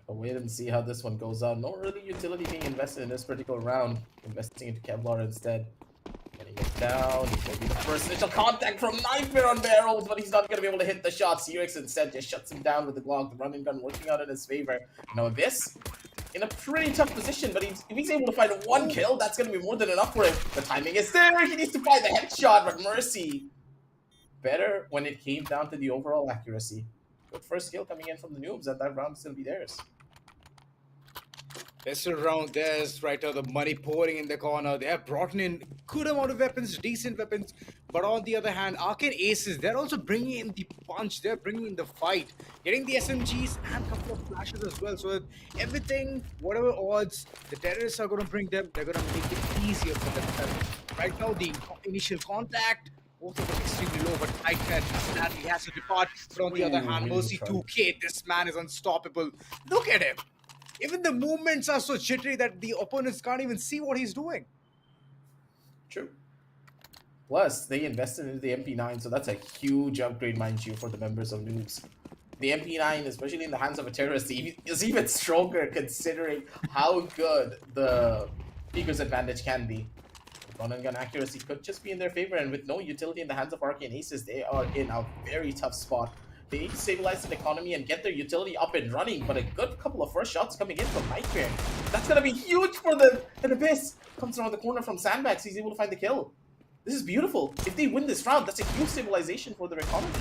[SPEAKER 7] I'll wait and see how this one goes on. No really utility being invested in this particular round. Investing into Kevlar instead. Getting it down. He's going to be the first initial contact from Nightmare on Barrels, but he's not going to be able to hit the shots. Urix instead just shuts him down with the Glock. The run and gun working out in his favor. Now this, in a pretty tough position, but if he's able to find 1 kill, that's going to be more than enough for him. The timing is there. He needs to find the headshot, but Mercy better when it came down to the overall accuracy. Good first kill coming in from the Noobs, and that round is going to be theirs.
[SPEAKER 5] This round, there's right now the money pouring in the corner. They have brought in good amount of weapons, decent weapons. But on the other hand, Arcane Aces, they're also bringing in the punch. They're bringing in the fight, getting the SMGs and a couple of flashes as well. So everything, whatever odds the terrorists are going to bring them, they're going to make it easier for them. Right now, the initial contact, both of them extremely low, but Nightmare sadly has to depart. But on the other hand, Mercy 2K, this man is unstoppable. Look at him. Even the movements are so jittery that the opponents can't even see what he's doing.
[SPEAKER 7] True. Plus, they invested into the MP9, so that's a huge upgrade, mind you, for the members of Noobs. The MP9, especially in the hands of a terrorist, is even stronger considering how good the Peaker's advantage can be. Run and gun accuracy could just be in their favor, and with no utility in the hands of Arcane Aces, they are in a very tough spot. They need to stabilize the economy and get their utility up and running, but a good couple of first shots coming in from Nightmare. That's going to be huge for them. And Abyss comes around the corner from Sandbags. He's able to find the kill. This is beautiful. If they win this round, that's a huge stabilization for their economy.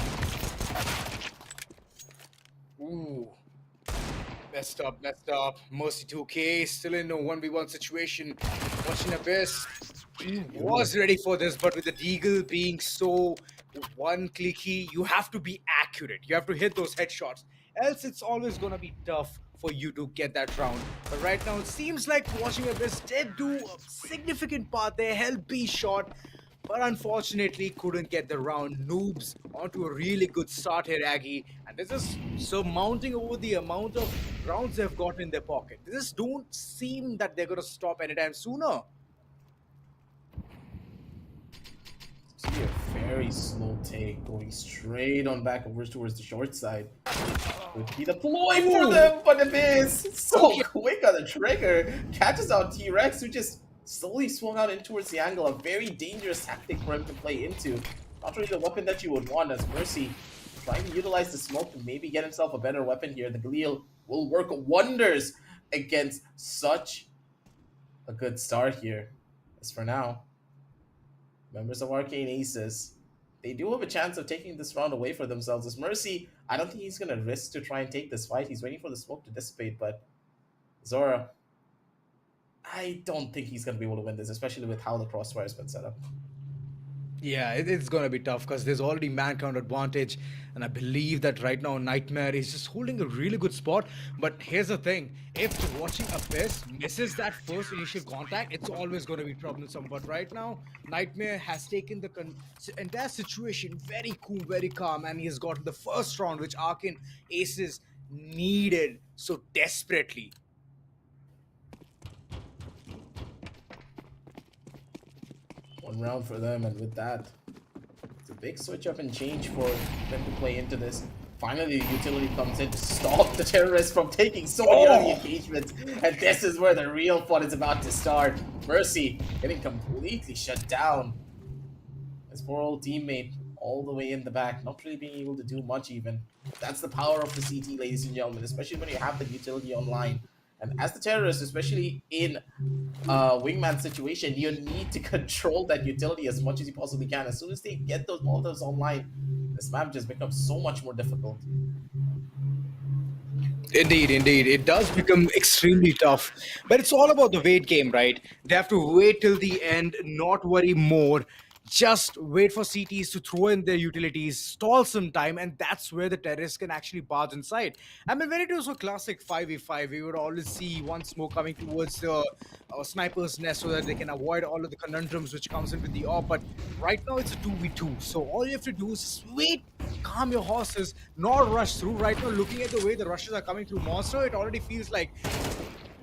[SPEAKER 5] Ooh. Messed up. Mercy 2K still in a 1v1 situation. Watching Abyss. He was ready for this, but with the Deagle being so one-clicky, you have to be accurate. You have to hit those headshots. Else, it's always going to be tough for you to get that round. But right now, it seems like watching Abyss did do a significant part there. Held B shot, but unfortunately couldn't get the round. Noobs onto a really good start here, Aggie. And this is surmounting over the amount of rounds they've got in their pocket. This don't seem that they're going to stop anytime sooner.
[SPEAKER 7] See a very slow take going straight on back over towards the short side. Would be the ploy for them, but the miss so quick on the trigger. Catches out T-Rex, who just slowly swung out in towards the angle. A very dangerous tactic for him to play into. Not really the weapon that you would want, as Mercy trying to utilize the smoke to maybe get himself a better weapon here. The Galil will work wonders against such a good start here. As for now, members of Arcane Aces, they do have a chance of taking this round away for themselves. As Mercy, I don't think he's going to risk to try and take this fight. He's waiting for the smoke to dissipate, but Zora, I don't think he's going to be able to win this, especially with how the crossfire has been set up.
[SPEAKER 5] Yeah, it's going to be tough because there's already man count advantage. And I believe that right now Nightmare is just holding a really good spot. But here's the thing. If watching Abyss misses that first initial contact, it's always going to be troublesome. But right now, Nightmare has taken the entire situation very cool, very calm. And he has gotten the first round, which Arcane Aces needed so desperately.
[SPEAKER 7] One round for them, and with that, it's a big switch up and change for them to play into this. Finally, the utility comes in to stop the terrorists from taking so many of the engagements, and this is where the real fun is about to start. Mercy getting completely shut down. His poor old teammate all the way in the back, not really being able to do much even. That's the power of the CT, ladies and gentlemen, especially when you have the utility online. And as the terrorist, especially in wingman situation, you need to control that utility as much as you possibly can. As soon as they get those molotov online, this map just becomes so much more difficult.
[SPEAKER 5] Indeed, indeed. It does become extremely tough. But it's all about the wait game, right? They have to wait till the end, not worry more. Just wait for CTs to throw in their utilities, stall some time, and that's where the terrorists can actually barge inside. I mean, when it was a classic 5v5, we would always see one smoke coming towards the sniper's nest so that they can avoid all of the conundrums which comes in with the AWP. But right now, it's a 2v2. So all you have to do is just wait, calm your horses, not rush through. Right now, looking at the way the rushes are coming through Monster, it already feels like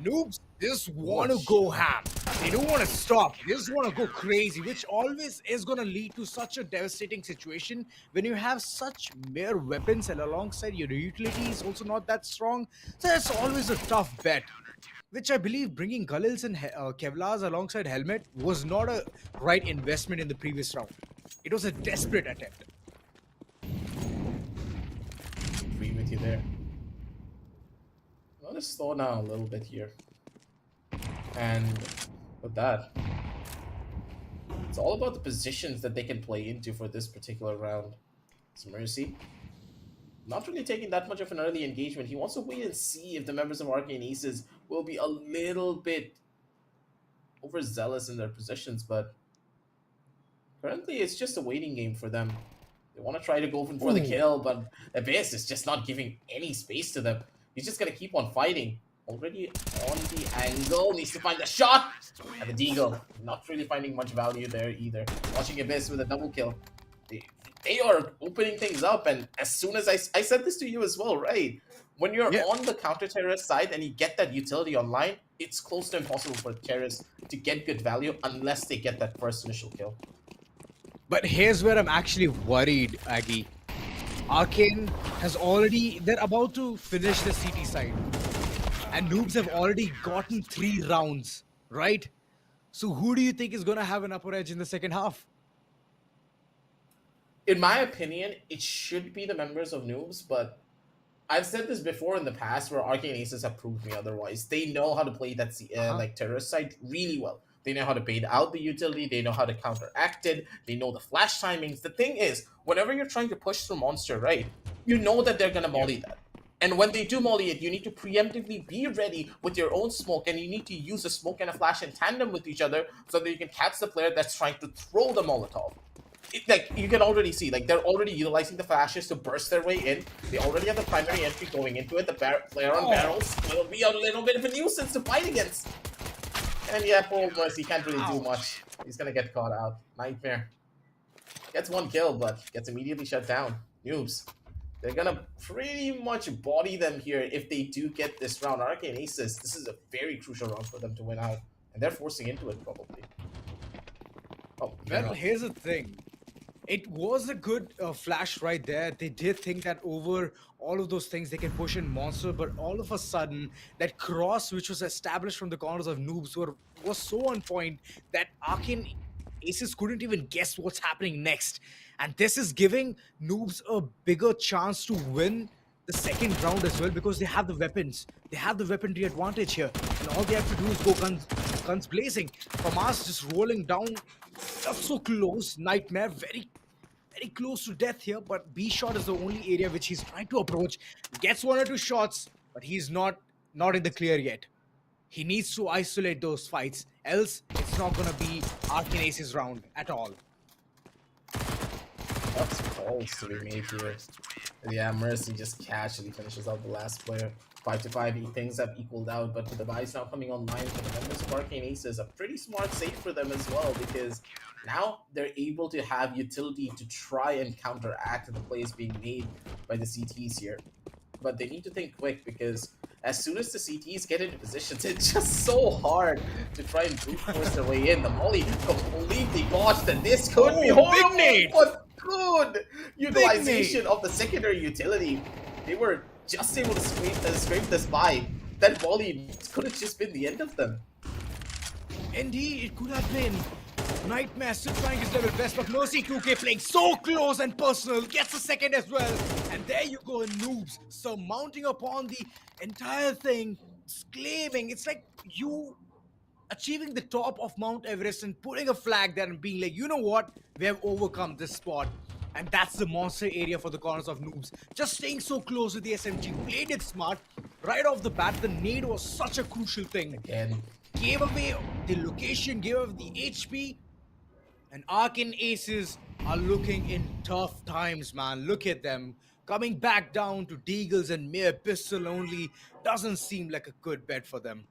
[SPEAKER 5] noobs just want to go ham. They don't want to stop. They just want to go crazy, which always is going to lead to such a devastating situation when you have such mere weapons and alongside your utility is also not that strong. So it's always a tough bet, which I believe bringing Galils and Kevlars alongside Helmet was not a right investment in the previous round. It was a desperate attempt.
[SPEAKER 7] Agree with you there. Let's slow down a little bit here. And with that, it's all about the positions that they can play into for this particular round. It's Mercy not really taking that much of an early engagement. He wants to wait and see if the members of Arcane Aces will be a little bit overzealous in their positions, but currently it's just a waiting game for them. They want to try to go for the kill, but Abyss is just not giving any space to them. He's just going to keep on fighting. Already on the angle, needs to find the shot! And the Deagle, not really finding much value there either. Watching Abyss with a double kill. They are opening things up, and as soon as I said this to you as well, right? When you're on the counter-terrorist side and you get that utility online, it's close to impossible for terrorists to get good value unless they get that first initial kill.
[SPEAKER 5] But here's where I'm actually worried, Aggie. Arcane has already, they're about to finish the CT side. And noobs have already gotten 3 rounds, right? So who do you think is going to have an upper edge in the second half?
[SPEAKER 7] In my opinion, it should be the members of Noobs, but I've said this before in the past where Arcane Aces have proved me otherwise. They know how to play that like terrorist side really well. They know how to bait out the utility. They know how to counteract it. They know the flash timings. The thing is, whenever you're trying to push through Monster, right, you know that they're going to molly that. And when they do molly it, you need to preemptively be ready with your own smoke, and you need to use a smoke and a flash in tandem with each other so that you can catch the player that's trying to throw the Molotov. Like, you can already see, like, they're already utilizing the flashes to burst their way in. They already have the primary entry going into it. The player on barrels will be a little bit of a nuisance to fight against. And yeah, poor Mercy can't really do much. He's gonna get caught out. Nightmare. Gets one kill, but gets immediately shut down. Noobs. They're gonna pretty much body them here if they do get this round. Arcane Aces, this is a very crucial round for them to win out. And they're forcing into it, probably. Oh,
[SPEAKER 5] Well, here's the thing. It was a good flash right there. They did think that over all of those things they can push in Monster, but all of a sudden that cross which was established from the corners of Noobs was so on point that Arcane Aces couldn't even guess what's happening next. And this is giving Noobs a bigger chance to win the second round as well, because they have the weapons. They have the weaponry advantage here. And all they have to do is go guns blazing. Famas just rolling down. Just so close. Nightmare very close to death here, but B shot is the only area which he's trying to approach. Gets one or two shots, but he's not in the clear yet. He needs to isolate those fights, else it's not gonna be Arcane Aces round at all.
[SPEAKER 7] That's calls to be made here. Yeah, Mercy just casually finishes out the last player. 5-5, things have equaled out, but with the buys now coming online for the members of Arcane Aces, a pretty smart save for them as well, because now they're able to have utility to try and counteract the plays being made by the CTs here. But they need to think quick, because as soon as the CTs get into positions, it's just so hard to try and brute force their way in. The molly completely botched, and this could be horrible, but good utilization of the secondary utility. They were just able to scrape this by. That volley could have just been the end of them.
[SPEAKER 5] Indeed, it could have been. Nightmare still trying his level best, but Mercy 2K playing so close and personal, gets a second as well. And there you go, Noobs surmounting upon the entire thing, exclaiming. It's like you achieving the top of Mount Everest and putting a flag there and being like, you know what, we have overcome this spot. And that's the monster area for the corners of Noobs. Just staying so close with the SMG, played it smart. Right off the bat, the nade was such a crucial thing.
[SPEAKER 7] Again.
[SPEAKER 5] Gave away the location, gave away the HP. And Arcane Aces are looking in tough times, man. Look at them. Coming back down to Deagles and mere pistol only doesn't seem like a good bet for them.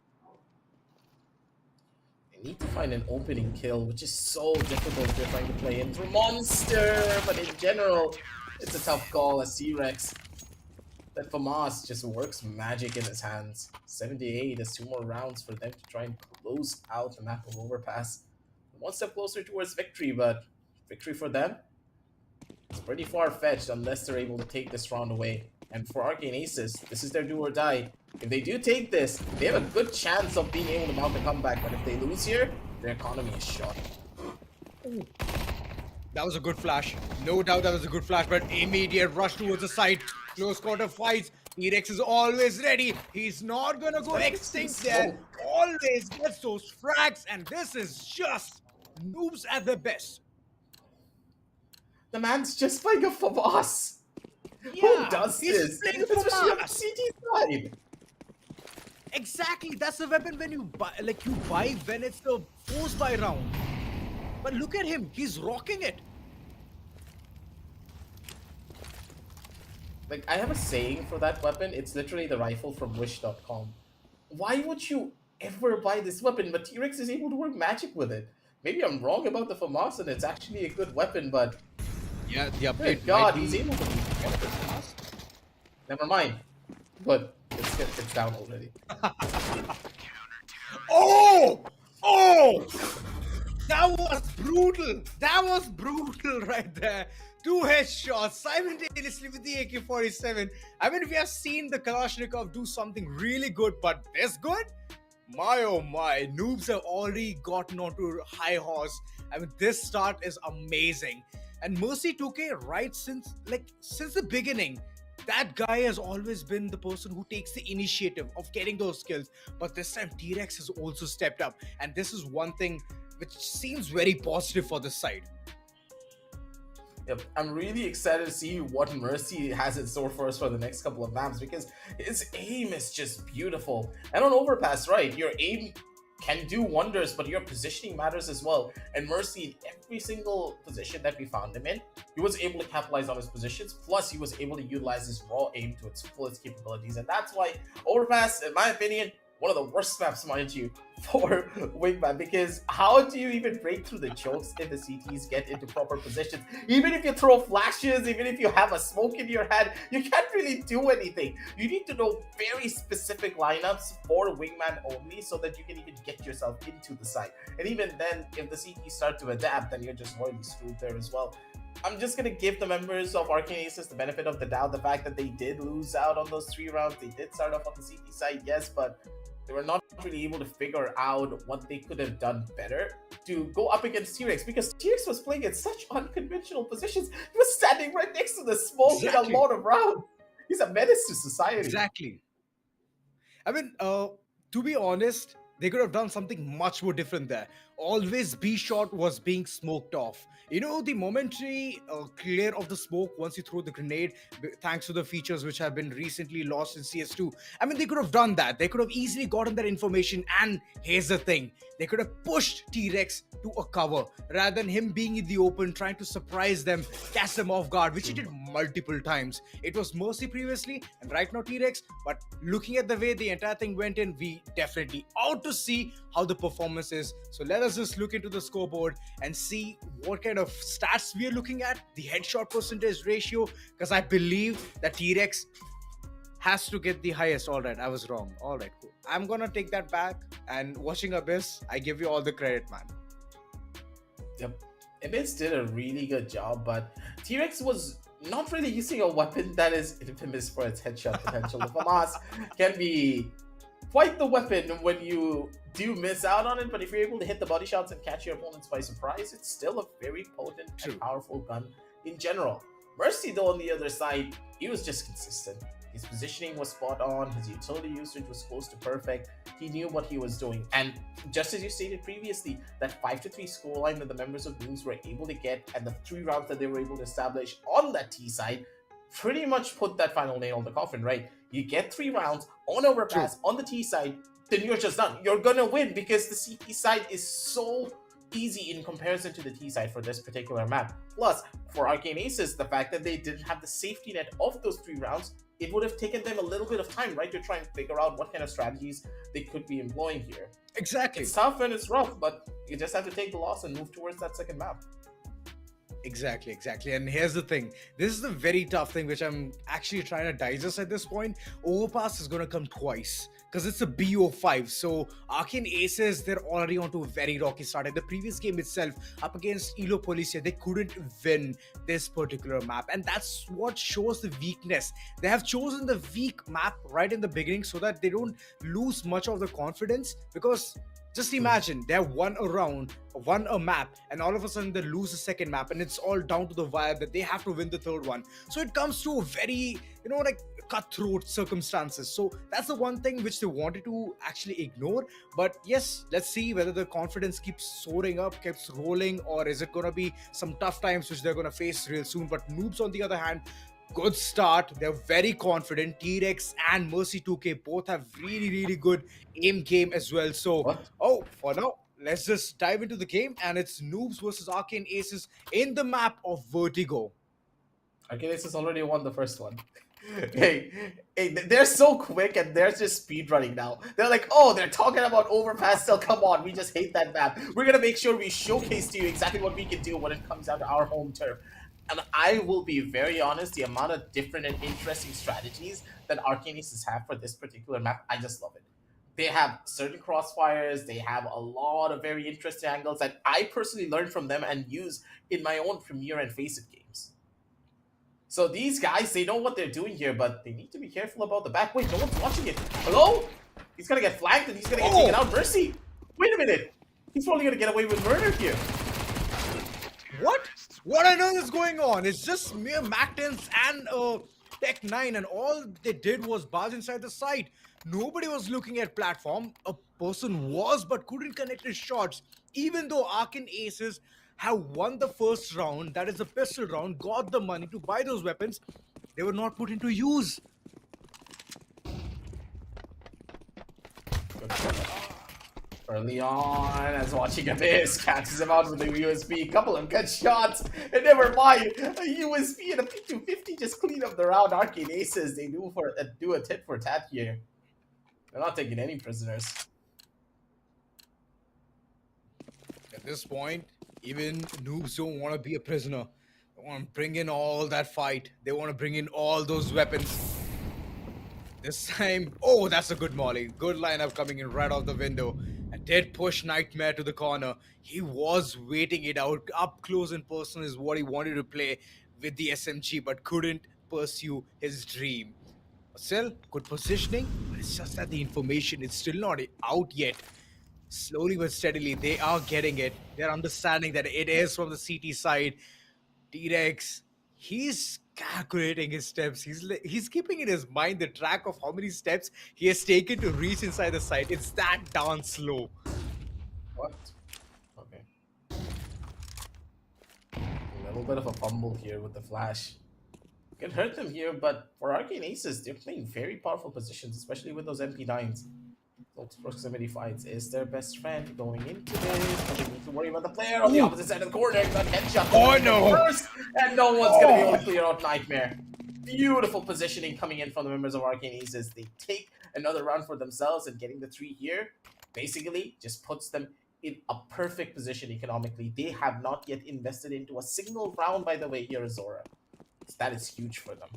[SPEAKER 7] Need to find an opening kill, which is so difficult if you're trying to play in through Monster, but in general, it's a tough call as T-Rex. That Famas just works magic in his hands. 78 is 2 more rounds for them to try and close out the map of Overpass. One step closer towards victory, but victory for them? It's pretty far-fetched unless they're able to take this round away. And for Arcane Aces, this is their do or die. If they do take this, they have a good chance of being able to mount a comeback, but if they lose here, their economy is shot.
[SPEAKER 5] Ooh. That was a good flash. No doubt that was a good flash, but immediate rush towards the side. Close quarter fights. T-Rex is always ready. He's not gonna go extinct there. Always gets those frags, and this is just Noobs at their best.
[SPEAKER 7] The man's just like a Famas.
[SPEAKER 5] Yeah,
[SPEAKER 7] who does
[SPEAKER 5] he's
[SPEAKER 7] this?
[SPEAKER 5] playing
[SPEAKER 7] Especially on the
[SPEAKER 5] Famas.
[SPEAKER 7] CT side.
[SPEAKER 5] Exactly, that's the weapon when you buy, when it's the force buy round. But look at him, he's rocking it.
[SPEAKER 7] Like, I have a saying for that weapon. It's literally the rifle from wish.com. Why would you ever buy this weapon? But T-Rex is able to work magic with it. Maybe I'm wrong about the Famas and it's actually a good weapon, but
[SPEAKER 5] Yeah, the update.
[SPEAKER 7] good God, he's able to be Never mind. But it's down already.
[SPEAKER 5] Oh! Oh! That was brutal. That was brutal right there. 2 headshots simultaneously with the AK-47. I mean, we have seen the Kalashnikov do something really good, but this good? My oh my, Noobs have already gotten onto high horse. I mean, this start is amazing. And Mercy 2K, right since the beginning, that guy has always been the person who takes the initiative of getting those kills. But this time, T-Rex has also stepped up. And this is one thing which seems very positive for this side.
[SPEAKER 7] Yep. I'm really excited to see what Mercy has in store for us for the next couple of maps because his aim is just beautiful. And on Overpass, right, your aim can do wonders, but your positioning matters as well. And Mercy, in every single position that we found him in, he was able to capitalize on his positions. Plus, he was able to utilize his raw aim to its fullest capabilities. And that's why Overpass, in my opinion, one of the worst maps, mind you, for Wingman, because how do you even break through the chokes if the CTs get into proper positions? Even if you throw flashes, even if you have a smoke in your head, you can't really do anything. You need to know very specific lineups for Wingman only so that you can even get yourself into the site. And even then, if the CTs start to adapt, then you're just royally screwed there as well. I'm just gonna give the members of Arcane Aces the benefit of the doubt. The fact that they did lose out on those 3 rounds, they did start off on the CT side, yes, but they were not really able to figure out what they could have done better to go up against T-Rex because T-Rex was playing in such unconventional positions. He was standing right next to the smoke in a lot of rounds. He's a menace to society.
[SPEAKER 5] Exactly. I mean, to be honest, they could have done something much more different there. Always B shot was being smoked off. You know, the momentary clear of the smoke once you throw the grenade, thanks to the features which have been recently lost in CS2. I mean, they could have done that. They could have easily gotten that information. And here's the thing, they could have pushed T-Rex to a cover rather than him being in the open, trying to surprise them, catch them off guard, which he did multiple times. It was Mercy previously, and right now T-Rex. But looking at the way the entire thing went in, we definitely ought to see how the performance is. So let us just look into the scoreboard and see what kind of stats we are looking at, the headshot percentage ratio, because I believe that T-Rex has to get the highest. All right, I was wrong. All right, cool. I'm gonna take that back, and watching Abyss, I give you all the credit, man.
[SPEAKER 7] Yep. Abyss did a really good job, but T-Rex was not really using a weapon that is infamous for its headshot potential. The FAMAS can be quite the weapon when you do miss out on it, but if you're able to hit the body shots and catch your opponents by surprise, it's still a very potent and powerful gun in general. Mercy, though, on the other side, he was just consistent. His positioning was spot on, his utility usage was close to perfect, he knew what he was doing. And just as you stated previously, that 5-3 scoreline that the members of Noobs were able to get and the 3 rounds that they were able to establish on that T side pretty much put that final nail on the coffin, right? You get 3 rounds on Overpass on the T side, then you're just done. You're gonna win because the CT side is so easy in comparison to the T side for this particular map. Plus, for Arcane Aces, the fact that they didn't have the safety net of those 3 rounds, it would have taken them a little bit of time, right, to try and figure out what kind of strategies they could be employing here.
[SPEAKER 5] Exactly.
[SPEAKER 7] It's tough and it's rough, but you just have to take the loss and move towards that second map.
[SPEAKER 5] Exactly. And here's the thing. This is the very tough thing which I'm actually trying to digest at this point. Overpass is going to come twice because it's a BO5. So Arcane Aces, they're already onto a very rocky start. In the previous game itself, up against Elo Policia, they couldn't win this particular map. And that's what shows the weakness. They have chosen the weak map right in the beginning so that they don't lose much of the confidence, because just imagine they have won a round, won a map, and all of a sudden they lose the second map, and it's all down to the wire that they have to win the third one. So it comes to a very, like cutthroat circumstances. So that's the one thing which they wanted to actually ignore. But yes, let's see whether the confidence keeps soaring up, keeps rolling, or is it going to be some tough times which they're going to face real soon. But Noobs, on the other hand, good start. They're very confident. T-Rex and Mercy 2K both have really good aim game as well. So, for now, let's just dive into the game. And it's Noobs versus Arcane Aces in the map of Vertigo.
[SPEAKER 7] Arcane Aces already won the first one. Hey, they're so quick and they're just speedrunning now. They're like, oh, they're talking about Overpass still. Come on, we just hate that map. We're going to make sure we showcase to you exactly what we can do when it comes out to our home turf. And I will be very honest, the amount of different and interesting strategies that Arcane Aces have for this particular map, I just love it. They have certain crossfires, they have a lot of very interesting angles that I personally learned from them and use in my own Premiere and Faceit games. So these guys, they know what they're doing here, but they need to be careful about the back. Wait, no one's watching it. Hello? He's gonna get flanked and he's gonna get taken out. Mercy! Wait a minute! He's probably gonna get away with murder here.
[SPEAKER 5] What I know is going on? It's just mere Mac-10s and Tech 9, and all they did was barge inside the site. Nobody was looking at platform. A person was, but couldn't connect his shots, even though Arcane Aces have won the first round, that is the pistol round, got the money to buy those weapons, they were not put into use.
[SPEAKER 7] Early on, as watching Abyss catches him out with a USB, couple of good shots, and never mind, a USB and a P250 just clean up the round. Arcane Aces, they do a tit for tat here. They're not taking any prisoners.
[SPEAKER 5] At this point, even noobs don't want to be a prisoner. They want to bring in all that fight. They want to bring in all those weapons. This time, oh, that's a good molly. Good lineup coming in right off the window. A dead push Nightmare to the corner. He was waiting it out. Up close and personal is what he wanted to play with the SMG, but couldn't pursue his dream. Still, good positioning, but it's just that the information is still not out yet. Slowly but steadily, they are getting it. They're understanding that it is from the CT side. T-Rex, he's calculating his steps. He's keeping in his mind the track of how many steps he has taken to reach inside the site. It's that darn slow.
[SPEAKER 7] What? Okay. A little bit of a fumble here with the flash. Can hurt them here, but for Arcane Aces, they're playing very powerful positions, especially with those MP9s. Close proximity fights is their best friend going into this, but they need to worry about the player on the opposite side of the corner. Got headshot.
[SPEAKER 5] Oh no!
[SPEAKER 7] First, and no one's gonna be able to clear out Nightmare. Beautiful positioning coming in from the members of Arcane Aces. They take another round for themselves, and getting the 3 here basically just puts them in a perfect position economically. They have not yet invested into a single round, by the way, here is Zora. So that is huge for them.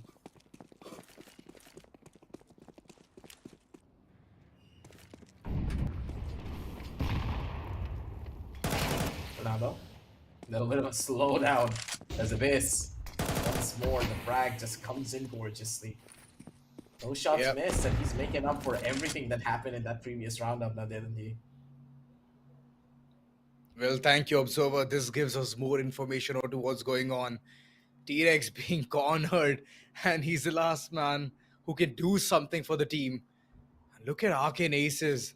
[SPEAKER 7] Lenovo, a little bit of a slowdown as Abyss. Once more, the frag just comes in gorgeously. No shots missed, and he's making up for everything that happened in that previous roundup, now didn't he?
[SPEAKER 5] Well, thank you, Observer. This gives us more information onto what's going on. T-Rex being cornered, and he's the last man who can do something for the team. Look at Arcane Aces.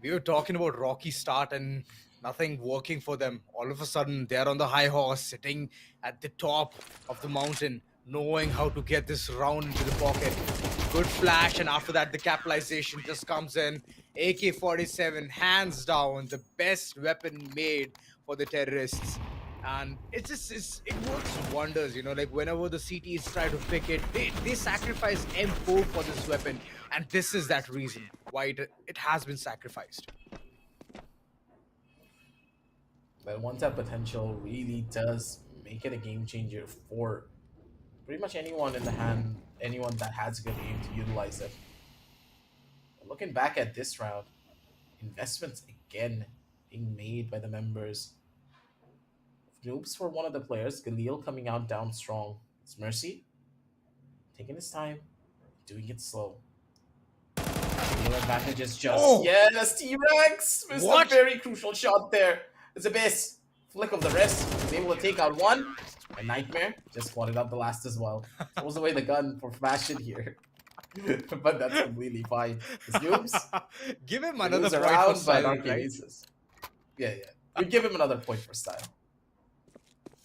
[SPEAKER 5] We were talking about rocky start and nothing working for them. All of a sudden, they're on the high horse, sitting at the top of the mountain, knowing how to get this round into the pocket. Good flash, and after that, the capitalization just comes in. AK-47, hands down, the best weapon made for the terrorists. And it works wonders, you know, like whenever the CTs try to pick it, they sacrifice M4 for this weapon. And this is that reason why it has been sacrificed.
[SPEAKER 7] But once that potential really does make it a game changer for pretty much anyone in the hand, anyone that has a good aim to utilize it. But looking back at this round, investments again being made by the members. Noobs for one of the players, Galil coming out down strong. It's Mercy taking his time, doing it slow. Galil advantage is just yes, T-Rex missed a very crucial shot there. It's Abyss, flick of the wrist, was able to take out one. And Nightmare just wanted out the last as well. Throws away the gun for fashion here. But that's completely fine. It's Noobs.
[SPEAKER 5] Give him another point
[SPEAKER 7] for
[SPEAKER 5] style,
[SPEAKER 7] Arcane
[SPEAKER 5] right?
[SPEAKER 7] Aces. Yeah. You give him another point for style.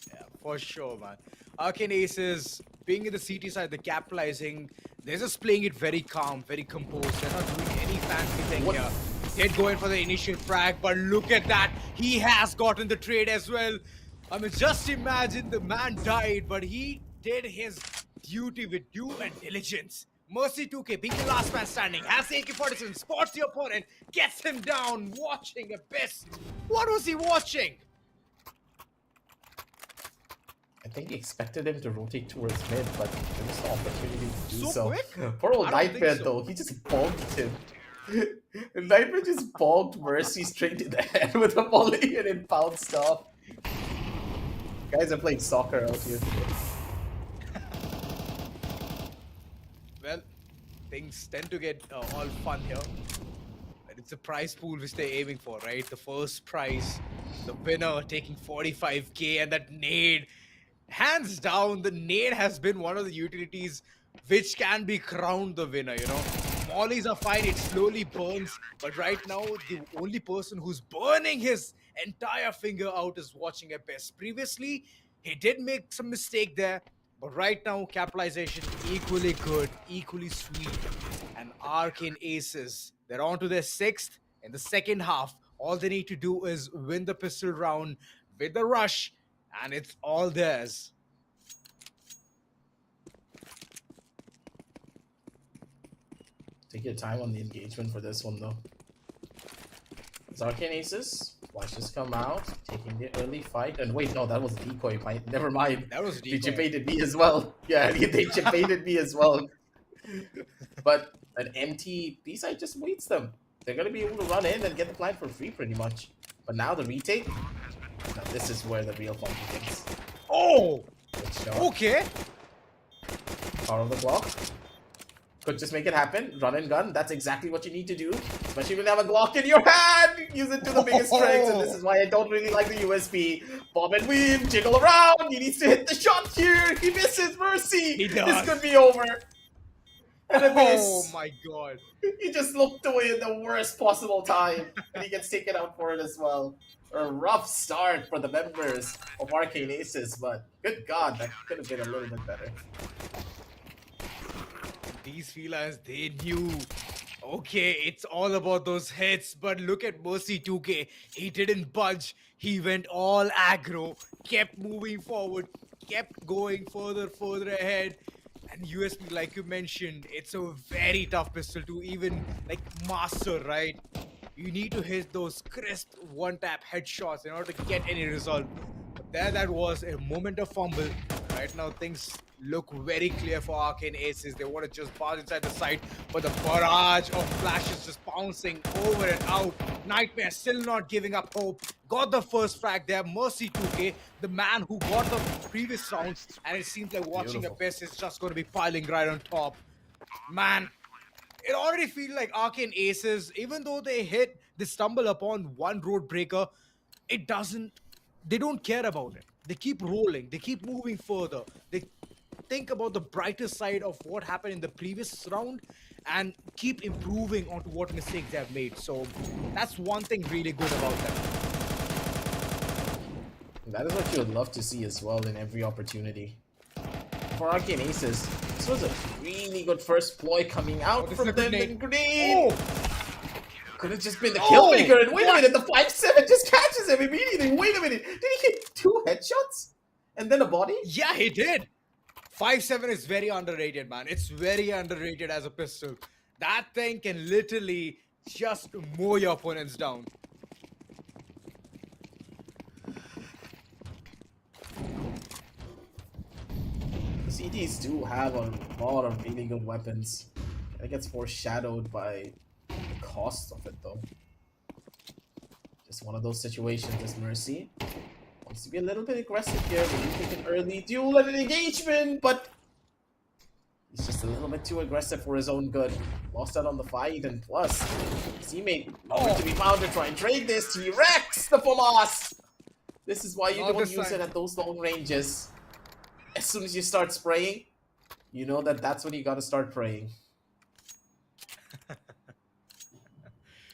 [SPEAKER 5] Yeah, for sure, man. Arcane Aces, being in the CT side, they're capitalizing. They're just playing it very calm, very composed. They're not doing any fancy thing here. They're going for the initial frag, but look at that. He has gotten the trade as well. I mean, just imagine the man died, but he did his duty with due and diligence. Mercy 2K being the last man standing, has AK-47, spots the opponent, gets him down, watching Abyss. What was he watching?
[SPEAKER 7] I think he expected him to rotate towards mid, but there was the opportunity to do so.
[SPEAKER 5] Quick?
[SPEAKER 7] Poor old
[SPEAKER 5] I don't
[SPEAKER 7] Nightmare
[SPEAKER 5] think so.
[SPEAKER 7] though, he just bonked him. Nightmare just bonked Mercy straight in the head with a volley and it bounced off. Guys are playing soccer out here today.
[SPEAKER 5] Well, things tend to get all fun here. But it's a prize pool which they're aiming for, right? The first prize, the winner taking 45k, and that nade. Hands down, the nade has been one of the utilities which can be crowned the winner, you know? Mollies are fine, it slowly burns. But right now, the only person who's burning his entire finger out is watching Abyss. Previously, he did make some mistake there, but right now, capitalization equally good, equally sweet. And Arcane Aces, they're on to their 6th in the second half. All they need to do is win the pistol round with the rush, and it's all theirs.
[SPEAKER 7] Take your time on the engagement for this one, though. It's Arcane Aces. Watch this come out, taking the early fight. And wait, no, that was a decoy. Never mind.
[SPEAKER 5] That was a
[SPEAKER 7] They
[SPEAKER 5] decoy.
[SPEAKER 7] baited me as well. Yeah, they baited me as well. But an empty B side just waits them. They're going to be able to run in and get the plant for free pretty much. But now the retake, now this is where the real fun begins.
[SPEAKER 5] Oh!
[SPEAKER 7] Good shot.
[SPEAKER 5] Okay.
[SPEAKER 7] Power of the Glock. Could just make it happen. Run and gun. That's exactly what you need to do. Especially when you have a Glock in your hand. Use it to the biggest strengths. And this is why I don't really like the USP. Bob and weave. Jiggle around. He needs to hit the shot here. He misses. Mercy.
[SPEAKER 5] He does.
[SPEAKER 7] This could be over. And a miss.
[SPEAKER 5] Oh my god.
[SPEAKER 7] He just looked away at the worst possible time. And he gets taken out for it as well. A rough start for the members of Arcane Aces. But good God, that could have been a little bit better.
[SPEAKER 5] These felines, they knew. Okay, it's all about those hits, but look at Mercy 2K. He didn't budge. He went all aggro, kept moving forward, kept going further ahead. And USP, like you mentioned, it's a very tough pistol to even like master, right? You need to hit those crisp one-tap headshots in order to get any result. But there that was a moment of fumble. Right now, things look very clear for Arcane Aces. They want to just barge inside the site, but the barrage of flashes just bouncing over and out. Nightmare still not giving up hope. Got the first frag there. Mercy 2K, the man who got the previous round, and it seems like watching Abyss is just going to be piling right on top. Man, it already feels like Arcane Aces, even though they stumble upon one road breaker, they don't care about it. They keep rolling, they keep moving further. They think about the brighter side of what happened in the previous round and keep improving onto what mistakes they have made. So that's one thing really good about them.
[SPEAKER 7] That is what you would love to see as well in every opportunity. For Arcane Aces, this was a really good first ploy coming out from them in grenade. Could have just been the kill maker, and wait a minute, the 5-7 just catches him immediately. Wait a minute, did he hit 2 headshots? And then a body?
[SPEAKER 5] Yeah, he did. 5-7 is very underrated, man. It's very underrated as a pistol. That thing can literally just mow your opponents down.
[SPEAKER 7] The CTs do have a lot of really good weapons. It gets foreshadowed by the cost of it, though. Just one of those situations, just Mercy wants to be a little bit aggressive here. Maybe take an early duel and an engagement, but he's just a little bit too aggressive for his own good. Lost out on the fight, and plus, his teammate nowhere to be found to try and trade this. T-Rex, the FAMAS! This is why you don't use it at those long ranges. As soon as you start spraying, you know that that's when you gotta start praying.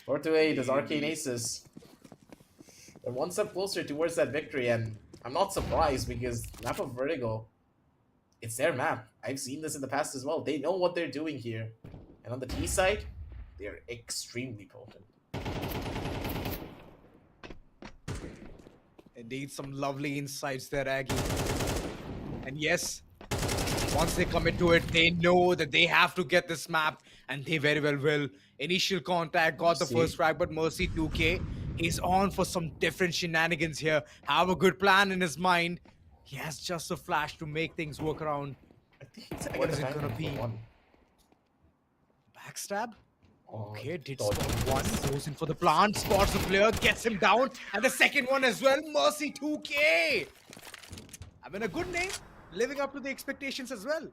[SPEAKER 7] 4-8 is Arcane Aces. They're one step closer towards that victory, and I'm not surprised because map of Vertigo, it's their map. I've seen this in the past as well. They know what they're doing here. And on the T side, they're extremely potent.
[SPEAKER 5] Indeed, some lovely insights there, Aggie. And yes, once they commit to it, they know that they have to get this map, and they very well will. Initial contact, got the first frag, but Mercy 2K is on for some different shenanigans here. Have a good plan in his mind. He has just a flash to make things work around. What is it gonna be? Backstab? Okay, did spot one, goes in for the plant, spots the player, gets him down, and the second one as well, Mercy 2K! I mean, a good name, living up to the expectations as well.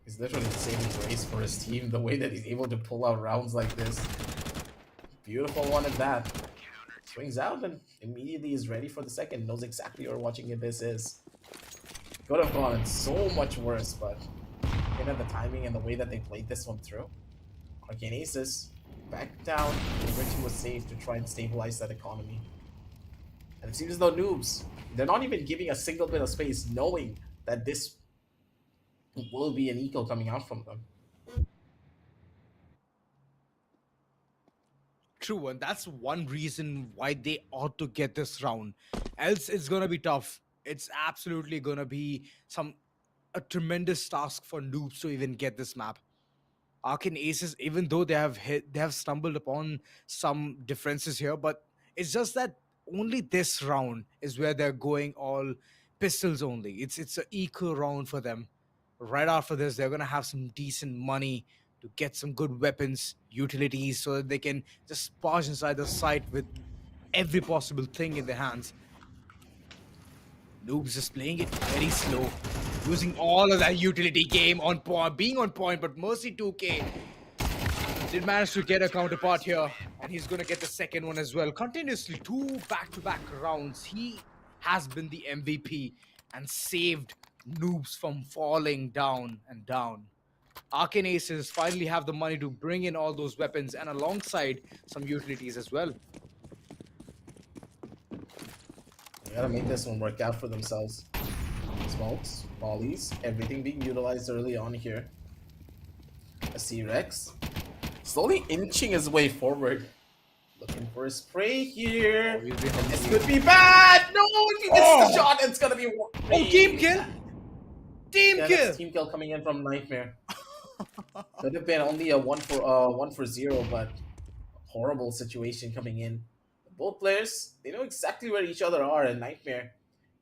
[SPEAKER 7] He's literally saving grace for his team, the way that he's able to pull out rounds like this. Beautiful one at that. Swings out and immediately is ready for the second. Knows exactly where watching Abyss is. Could have gone so much worse, but given the timing and the way that they played this one through, Arcane Aces back down over to a safe to try and stabilize that economy. And it seems as though noobs, they're not even giving a single bit of space, knowing that this will be an eco coming out from them.
[SPEAKER 5] True, and that's one reason why they ought to get this round. Else, it's gonna be tough. It's absolutely gonna be a tremendous task for noobs to even get this map. Arcane Aces, even though they have stumbled upon some differences here, but it's just that only this round is where they're going all pistols only. It's an equal round for them. Right after this, they're gonna have some decent money to get some good weapons, utilities, so that they can just barge inside the site with every possible thing in their hands. Noobs just playing it very slow, using all of that utility game on point, being on point, but Mercy 2K did manage to get a counterpart here, and he's going to get the second one as well. Continuously, 2 back-to-back rounds. He has been the MVP and saved noobs from falling down and down. Arcane Aces finally have the money to bring in all those weapons and alongside some utilities as well.
[SPEAKER 7] They gotta make this one work out for themselves. Smokes, volleys, everything being utilized early on here. I see Rex slowly inching his way forward. Looking for a spray here. And this could be bad! No, if he misses the shot, it's gonna be
[SPEAKER 5] Team kill! Team
[SPEAKER 7] yeah,
[SPEAKER 5] kill!
[SPEAKER 7] Team kill coming in from Nightmare. Could have been only a 1-for-0, but horrible situation coming in. Both players, they know exactly where each other are, and Nightmare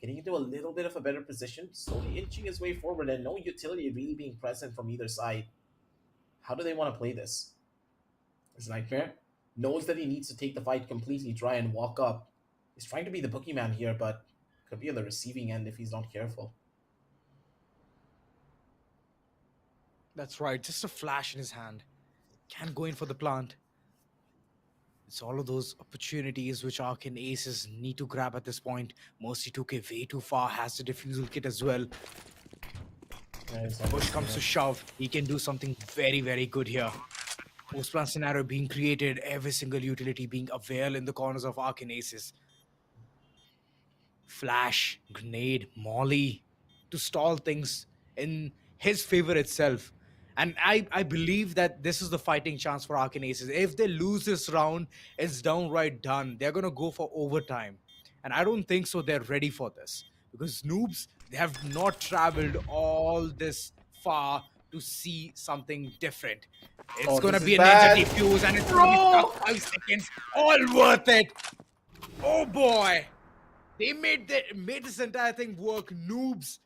[SPEAKER 7] getting into a little bit of a better position, slowly inching his way forward, and no utility really being present from either side. How do they want to play this? This Nightmare knows that he needs to take the fight completely dry and walk up. He's trying to be the boogeyman here, but could be on the receiving end if he's not careful.
[SPEAKER 5] That's right, just a flash in his hand. Can't go in for the plant. It's all of those opportunities which Arcane Aces need to grab at this point. Mercy 2K way too far, has the defusal kit as well. Push comes to shove, he can do something very, very good here. Post-plant scenario being created, every single utility being available in the corners of Arcane Aces. Flash, grenade, molly to stall things in his favor itself. And I believe that this is the fighting chance for Arcane Aces. If they lose this round, it's downright done. They're going to go for overtime. And I don't think so they're ready for this. Because noobs, they have not traveled all this far to see something different. It's going to be a ninja defuse and it's going to be stuck 5 seconds. All worth it. Oh boy. They made this entire thing work. Noobs.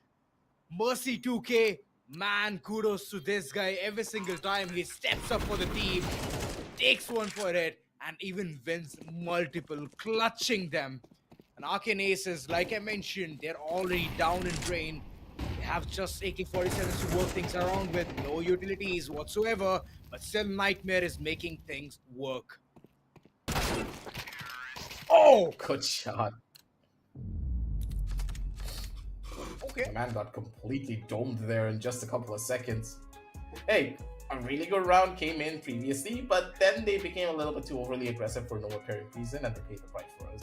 [SPEAKER 5] Mercy 2K. Man, kudos to this guy. Every single time he steps up for the team, takes one for it, and even wins multiple, clutching them. And Arcane Aces, like I mentioned, they're already down and drained. They have just AK-47s to work things around with, no utilities whatsoever, but still Nightmare is making things work. Oh!
[SPEAKER 7] Good shot.
[SPEAKER 5] Okay.
[SPEAKER 7] The man got completely domed there in just a couple of seconds. Hey, a really good round came in previously, but then they became a little bit too overly aggressive for no apparent reason, and they paid the price for us.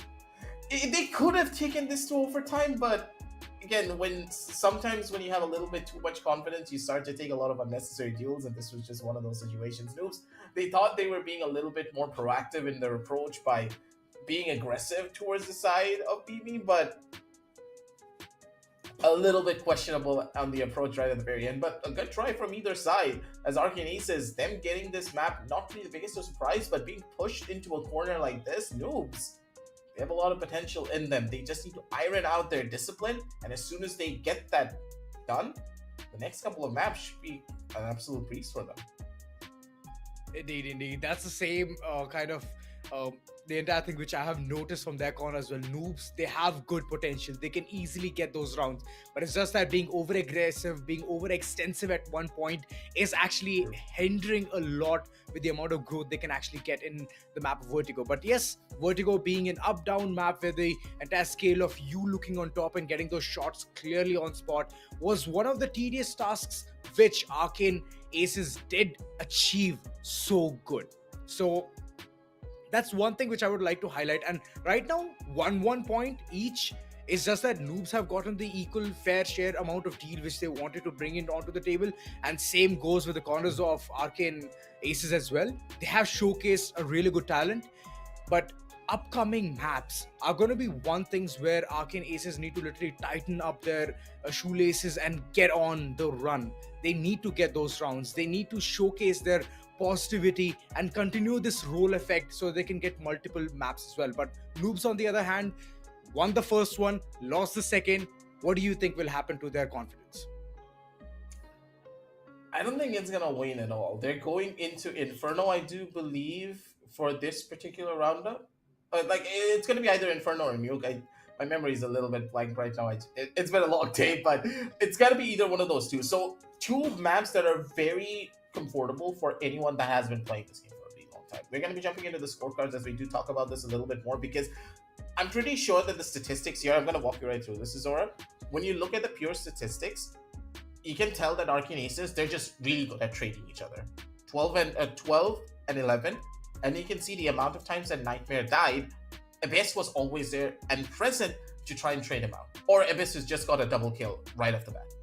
[SPEAKER 7] They could have taken this to overtime, but again, sometimes when you have a little bit too much confidence, you start to take a lot of unnecessary duels, and this was just one of those situations. Noobs, they thought they were being a little bit more proactive in their approach by being aggressive towards the side of BB, but a little bit questionable on the approach right at the very end, but a good try from either side. As Arcane Aces, them getting this map, not really the biggest of surprise, but being pushed into a corner like this, noobs, they have a lot of potential in them. They just need to iron out their discipline, and as soon as they get that done, the next couple of maps should be an absolute breeze for them.
[SPEAKER 5] Indeed, indeed. That's the same kind of the entire thing which I have noticed from their corner as well. Noobs, they have good potential. They can easily get those rounds. But it's just that being over-aggressive, being over-extensive at one point is actually hindering a lot with the amount of growth they can actually get in the map of Vertigo. But yes, Vertigo being an up-down map where the entire scale of you looking on top and getting those shots clearly on spot was one of the tedious tasks which Arcane Aces did achieve so good. So that's one thing which I would like to highlight. And right now, 1 point each. It's just that Noobs have gotten the equal fair share amount of deal which they wanted to bring it onto the table, and same goes with the corners of Arcane Aces as well. They have showcased a really good talent, but upcoming maps are going to be one things where Arcane Aces need to literally tighten up their shoelaces and get on the run. They need to get those rounds. They need to showcase their positivity and continue this role effect so they can get multiple maps as well. But Noobs, on the other hand, won the first one, lost the second. What do you think will happen to their confidence?
[SPEAKER 7] I don't think it's gonna wane at all. They're going into Inferno, I do believe, for this particular roundup. Like it's gonna be either Inferno or Nuke. My memory is a little bit blank right now. It's been a long day, but it's gotta be either one of those two. So two maps that are very comfortable for anyone that has been playing this game for a really long time. We're gonna be jumping into the scorecards as we do talk about this a little bit more, because I'm pretty sure that the statistics here, I'm gonna walk you right through this, Zora. When you look at the pure statistics, you can tell that Arcane Aces, they're just really good at trading each other. 12 and 11, and you can see the amount of times that Nightmare died. Abyss was always there and present to try and trade him out, or Abyss has just got a double kill right off the bat.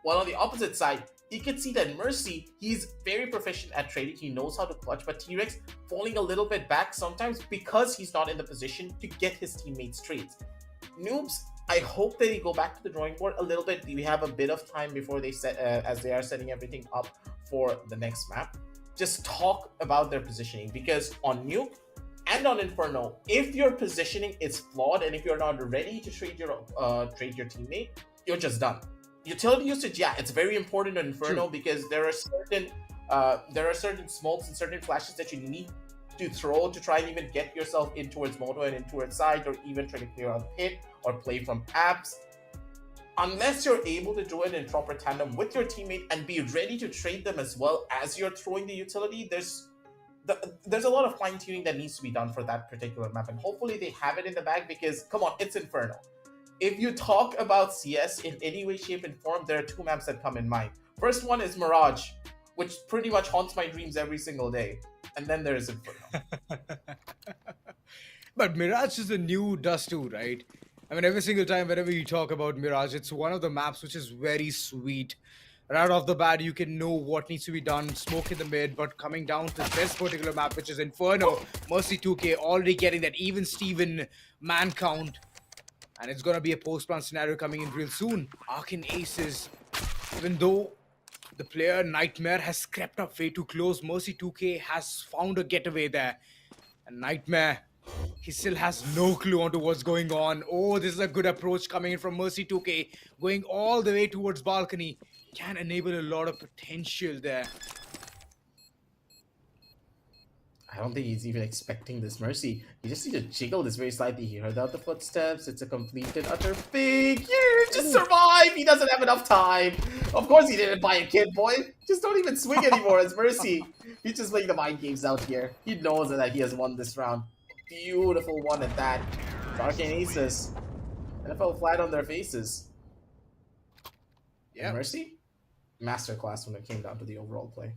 [SPEAKER 7] While on the opposite side, you can see that Mercy, he's very proficient at trading. He knows how to clutch, but T-Rex falling a little bit back sometimes because he's not in the position to get his teammates trades. Noobs, I hope that they go back to the drawing board a little bit. We have a bit of time before they set, as they are setting everything up for the next map. Just talk about their positioning, because on Nuke and on Inferno, if your positioning is flawed and if you're not ready to trade your teammate, you're just done. Utility usage, yeah, it's very important in Inferno. True. Because there are certain smokes and certain flashes that you need to throw to try and even get yourself in towards Moto and in towards side, or even try to clear out pit or play from apps. Unless you're able to do it in proper tandem with your teammate and be ready to trade them as well as you're throwing the utility, there's a lot of fine-tuning that needs to be done for that particular map, and hopefully they have it in the bag, because come on, it's Inferno. If you talk about CS in any way, shape, and form, there are two maps that come in mind. First one is Mirage, which pretty much haunts my dreams every single day. And then there is Inferno.
[SPEAKER 5] But Mirage is a new Dust 2, right? I mean, every single time whenever you talk about Mirage, it's one of the maps which is very sweet. Right off the bat, you can know what needs to be done, smoke in the mid, but coming down to this particular map, which is Inferno, Mercy 2K already getting that even Steven man count. And it's going to be a post-plan scenario coming in real soon. Arcane Aces, even though the player Nightmare has crept up way too close, Mercy 2K has found a getaway there. And Nightmare, he still has no clue onto what's going on. Oh, this is a good approach coming in from Mercy 2K. Going all the way towards balcony. Can enable a lot of potential there.
[SPEAKER 7] I don't think he's even expecting this Mercy. He just needs to jiggle this very slightly. He heard out the footsteps. It's a complete and utter fake. You just survive. He doesn't have enough time. Of course he didn't buy a kid, boy. Just don't even swing anymore as Mercy. He's just playing the mind games out here. He knows that he has won this round. Beautiful one at that. Arcane Aces. NFL flat on their faces. Yeah. Mercy? Masterclass when it came down to the overall play.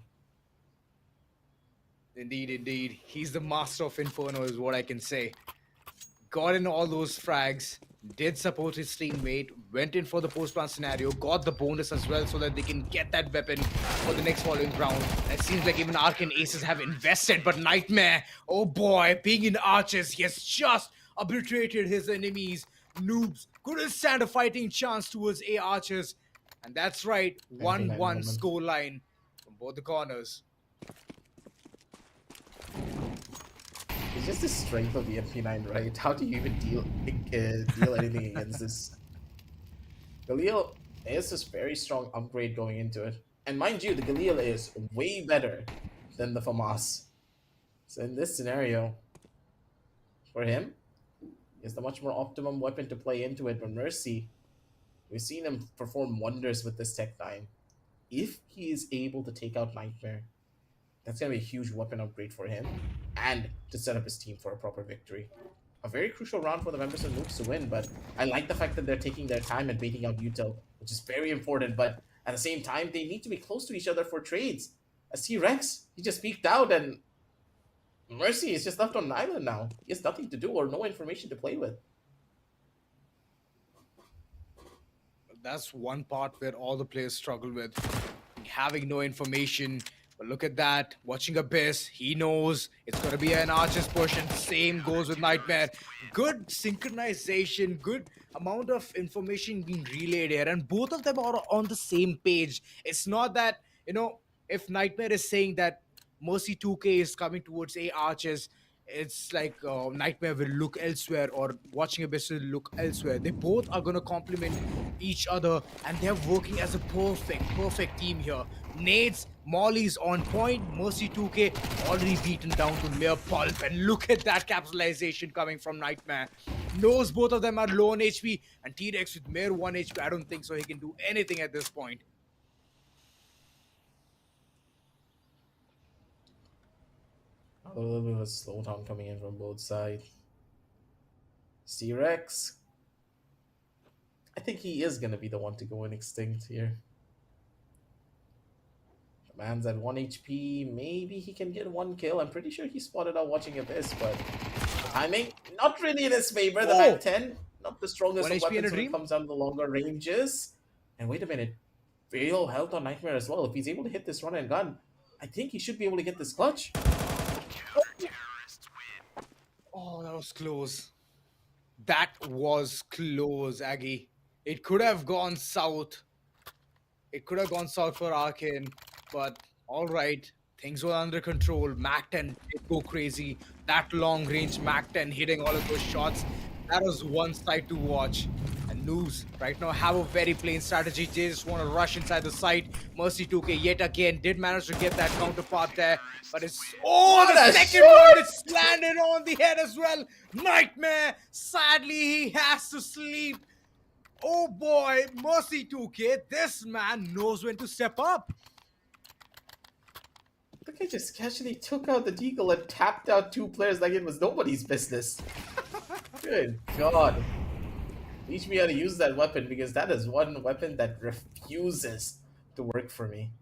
[SPEAKER 5] Indeed, indeed. He's the master of Inferno is what I can say. Got in all those frags, did support his teammate, went in for the post-plan scenario, got the bonus as well so that they can get that weapon for the next following round. It seems like even Arcane Aces have invested, but Nightmare, oh boy, being in Arches, he has just obliterated his enemies. Noobs couldn't stand a fighting chance towards A Archers. And that's right, 1-1 scoreline from both the corners.
[SPEAKER 7] It's just the strength of the MP9, right? How do you even deal anything against this? Galil is this very strong upgrade going into it. And mind you, the Galil is way better than the FAMAS. So in this scenario, for him, is the much more optimum weapon to play into it. But Mercy, we've seen him perform wonders with this Tech 9. If he is able to take out Nightmare, that's going to be a huge weapon upgrade for him and to set up his team for a proper victory. A very crucial round for the members of Noobs to win, but I like the fact that they're taking their time and baiting out Util, which is very important, but at the same time, they need to be close to each other for trades. As T-Rex, he just peeked out and Mercy is just left on an island now. He has nothing to do or no information to play with.
[SPEAKER 5] That's one part where all the players struggle with having no information. But look at that, watching Abyss, he knows it's going to be an Archer's push, and same goes with Nightmare. Good synchronization, good amount of information being relayed here, and both of them are on the same page. It's not that, if Nightmare is saying that Mercy 2K is coming towards A Archers, it's like Nightmare will look elsewhere, or watching Abyss will look elsewhere. They both are going to complement each other, and they're working as a perfect team here. Nades, Molly's on point. Mercy 2K already beaten down to mere pulp, and look at that capitalization coming from Nightmare. Knows both of them are low on HP, and T-Rex with mere 1 HP, I don't think so he can do anything at this point.
[SPEAKER 7] A little bit of a slowdown coming in from both sides. T-Rex, I think he is going to be the one to go in extinct here. The man's at 1 HP. Maybe he can get 1 kill. I'm pretty sure he spotted out watching Abyss, but the timing, not really in his favor. The Mac 10, not the strongest of weapons when it comes down to the longer ranges. And wait a minute, very low health on Nightmare as well. If he's able to hit this run and gun, I think he should be able to get this clutch.
[SPEAKER 5] Oh, that was close. That was close, Aggie. It could have gone south. It could have gone south for Arcane, but all right. Things were under control. Mac 10 did go crazy. That long range Mac 10 hitting all of those shots. That was one side to watch. And Noobs right now have a very plain strategy. They just want to rush inside the site. Mercy 2K yet again did manage to get that counterpart there. But it's... Oh, the second one it's landed on the head as well. Nightmare. Sadly, he has to sleep. Oh boy, Mercy 2K. This man knows when to step up.
[SPEAKER 7] The guy just casually took out the Deagle and tapped out 2 players like it was nobody's business. Good God. Teach me how to use that weapon, because that is one weapon that refuses to work for me.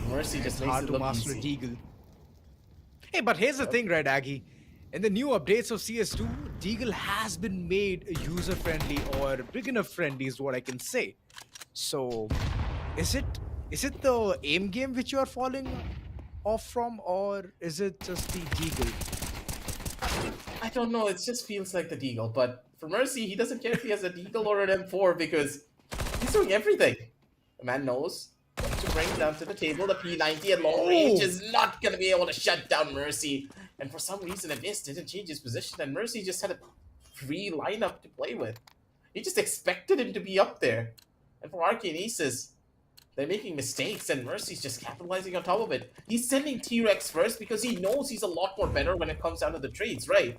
[SPEAKER 7] Mercy just makes
[SPEAKER 5] hard
[SPEAKER 7] it
[SPEAKER 5] to
[SPEAKER 7] look
[SPEAKER 5] master
[SPEAKER 7] easy.
[SPEAKER 5] Deagle. Hey, but here's the thing, right, Aggie? In the new updates of CS2, Deagle has been made user-friendly, or beginner-friendly is what I can say. So, is it the aim game which you are falling off from, or is it just the Deagle?
[SPEAKER 7] I don't know, it just feels like the Deagle, but for Mercy, he doesn't care if he has a Deagle or an M4 because he's doing everything. The man knows what to bring down to the table. The P90 at long range is not going to be able to shut down Mercy. And for some reason, Abyss didn't change his position, and Mercy just had a free lineup to play with. He just expected him to be up there. And for Arcane Aces, they're making mistakes, and Mercy's just capitalizing on top of it. He's sending T-Rex first because he knows he's a lot more better when it comes down to the trades, right?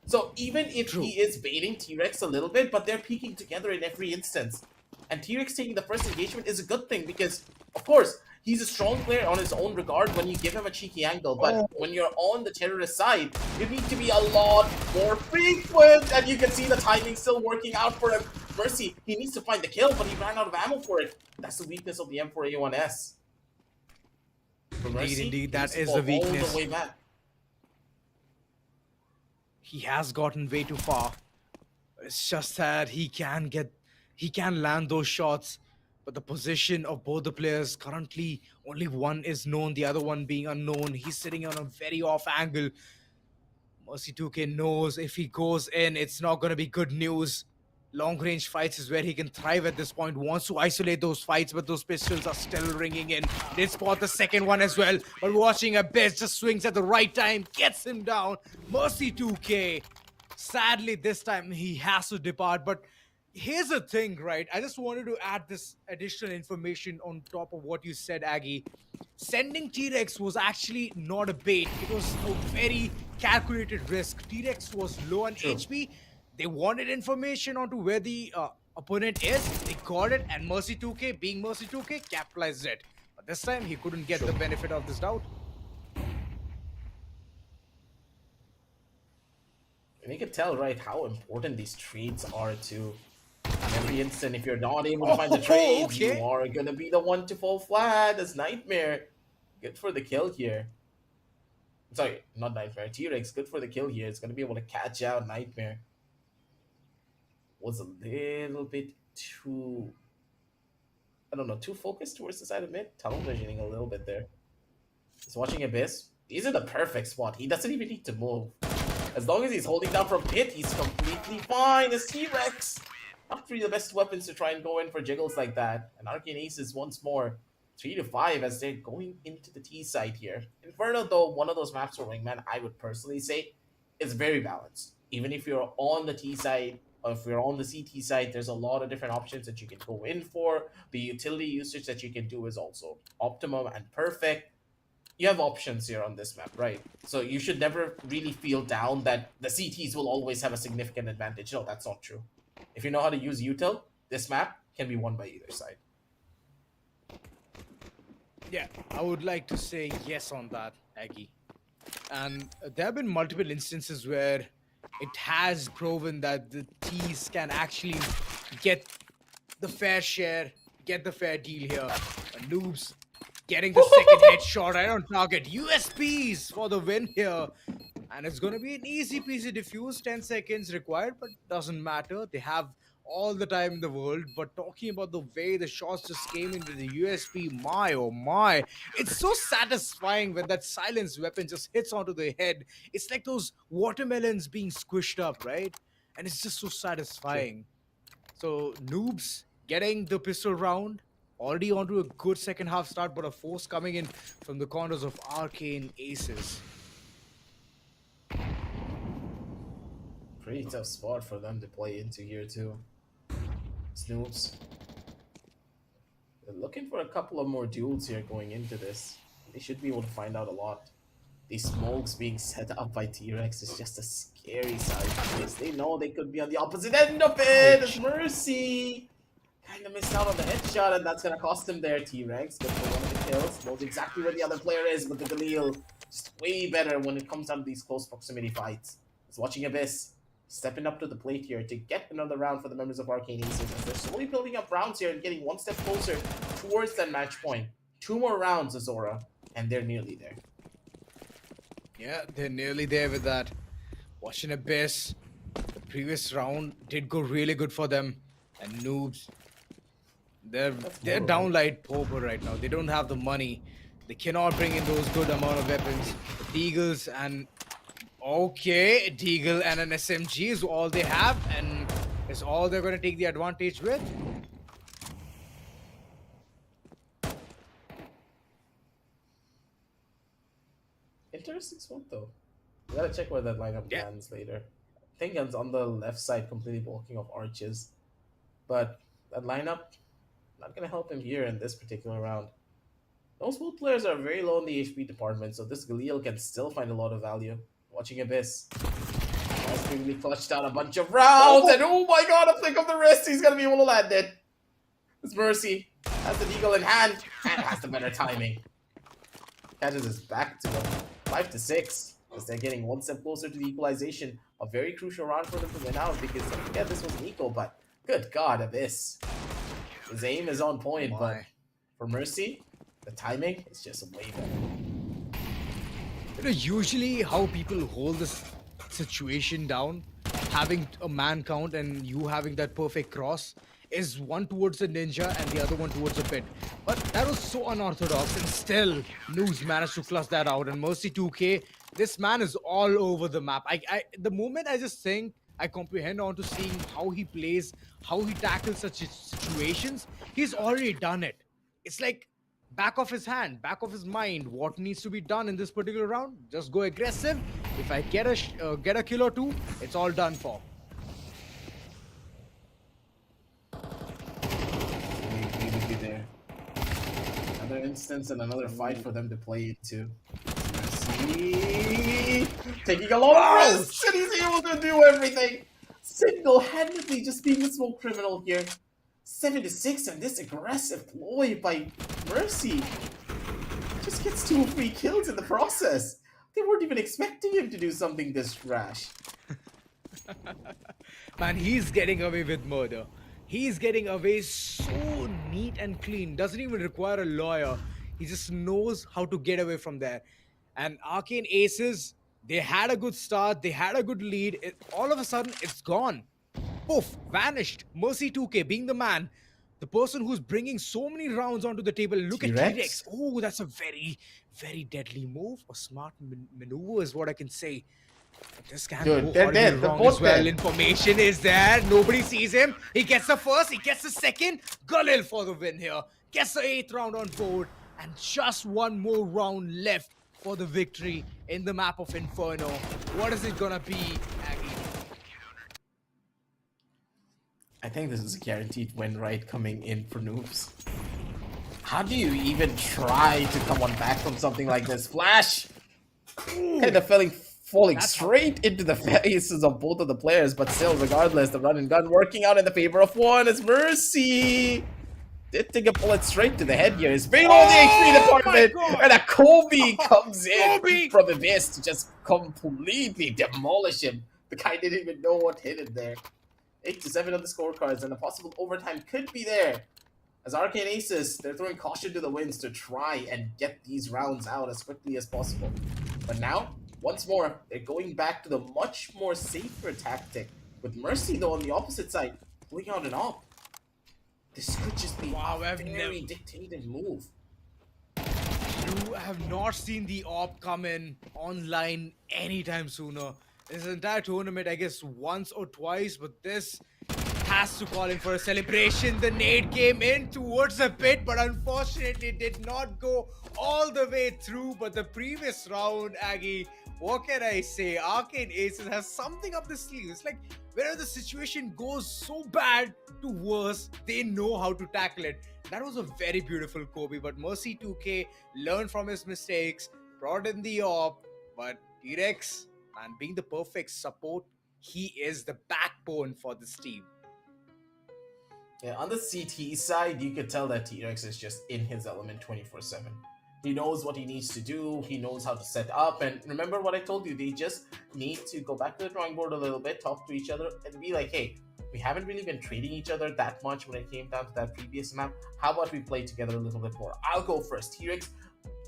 [SPEAKER 7] So even if he is baiting T-Rex a little bit, but they're peeking together in every instance. And T-Rex taking the first engagement is a good thing because, of course, he's a strong player on his own regard when you give him a cheeky angle. But when you're on the terrorist side, you need to be a lot more frequent. And you can see the timing still working out for him. Mercy, he needs to find the kill, but he ran out of ammo for it. That's the weakness of the M4A1S.
[SPEAKER 5] Indeed, that is the weakness.
[SPEAKER 7] All the way back.
[SPEAKER 5] He has gotten way too far. It's just that he can land those shots. But the position of both the players, currently only one is known, the other one being unknown. He's sitting on a very off angle. Mercy 2K knows if he goes in, it's not going to be good news. Long range fights is where he can thrive at this point. Wants to isolate those fights, but those pistols are still ringing in. Did spot the second one as well, but watching Abyss just swings at the right time, gets him down. Mercy 2K. Sadly, this time he has to depart, but here's the thing, right? I just wanted to add this additional information on top of what you said, Aggie. Sending T-Rex was actually not a bait. It was a very calculated risk. T-Rex was low on HP. They wanted information onto where the opponent is. They got it, and Mercy 2K, being Mercy 2K, capitalized it. But this time, he couldn't get the benefit of this doubt.
[SPEAKER 7] And you can tell, right, how important these trades are too. In every instant, if you're not able to find the trades, you are going to be the one to fall flat as Nightmare. Good for the kill here. Sorry, not Nightmare. T-Rex, good for the kill here. It's going to be able to catch out Nightmare. Was a little bit too, I don't know, too focused towards the side of mid. Tunnel visioning a little bit there. He's watching Abyss. He's in the perfect spot. He doesn't even need to move. As long as he's holding down from pit, he's completely fine. It's T-Rex. Not really the best weapons to try and go in for jiggles like that. And Arcane Aces once more 3-5 as they're going into the T side here. Inferno, though, one of those maps for Wingman, I would personally say, is very balanced. Even if you're on the T side, or if you're on the CT side, there's a lot of different options that you can go in for. The utility usage that you can do is also optimum and perfect. You have options here on this map, right? So you should never really feel down that the CTs will always have a significant advantage. No, that's not true. If you know how to use util, this map can be won by either side.
[SPEAKER 5] Yeah, I would like to say yes on that, Aggie. And there have been multiple instances where it has proven that the T's can actually get the fair share, get the fair deal here. Noobs getting the second headshot right on target. USPs for the win here. And it's going to be an easy peasy defuse. 10 seconds required, but doesn't matter. They have all the time in the world. But talking about the way the shots just came into the USP, my oh my. It's so satisfying when that silenced weapon just hits onto the head. It's like those watermelons being squished up, right? And it's just so satisfying. So Noobs getting the pistol round. Already onto a good second half start, but a force coming in from the corners of Arcane Aces.
[SPEAKER 7] Pretty tough spot for them to play into here too. Snoops. They're looking for a couple of more duels here going into this. They should be able to find out a lot. These smokes being set up by T-Rex is just a scary side of this. They know they could be on the opposite end of it. It's Mercy. Kind of missed out on the headshot, and that's going to cost him there. T-Rex, good for one of the kills. Knows exactly where the other player is, but the Galil just way better when it comes down to these close proximity fights. He's watching Abyss, stepping up to the plate here to get another round for the members of Arcane Aces, as they're slowly building up rounds here and getting one step closer towards that match point. 2 more rounds, Azora, and they're nearly there.
[SPEAKER 5] Yeah, they're nearly there with that. Watching Abyss, the previous round did go really good for them. And Noobs, they're downright pauper right now. They don't have the money. They cannot bring in those good amount of weapons. The Deagles and okay, Deagle and an SMG is all they have, and is all they're going to take the advantage with.
[SPEAKER 7] Interesting spot though. We gotta check where that lineup lands later. I think it's on the left side, completely blocking off arches. But that lineup, not gonna help him here in this particular round. Those both players are very low in the HP department, so this Galil can still find a lot of value. Watching Abyss. Has really clutched out a bunch of rounds, and oh my god, a flick of the wrist, he's gonna be able to land it. It's Mercy. Has the Deagle in hand, and has the better timing. Catches his back to him. 5-6, as they're getting one step closer to the equalization. A very crucial round for them to win out, because yeah, this was an equal, but good god, Abyss. His aim is on point, but for Mercy, the timing is just way better.
[SPEAKER 5] You know, usually how people hold this situation down, having a man count and you having that perfect cross, is one towards the ninja and the other one towards the pit. But that was so unorthodox, and still Noobs managed to flush that out. And Mercy 2K, this man is all over the map. The moment I just think I comprehend onto seeing how he plays, how he tackles such situations, he's already done it. It's like back of his hand, back of his mind, what needs to be done in this particular round. Just go aggressive. If I get a kill or two, it's all done for.
[SPEAKER 7] We would be there. Another instance and another fight for them to play into. Mercy taking a lot of risks, and he's able to do everything. Single-handedly just being the smoke criminal here. 7-6, and this aggressive ploy by Mercy just gets 2 free kills in the process. They weren't even expecting him to do something this rash.
[SPEAKER 5] Man, he's getting away with murder. He's getting away so neat and clean. Doesn't even require a lawyer. He just knows how to get away from there. And Arcane Aces, they had a good start, they had a good lead. All of a sudden, it's gone. Poof, vanished. Mercy 2K being the man, the person who's bringing so many rounds onto the table. Look at T-Rex. Oh, that's a very, very deadly move. A smart maneuver is what I can say. But this can
[SPEAKER 7] Dude,
[SPEAKER 5] go
[SPEAKER 7] they're
[SPEAKER 5] horribly
[SPEAKER 7] dead. They're
[SPEAKER 5] wrong
[SPEAKER 7] both
[SPEAKER 5] as well.
[SPEAKER 7] dead.
[SPEAKER 5] Information is there. Nobody sees him. He gets the first. He gets the second. Galil for the win here. Gets the 8th round on board. And just one more round left for the victory in the map of Inferno. What is it gonna be, Aggie?
[SPEAKER 7] I think this is a guaranteed win, right? Coming in for Noobs. How do you even try to come on back from something like this? Flash! Kind of falling straight into the faces of both of the players, but still, regardless, the run and gun working out in the favor of one is Mercy. Did take a bullet straight to the head here. It's below the HP department, and a Kobe comes in from Abyss to just completely demolish him. The guy didn't even know what hit him there. 8-7 on the scorecards, and a possible overtime could be there. As Arcane Aces, they're throwing caution to the winds to try and get these rounds out as quickly as possible. But now, once more, they're going back to the much more safer tactic. With Mercy, though, on the opposite side, pulling out an op. This could just be a very dictated move.
[SPEAKER 5] You have not seen the op come in online anytime sooner. This entire tournament, I guess, once or twice, but this has to call in for a celebration. The nade came in towards the pit, but unfortunately did not go all the way through. But the previous round, Aggie, what can I say? Arcane Aces has something up the sleeve. It's like whenever the situation goes so bad to worse, they know how to tackle it. That was a very beautiful Kobe, but Mercy 2K learned from his mistakes, brought in the op, but T-Rex, man, being the perfect support, he is the backbone for this team.
[SPEAKER 7] Yeah, on the CT side, you could tell that T-Rex is just in his element 24/7. He knows what he needs to do, he knows how to set up, and remember what I told you, they just need to go back to the drawing board a little bit, talk to each other, and be like, hey, we haven't really been trading each other that much when it came down to that previous map. How about we play together a little bit more? I'll go first. T-Rex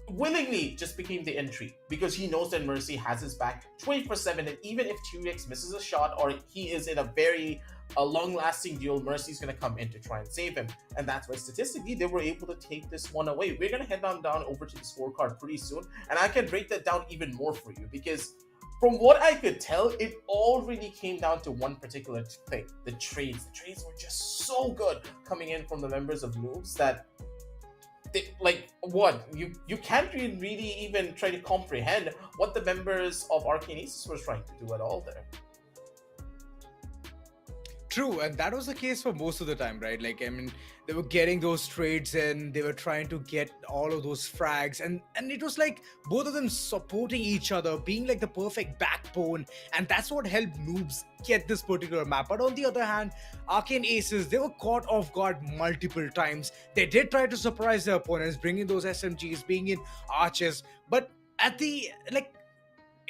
[SPEAKER 7] willingly just became the entry because he knows that Mercy has his back 24/7, and even if T-Rex misses a shot or he is in a very long-lasting duel, Mercy's going to come in to try and save him. And that's why statistically they were able to take this one away. We're going to head down over to the scorecard pretty soon, and I can break that down even more for you because from what I could tell, it all really came down to one particular thing: the trades. The trades were just so good coming in from the members of Noobs that you can't really even try to comprehend what the members of Arcane Aces were trying to do at all there.
[SPEAKER 5] True, and that was the case for most of the time, right? Like, I mean, they were getting those trades in, they were trying to get all of those frags, and it was like both of them supporting each other, being like the perfect backbone, and that's what helped Noobs get this particular map. But on the other hand, Arcane Aces, they were caught off guard multiple times. They did try to surprise their opponents, bringing those SMGs, being in archers, but at the, like,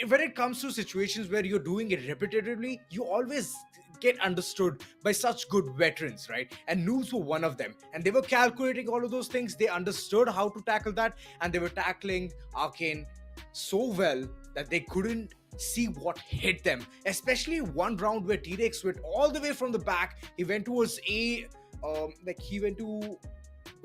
[SPEAKER 5] when it comes to situations where you're doing it repetitively, you always get understood by such good veterans, right? And Noobs were one of them, and they were calculating all of those things. They understood how to tackle that, and they were tackling Arcane so well that they couldn't see what hit them, especially one round where T-Rex went all the way from the back. He went towards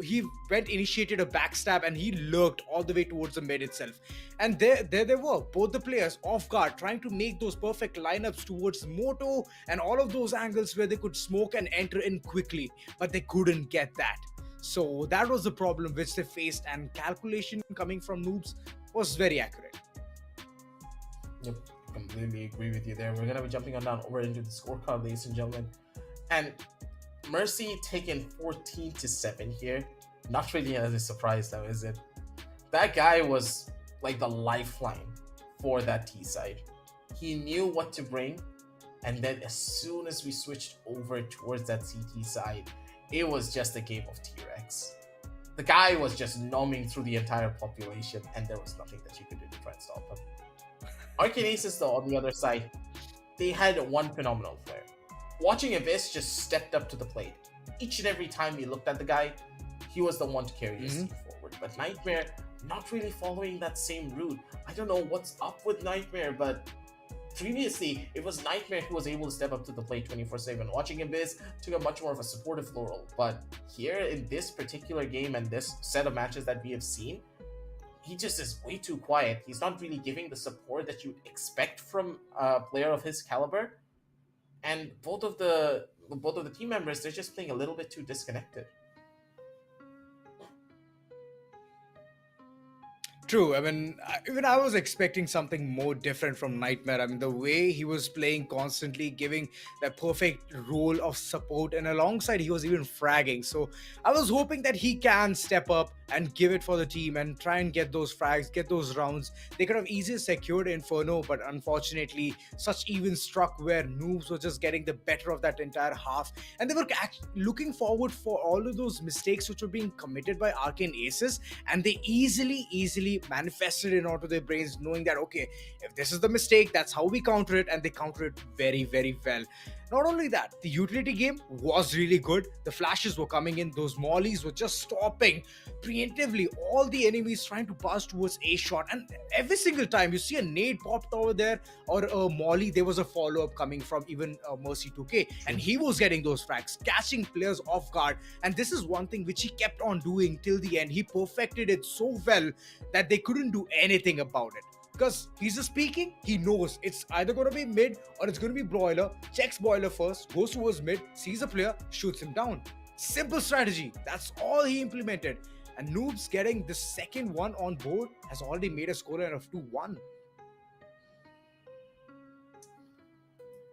[SPEAKER 5] he initiated a backstab, and he lurked all the way towards the mid itself. And there they were, both the players off guard, trying to make those perfect lineups towards Moto and all of those angles where they could smoke and enter in quickly, but they couldn't get that. So that was the problem which they faced, and calculation coming from Noobs was very accurate.
[SPEAKER 7] Yep, completely agree with you there. We're gonna be jumping on down over into the scorecard, ladies and gentlemen, and Mercy taking 14-7 here. Not really as a surprise though, is it? That guy was like the lifeline for that T side. He knew what to bring, and then as soon as we switched over towards that CT side, it was just a game of T-Rex. The guy was just numbing through the entire population, and there was nothing that you could do to try and stop him. Arcane Aces though, on the other side, they had one phenomenal player. Watching Abyss just stepped up to the plate. Each and every time we looked at the guy, he was the one to carry this team forward. But Nightmare, not really following that same route. I don't know what's up with Nightmare, but previously it was Nightmare who was able to step up to the plate 24/7. Watching Abyss took a much more of a supportive role, but here in this particular game and this set of matches that we have seen, he just is way too quiet. He's not really giving the support that you expect from a player of his caliber, and both of the team members, they're just playing a little bit too disconnected.
[SPEAKER 5] True. I mean, even I was expecting something more different from Nightmare. I mean, the way he was playing constantly, giving that perfect role of support, and alongside he was even fragging. So I was hoping that he can step up and give it for the team and try and get those frags, get those rounds. They could have easily secured Inferno, but unfortunately, such even struck where Noobs were just getting the better of that entire half. And they were looking forward for all of those mistakes which were being committed by Arcane Aces, and they easily manifested it onto their brains, knowing that, okay, if this is the mistake, that's how we counter it, and they counter it very well. Not only that, the utility game was really good. The flashes were coming in, those mollies were just stopping preemptively all the enemies trying to pass towards a shot, and every single time you see a nade popped over there or a molly, there was a follow-up coming from even Mercy 2K, and he was getting those frags, catching players off guard. And this is one thing which he kept on doing till the end. He perfected it so well that they couldn't do anything about it. Because he's just speaking, he knows it's either going to be mid or it's going to be Broiler. Checks Broiler first, goes towards mid, sees a player, shoots him down. Simple strategy. That's all he implemented. And Noobs getting the second one on board has already made a scoreline of 2-1.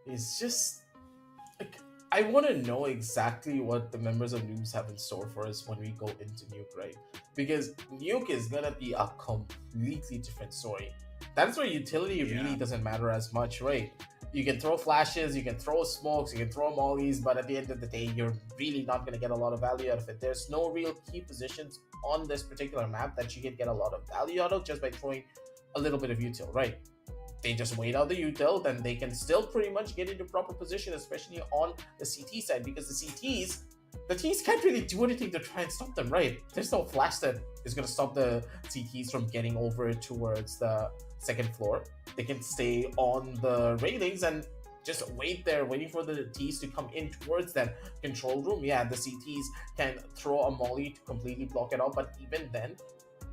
[SPEAKER 7] It's just like, I want to know exactly what the members of Noobs have in store for us when we go into Nuke, right? Because Nuke is going to be a completely different story. That's where utility really doesn't matter as much, right? You can throw flashes, you can throw smokes, you can throw mollies, but at the end of the day, you're really not going to get a lot of value out of it. There's no real key positions on this particular map that you can get a lot of value out of just by throwing a little bit of util, right? They just wait out the util, then they can still pretty much get into proper position, especially on the CT side, because the T's can't really do anything to try and stop them, right? There's no flash that is going to stop the CTs from getting over towards the second floor. They can stay on the railings and just wait there, waiting for the T's to come in towards that control room. Yeah, the CTs can throw a molly to completely block it out, but even then,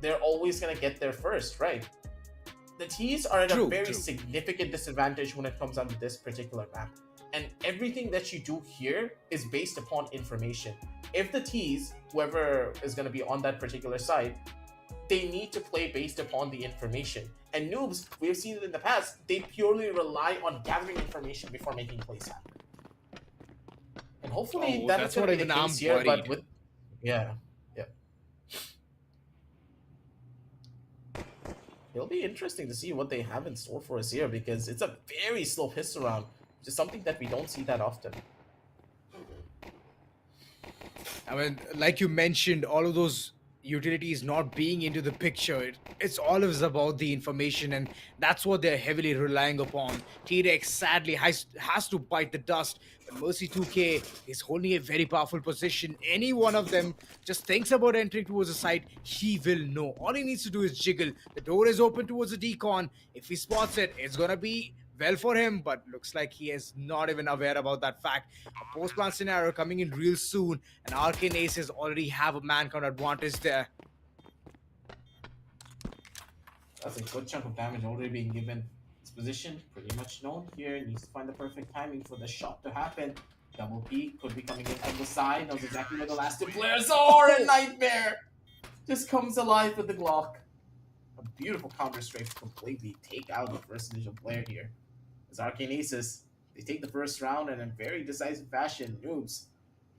[SPEAKER 7] they're always going to get there first, right? The T's are at a very significant disadvantage when it comes down to this particular map. And everything that you do here is based upon information. If the T's, whoever is going to be on that particular side, they need to play based upon the information. And Noobs, we've seen it in the past, they purely rely on gathering information before making plays happen. And hopefully that's what even I'm here, but with it'll be interesting to see what they have in store for us here, because it's a very slow piss around, which is something that we don't see that often.
[SPEAKER 5] I mean, like you mentioned, all of those utilities not being into the picture, it's always about the information, and that's what they're heavily relying upon. T-Rex sadly has to bite the dust, but Mercy 2K is holding a very powerful position. Any one of them just thinks about entering towards the side, he will know. All he needs to do is jiggle. The door is open towards the decon. If he spots it, it's gonna be well for him, but looks like he is not even aware about that fact. A post-plant scenario coming in real soon, and Arcane Aces already have a man count advantage there.
[SPEAKER 7] That's a good chunk of damage already being given. His position, pretty much known here, needs to find the perfect timing for the shot to happen. Double P could be coming in from the side, knows exactly where the last two players are, and Nightmare just comes alive with the Glock. A beautiful counter strike to completely take out the first initial player here. As Arcane Aces, they take the first round in a very decisive fashion. Noobs,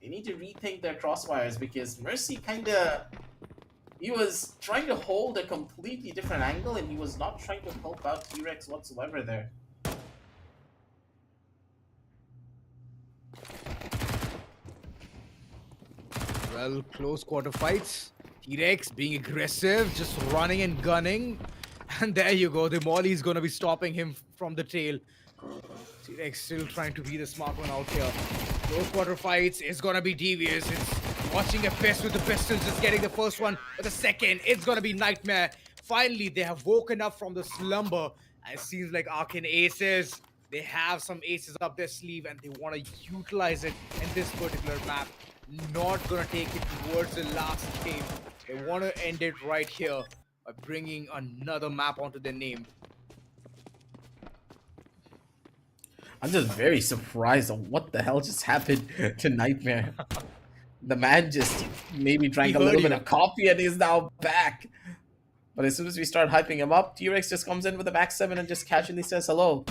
[SPEAKER 7] they need to rethink their crossfires, because Mercy he was trying to hold a completely different angle, and he was not trying to help out T-Rex whatsoever there.
[SPEAKER 5] Well, close quarter fights. T-Rex being aggressive, just running and gunning. And there you go, the molly is going to be stopping him from the tail. T-Rex still trying to be the smart one out here. Close quarter fights is going to be devious. It's Watching a Pest with the pistols, just getting the first one, but the second, it's gonna be Nightmare. Finally, they have woken up from the slumber. And it seems like Arcane Aces, they have some aces up their sleeve and they want to utilize it in this particular map. Not gonna take it towards the last game. They want to end it right here by bringing another map onto their name.
[SPEAKER 7] I'm just very surprised on what the hell just happened to Nightmare. The man just maybe drank a little bit of coffee and he's now back. But as soon as we start hyping him up, T-Rex just comes in with the back 7 and just casually says hello.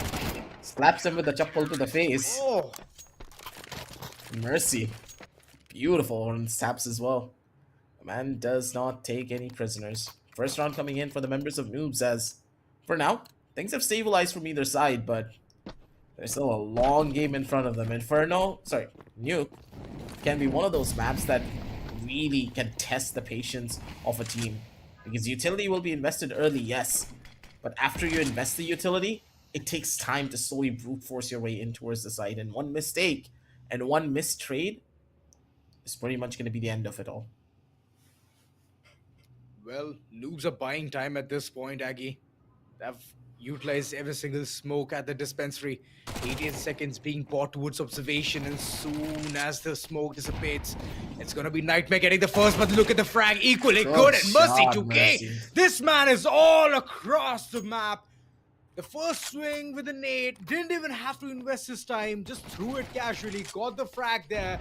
[SPEAKER 7] Slaps him with a chappal to the face.
[SPEAKER 5] Oh,
[SPEAKER 7] Mercy. Beautiful on Saps as well. The man does not take any prisoners. First round coming in for the members of Noobs as, for now, things have stabilized from either side, but there's still a long game in front of them. Nuke can be one of those maps that really can test the patience of a team. Because utility will be invested early, yes. But after you invest the utility, it takes time to slowly brute force your way in towards the site. And one mistake and one missed trade is pretty much going to be the end of it all.
[SPEAKER 5] well, Noobs are buying time at this point, Aggie. They've utilized every single smoke at the dispensary. 18 seconds being bought towards observation, and soon as the smoke dissipates, it's gonna be Nightmare getting the first, but look at the frag, equally good, and Mercy 2K!
[SPEAKER 7] Mercy.
[SPEAKER 5] This man is all across the map. The first swing with the nade, didn't even have to invest his time, just threw it casually, got the frag there.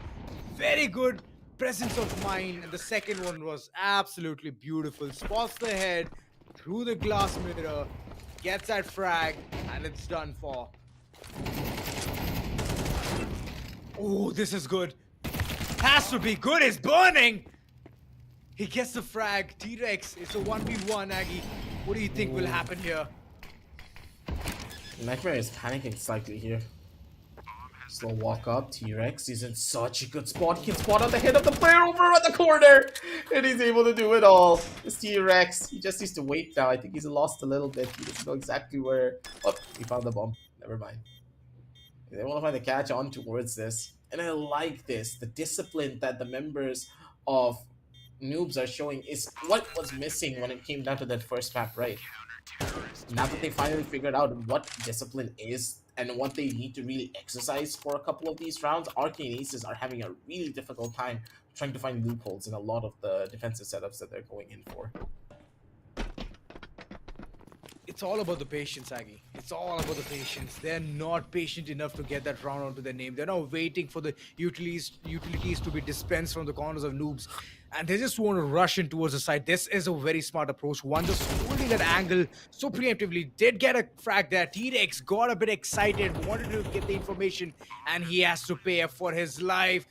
[SPEAKER 5] Very good presence of mind, and the second one was absolutely beautiful. Spots the head, through the glass mirror, gets that frag, and it's done for. Oh, this is good. Has to be good, it's burning! He gets the frag. T-Rex, it's a 1v1, Aggie. What do you think will happen here?
[SPEAKER 7] Nightmare is panicking slightly here. Slow walk up, T-Rex. He's in such a good spot. He can spot on the head of the player over at the corner. And he's able to do it all. This T-Rex, he just needs to wait now. I think he's lost a little bit. He doesn't know exactly where. Oh, he found the bomb. Never mind. They want to find the catch on towards this. And I like this. The discipline that the members of Noobs are showing is what was missing when it came down to that first map, right? Now that they finally figured out what discipline is and what they need to really exercise for a couple of these rounds, Arcane Aces are having a really difficult time trying to find loopholes in a lot of the defensive setups that they're going in for.
[SPEAKER 5] It's all about the patience, Aggie. It's all about the patience. They're not patient enough to get that round onto their name. They're not waiting for the utilities to be dispensed from the corners of Noobs. And they just want to rush in towards the side. This is a very smart approach. One just holding that angle so preemptively. Did get a frag there. T-Rex got a bit excited, wanted to get the information, and he has to pay for his life.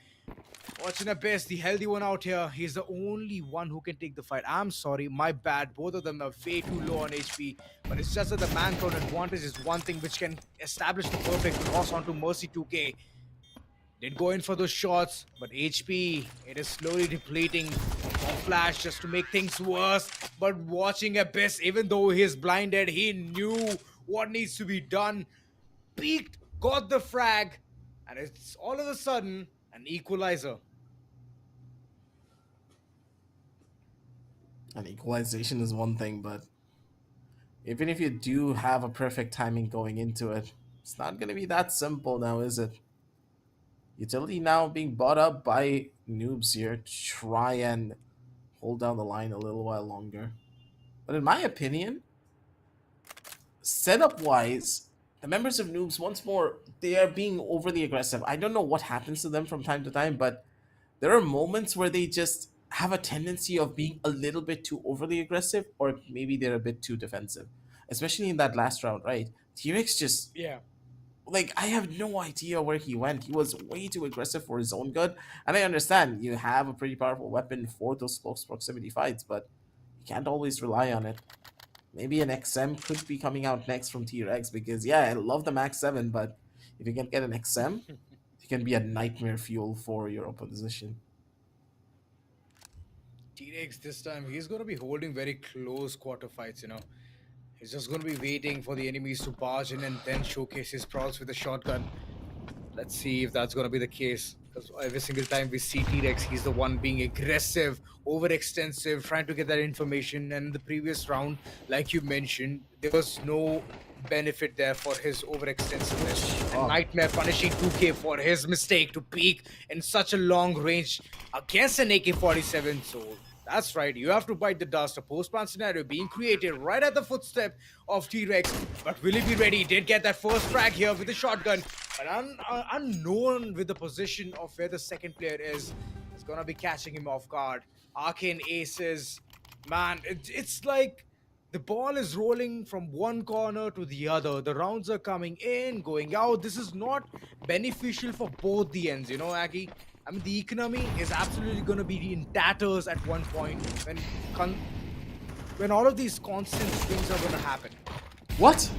[SPEAKER 5] Watching Abyss, the healthy one out here. He's the only one who can take the fight. I'm sorry, my bad. Both of them are way too low on HP. But it's just that the man count advantage is one thing which can establish the perfect cross onto Mercy 2K. Did go in for those shots, but HP, it is slowly depleting on Flash just to make things worse. But watching Abyss, even though he's blinded, he knew what needs to be done. Peeked, got the frag, and it's all of a sudden an equalizer.
[SPEAKER 7] An equalization is one thing, but even if you do have a perfect timing going into it, it's not going to be that simple now, is it? Utility now being bought up by Noobs here to try and hold down the line a little while longer. But in my opinion, setup-wise, the members of Noobs, once more, they are being overly aggressive. I don't know what happens to them from time to time, but there are moments where they just have a tendency of being a little bit too overly aggressive, or maybe they're a bit too defensive. Especially in that last round, right? T-Rex just...
[SPEAKER 5] Yeah.
[SPEAKER 7] Like, I have no idea where he went. He was way too aggressive for his own good. And I understand you have a pretty powerful weapon for those close proximity fights, but you can't always rely on it. Maybe an XM could be coming out next from T-Rex because, yeah, I love the Max 7, but if you can get an XM, it can be a nightmare fuel for your opposition.
[SPEAKER 5] T-Rex this time, he's going to be holding very close quarter fights, you know. He's just going to be waiting for the enemies to barge in and then showcase his prowess with a shotgun. Let's see if that's going to be the case. Because every single time we see T-Rex, he's the one being aggressive, overextensive, trying to get that information. And in the previous round, like you mentioned, there was no benefit there for his overextensiveness. And Nightmare punishing 2K for his mistake to peek in such a long range against an AK-47. So that's right, you have to bite the dust. A post-plant scenario being created right at the footstep of T-Rex. But will he be ready? He did get that first frag here with the shotgun. But unknown with the position of where the second player is gonna be catching him off guard. Arcane Aces, man, it's like the ball is rolling from one corner to the other. The rounds are coming in, going out. This is not beneficial for both the ends, you know, Aggie. I mean, the economy is absolutely going to be in tatters at one point when all of these constant swings are going to happen.
[SPEAKER 7] What?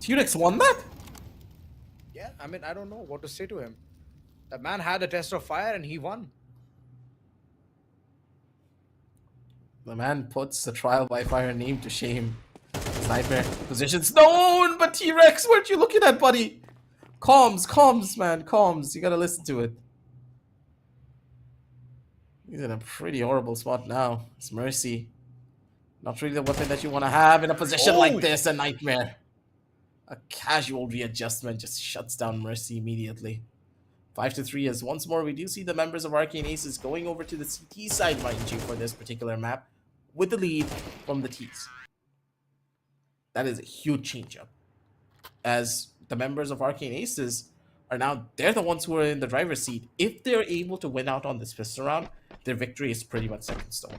[SPEAKER 7] T-Rex won that?
[SPEAKER 5] Yeah, I mean, I don't know what to say to him. That man had a test of fire and he won.
[SPEAKER 7] The man puts the trial by fire name to shame. Sniper positions known, but T-Rex, what you looking at, buddy? Comms, man, comms. You gotta listen to it. He's in a pretty horrible spot now. It's Mercy. Not really the weapon that you want to have in a position like this, a Nightmare. A casual readjustment just shuts down Mercy immediately. 5-3 as once more we do see the members of Arcane Aces going over to the CT side, mind you, for this particular map, with the lead from the Ts. That is a huge change-up, as the members of Arcane Aces are now, they're the ones who are in the driver's seat. If they're able to win out on this pistol round, their victory is pretty much set in stone.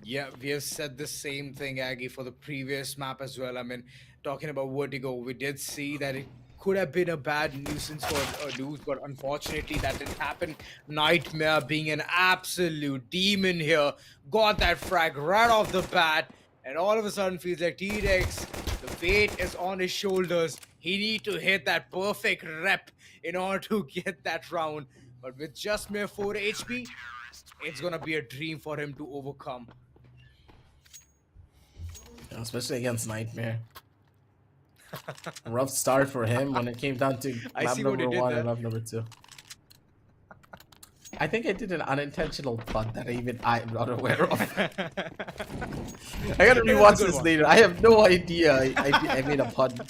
[SPEAKER 5] Yeah, we have said the same thing, Aggie, for the previous map as well. I mean, talking about Vertigo, we did see that it could have been a bad nuisance for News, but unfortunately that didn't happen. Nightmare being an absolute demon here, got that frag right off the bat, and all of a sudden feels like T-Rex, the fate is on his shoulders. He need to hit that perfect rep in order to get that round. But with just mere 4 HP, it's gonna be a dream for him to overcome.
[SPEAKER 7] Especially against Nightmare. Rough start for him when it came down to map number 1 and map number 2. I think I did an unintentional punt that I'm not aware of. I gotta rewatch this later. I have no idea I made a punt.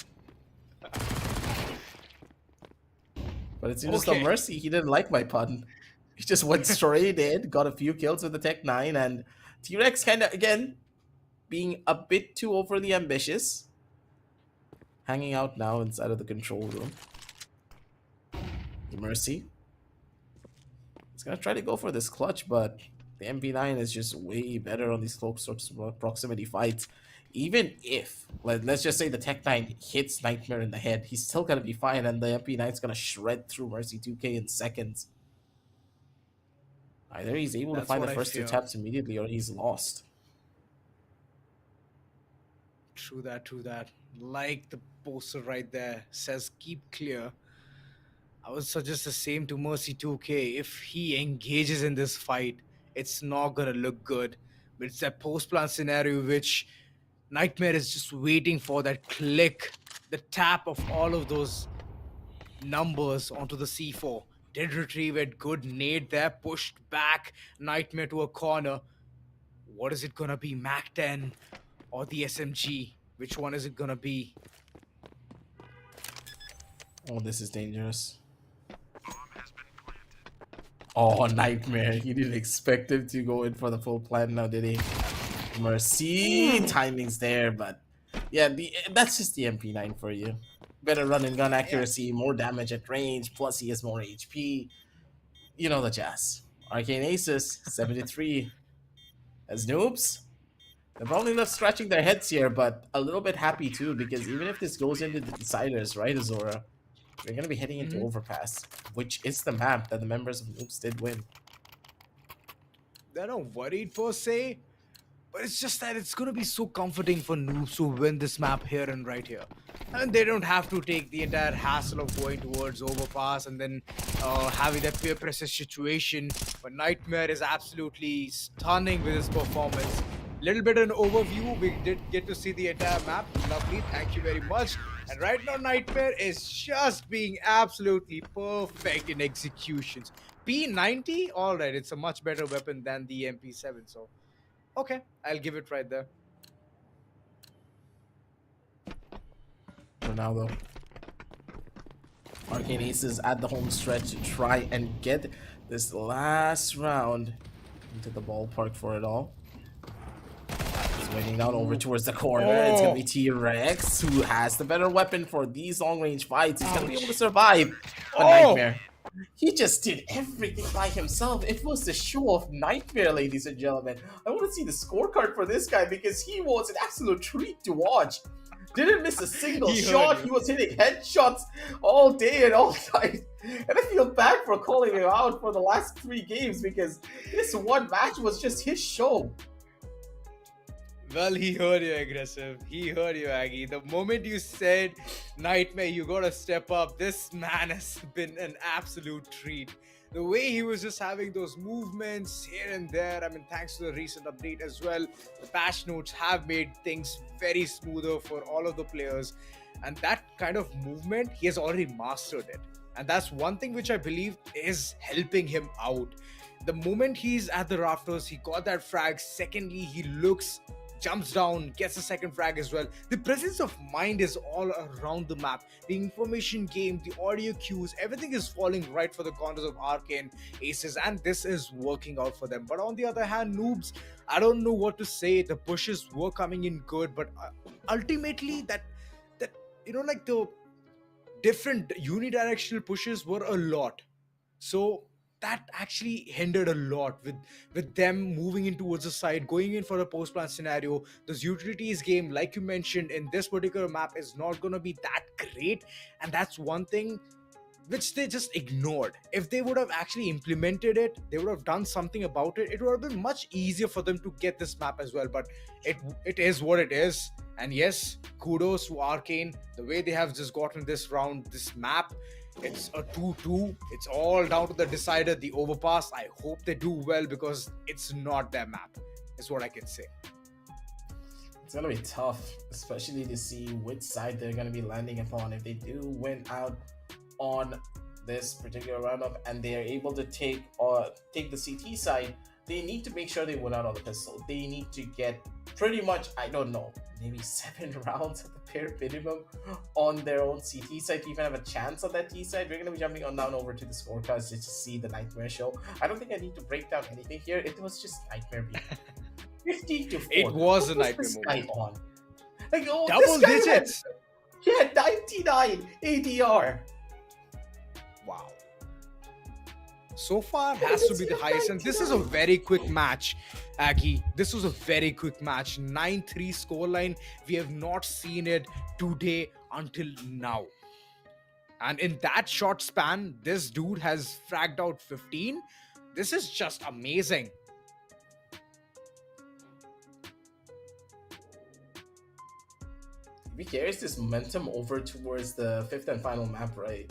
[SPEAKER 7] But it's just no Mercy. He didn't like my pun. He just went straight in, got a few kills with the Tech 9, and T-Rex kind of, again, being a bit too overly ambitious. Hanging out now inside of the control room. Mercy. He's gonna try to go for this clutch, but the MP9 is just way better on these close proximity fights. Even if, let's just say the Tech 9 hits Nightmare in the head, he's still gonna be fine, and the MP9 is gonna shred through Mercy 2K in seconds. Either he's able to find the first two taps immediately, or he's lost.
[SPEAKER 5] True that, true that. Like the poster right there says, keep clear. I would suggest the same to Mercy 2K. If he engages in this fight, it's not gonna look good. But it's that post-plant scenario which Nightmare is just waiting for, that click, the tap of all of those numbers onto the C4. Did retrieve it, good nade there, pushed back Nightmare to a corner. What is it gonna be, Mac 10 or the SMG? Which one is it gonna be?
[SPEAKER 7] Oh, this is dangerous. Oh, Nightmare. He didn't expect him to go in for the full plan now, did he? Mercy. Timing's there, but yeah, that's just the MP9 for you. Better run and gun accuracy, more damage at range, plus he has more HP. You know the jazz. Arcane Aces, 73. As noobs, they're probably left scratching their heads here, but a little bit happy too, because even if this goes into the deciders, right, Azora, we're going to be heading into Overpass, which is the map that the members of Noobs did win.
[SPEAKER 5] They're not worried per se, but it's just that it's going to be so comforting for Noobs to win this map here and right here. And they don't have to take the entire hassle of going towards Overpass and then having that peer pressure situation. But Nightmare is absolutely stunning with his performance. Little bit of an overview. We did get to see the entire map. Lovely. Thank you very much. And right now, Nightmare is just being absolutely perfect in executions. P90, all right, it's a much better weapon than the MP7. So, okay, I'll give it right there.
[SPEAKER 7] For now, though, Arcane Aces at the home stretch to try and get this last round into the ballpark for it all. He's waiting down over towards the corner. It's gonna be T-Rex who has the better weapon for these long-range fights. He's gonna be able to survive. But Nightmare, he just did everything by himself. It was the show of Nightmare, ladies and gentlemen. I want to see the scorecard for this guy because he was an absolute treat to watch. Didn't miss a single shot. He was hitting headshots all day and all night. And I feel bad for calling him out for the last 3 games because this one match was just his show.
[SPEAKER 5] Well, he heard you, Aggressive. He heard you, Aggie. The moment you said, Nightmare, you gotta step up, this man has been an absolute treat. The way he was just having those movements here and there, I mean, thanks to the recent update as well, the patch notes have made things very smoother for all of the players. And that kind of movement, he has already mastered it. And that's one thing which I believe is helping him out. The moment he's at the rafters, he got that frag. Secondly, he jumps down, gets a second frag as well. The presence of mind is all around the map. The information game, the audio cues, everything is falling right for the corners of Arcane Aces, and this is working out for them. But on the other hand, Noobs, I don't know what to say. The pushes were coming in good, but ultimately that like the different unidirectional pushes were a lot. So that actually hindered a lot with them moving in towards the side, going in for a post-plant scenario. Those utilities game, like you mentioned, in this particular map is not going to be that great, and that's one thing which they just ignored. If they would have actually implemented it, they would have done something about it. It would have been much easier for them to get this map as well, but it is what it is. And yes, kudos to Arcane, the way they have just gotten this round, this map. It's a 2-2. It's all down to the decider, the overpass. I hope they do well because it's not their map, is what I can say.
[SPEAKER 7] It's going to be tough, especially to see which side they're going to be landing upon. If they do win out on this particular roundup and they are able to take the CT side, they need to make sure they win out on the pistol. They need to get pretty much, I don't know, maybe 7 rounds at the bare minimum on their own CT side to even have a chance on that T side. We're going to be jumping down over to the scorecards just to see the Nightmare show. I don't think I need to break down anything here. It was just Nightmare being 50-4.
[SPEAKER 5] It was a Nightmare moment.
[SPEAKER 7] On? Like,
[SPEAKER 5] double digits.
[SPEAKER 7] He had 99 ADR.
[SPEAKER 5] Wow. So far has to be the highest, and this is a very quick match, Aggie. This was a very quick match. 9-3 scoreline. We have not seen it today until now. And in that short span, this dude has fragged out 15. This is just amazing.
[SPEAKER 7] If he carries this momentum over towards the 5th and final map, right,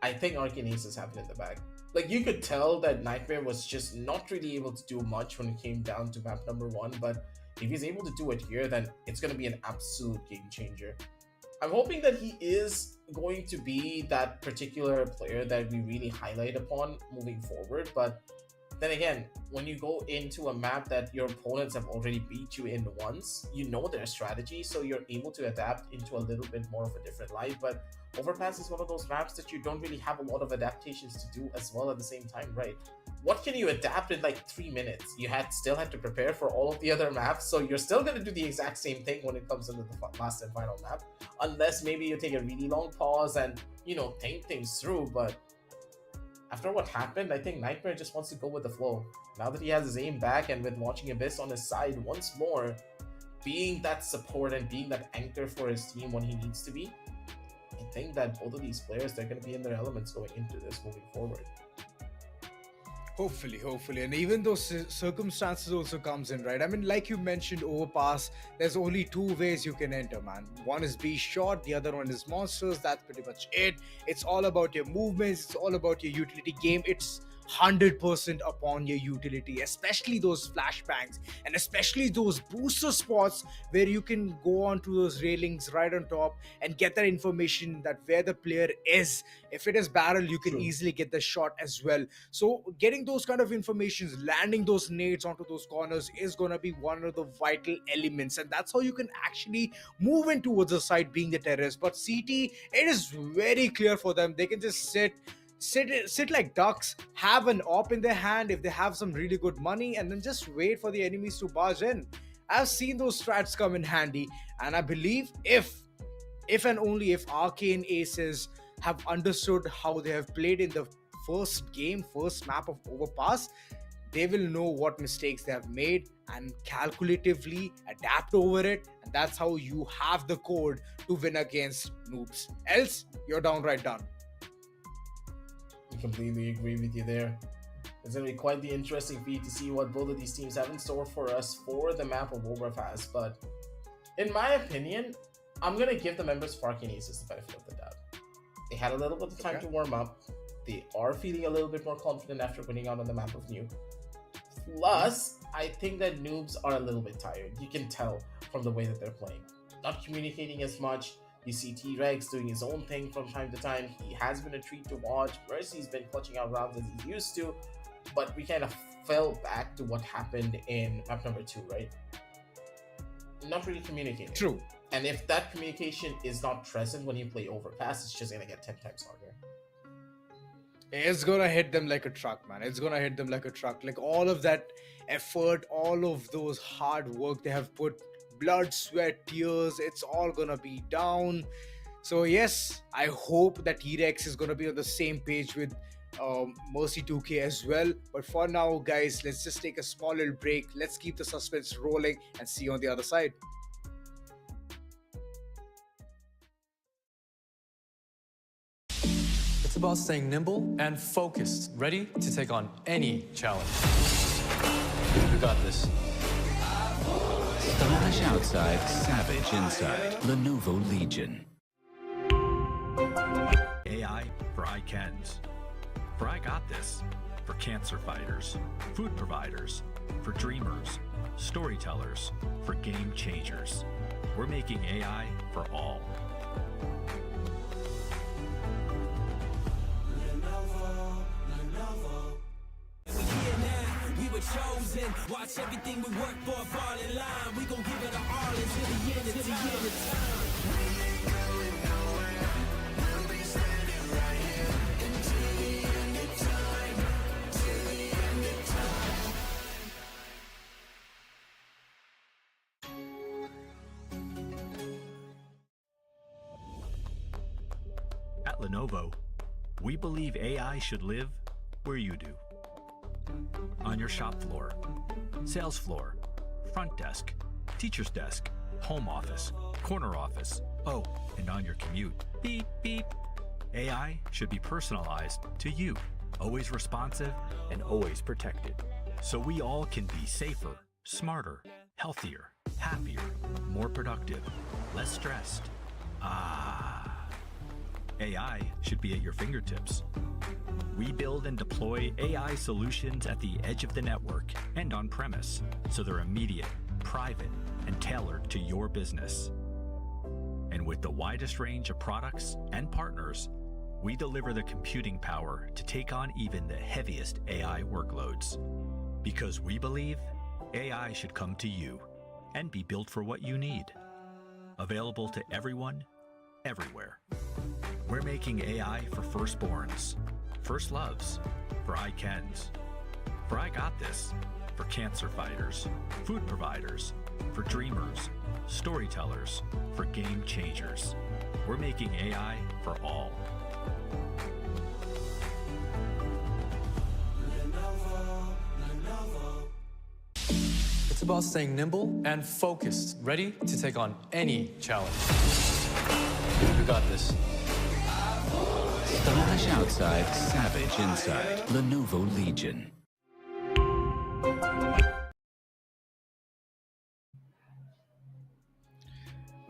[SPEAKER 7] I think Arcane Aces have it in the bag. Like, you could tell that Nightmare was just not really able to do much when it came down to map number 1, but if he's able to do it here, then it's going to be an absolute game changer. I'm hoping that he is going to be that particular player that we really highlight upon moving forward, but then again, when you go into a map that your opponents have already beat you in once, you know their strategy, so you're able to adapt into a little bit more of a different light. But Overpass is one of those maps that you don't really have a lot of adaptations to do as well at the same time, right? What can you adapt in like 3 minutes? You still had to prepare for all of the other maps, so you're still going to do the exact same thing when it comes into the last and final map, unless maybe you take a really long pause and, think things through. But after what happened, I think Nightmare just wants to go with the flow. Now that he has his aim back, and with watching Abyss on his side once more, being that support and being that anchor for his team when he needs to be, I think that both of these players, they're going to be in their elements going into this moving forward.
[SPEAKER 5] Hopefully. And even those circumstances also comes in, right? I mean, like you mentioned, Overpass, there's only 2 ways you can enter, man. One is be shot, the other one is monsters. That's pretty much it. It's all about your movements. It's all about your utility game. It's 100% upon your utility, especially those flashbangs and especially those booster spots where you can go onto those railings right on top and get that information that where the player is. If it is barrel, you can easily get the shot as well. So getting those kind of informations, landing those nades onto those corners is going to be one of the vital elements, and that's how you can actually move in towards the side being the terrace. But CT, it is very clear for them. They can just sit like ducks, have an op in their hand if they have some really good money, and then just wait for the enemies to barge in. I've seen those strats come in handy, and I believe if and only if Arcane Aces have understood how they have played in the first map of Overpass, they will know what mistakes they have made and calculatively adapt over it. And that's how you have the code to win against noobs. Else, you're downright done.
[SPEAKER 7] I completely agree with you there. It's going to be quite the interesting feat to see what both of these teams have in store for us for the map of Overpass. But in my opinion, I'm going to give the members of Arcane Aces the benefit of the doubt. They had a little bit of time to warm up. They are feeling a little bit more confident after winning out on the map of Nuke. Plus, I think that noobs are a little bit tired. You can tell from the way that they're playing. Not communicating as much. You see T-Rex doing his own thing from time to time. He has been a treat to watch. Mercy's been clutching out rounds as he used to. But we kind of fell back to what happened in map number 2, right? Not really communicating.
[SPEAKER 5] True.
[SPEAKER 7] And if that communication is not present when you play Overpass, it's just going to get 10 times harder.
[SPEAKER 5] It's gonna hit them like a truck, man. It's gonna hit them like a truck. Like all of that effort, all of those hard work they have put, blood, sweat, tears, it's all gonna be down. So yes, I hope that T-Rex is gonna be on the same page with Mercy 2K as well. But for now, guys, let's just take a small little break. Let's keep the suspense rolling and see you on the other side.
[SPEAKER 1] It's about staying nimble and focused, ready to take on any challenge. You got this.
[SPEAKER 2] Stylish outside, savage inside. Lenovo Legion.
[SPEAKER 3] AI for ICANNs. For I Got This. For cancer fighters. Food providers. For dreamers. Storytellers. For game changers. We're making AI for all.
[SPEAKER 4] Chosen, watch everything we work for fall in line. We gon' give it our all until the end of time. We ain't going nowhere. We'll be standing right here until the end of time. Till the end
[SPEAKER 3] of time. At Lenovo, we believe AI should live where you do. On your shop floor, sales floor, front desk, teacher's desk, home office, corner office, oh, and on your commute. Beep, beep. AI should be personalized to you, always responsive and always protected. So we all can be safer, smarter, healthier, happier, more productive, less stressed. AI should be at your fingertips. We build and deploy AI solutions at the edge of the network and on premise, so they're immediate, private, and tailored to your business. And with the widest range of products and partners, we deliver the computing power to take on even the heaviest AI workloads. Because we believe AI should come to you and be built for what you need. Available to everyone, everywhere. We're making AI for firstborns, first loves, for ICANNs, for I Got This, for cancer fighters, food providers, for dreamers, storytellers, for game changers. We're making AI for all.
[SPEAKER 1] It's about staying nimble and focused, ready to take on any challenge. You got this.
[SPEAKER 2] Stylish outside, savage inside. Lenovo Legion.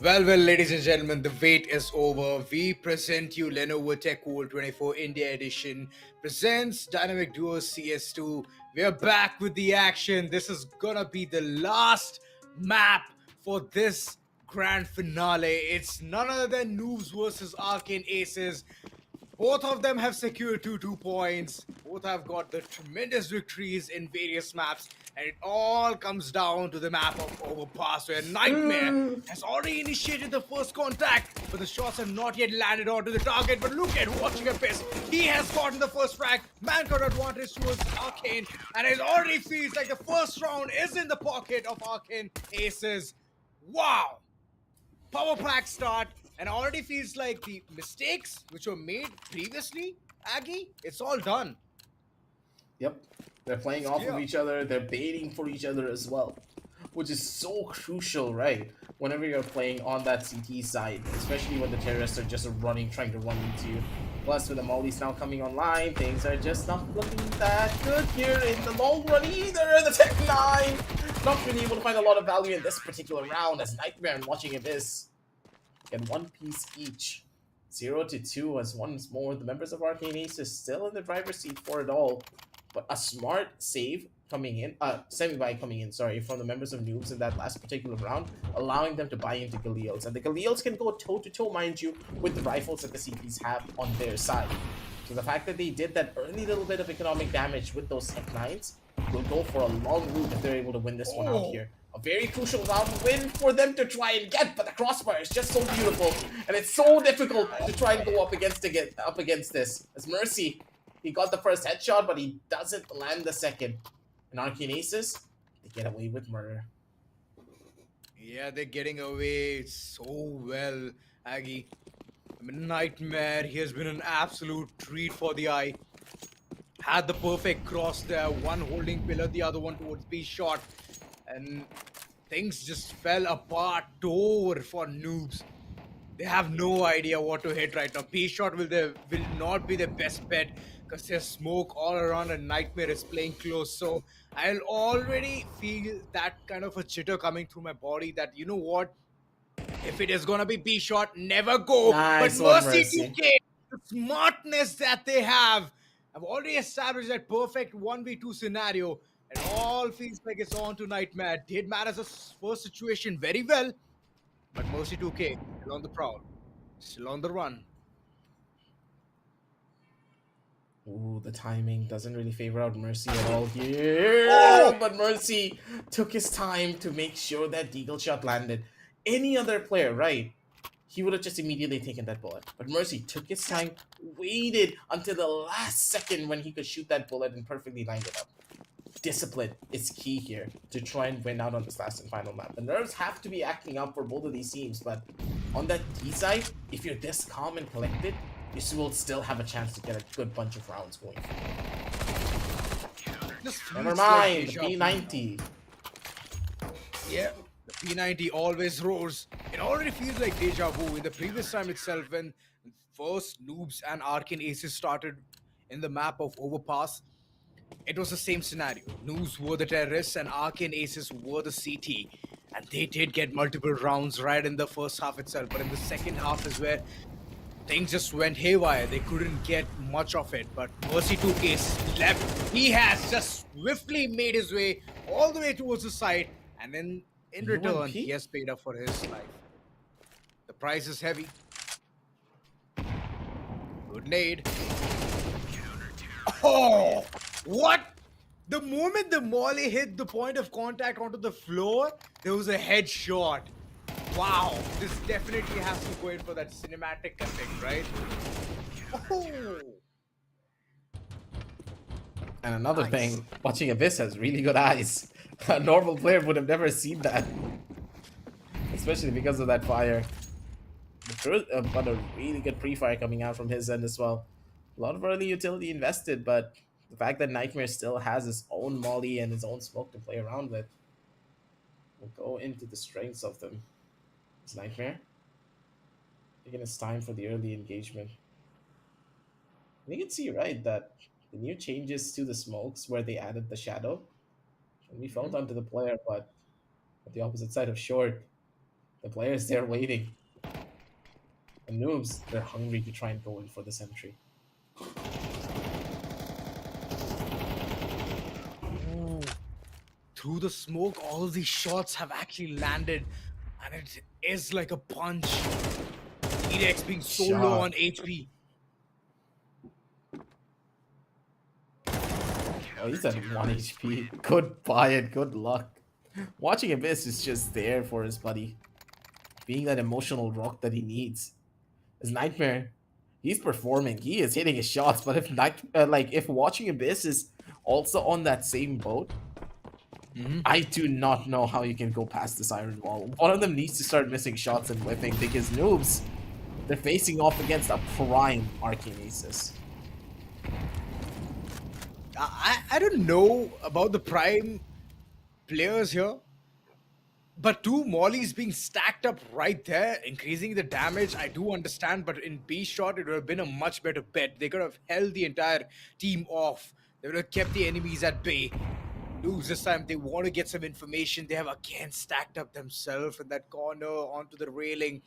[SPEAKER 5] Well, ladies and gentlemen, the wait is over. We present you Lenovo Tech World 24 India Edition presents Dynamic Duos CS2. We're back with the action. This is gonna be the last map for this grand finale. It's none other than Noobs versus Arcane Aces. Both of them have secured 2 points. Both have got the tremendous victories in various maps. And it all comes down to the map of Overpass, where Nightmare has already initiated the first contact, but the shots have not yet landed onto the target. But look at watching Abyss. He has gotten the first frag. Man-card advantage towards Arcane, and it already feels like the first round is in the pocket of Arcane Aces. Wow! Power pack start, and already feels like the mistakes which were made previously, Aggie, it's all done.
[SPEAKER 7] Yep. They're playing off of each other. They're baiting for each other as well, which is so crucial, right? Whenever you're playing on that CT side, especially when the terrorists are just running, trying to run into you. Plus, with the mollies now coming online, things are just not looking that good here in the long run either. The Tech 9 not really able to find a lot of value in this particular round, as Nightmare and Watching Abyss get 1 piece each. 0-2, as once more the members of Arcane Ace is still in the driver's seat for it all. But a smart save coming in, semi-buy coming in, sorry, from the members of Noobs in that last particular round, allowing them to buy into Galils. And the Galils can go toe-to-toe, mind you, with the rifles that the CPs have on their side. So the fact that they did that early little bit of economic damage with those Tech 9s will go for a long route if they're able to win this one out here. A very crucial round win for them to try and get, but the crossfire is just so beautiful, and it's so difficult to try and go up against this. As Mercy, he got the first headshot, but he doesn't land the second. And Arcane Aces, they get away with murder.
[SPEAKER 5] Yeah, they're getting away so well, Aggie. I mean, Nightmare, he has been an absolute treat for the eye. Had the perfect cross there, one holding pillar, the other one towards B shot. And things just fell apart over for Noobs. They have no idea what to hit right now. P-Shot will not be the best bet because there's smoke all around and Nightmare is playing close. So I'll already feel that kind of a chitter coming through my body that, you know what? If it is going to be P-Shot, never go.
[SPEAKER 7] Nice
[SPEAKER 5] But
[SPEAKER 7] one,
[SPEAKER 5] Mercy
[SPEAKER 7] Mercy.
[SPEAKER 5] 2K, the smartness that they have. I've already established that perfect 1v2 scenario. It all feels like it's on to Nightmare. Did manage the first situation very well. But Mercy 2K, still on the prowl, still on the run.
[SPEAKER 7] Ooh, the timing doesn't really favor out Mercy at all here. But Mercy took his time to make sure that Deagle shot landed. Any other player, right? He would have just immediately taken that bullet. But Mercy took his time, waited until the last second when he could shoot that bullet and perfectly lined it up. Discipline is key here to try and win out on this last and final map. The nerves have to be acting up for both of these teams, but on that D side, if you're this calm and collected, you will still have a chance to get a good bunch of rounds going. Never mind, the P90.
[SPEAKER 5] Yeah, the P90 always roars. It already feels like deja vu. In the previous time itself, when first Noobs and Arcane Aces started in the map of Overpass, it was the same scenario. Noobs were the terrorists and Arcane Aces were the CT. And they did get multiple rounds right in the first half itself. But in the second half is where things just went haywire. They couldn't get much of it. But Mercy 2K left. He has just swiftly made his way all the way towards the side. And then in return, he has paid up for his life. The price is heavy. Good nade. Oh! What? The moment the molly hit the point of contact onto the floor, there was a headshot. Wow, this definitely has to go in for that cinematic effect, right? Oh.
[SPEAKER 7] And another thing, Watching Abyss has really good eyes. A normal player would have never seen that. Especially because of that fire. But a really good pre-fire coming out from his end as well. A lot of early utility invested, but the fact that Nightmare still has his own molly and his own smoke to play around with will go into the strengths of them. It's Nightmare taking his time for the early engagement. And you can see, right, that the new changes to the smokes where they added the shadow can be felt onto the player, but at the opposite side of short, The players there waiting. The noobs, they're hungry to try and go in for the sentry.
[SPEAKER 5] Through the smoke, all these shots have actually landed, and it is like a punch. T-Rex being so low on HP.
[SPEAKER 7] Oh, he's at 1 HP. Goodbye and good luck. Watching Abyss is just there for his buddy. Being that emotional rock that he needs. His Nightmare, he's performing. He is hitting his shots, but if if watching Abyss is also on that same boat, I do not know how you can go past this iron wall. One of them needs to start missing shots and whipping because noobs, they're facing off against a prime Arcane Aces.
[SPEAKER 5] I don't know about the prime players here, but two mollies being stacked up right there, increasing the damage, I do understand, but in B shot, it would have been a much better bet. They could have held the entire team off. They would have kept the enemies at bay. Lose this time, they want to get some information. They have again stacked up themselves in that corner onto the railing,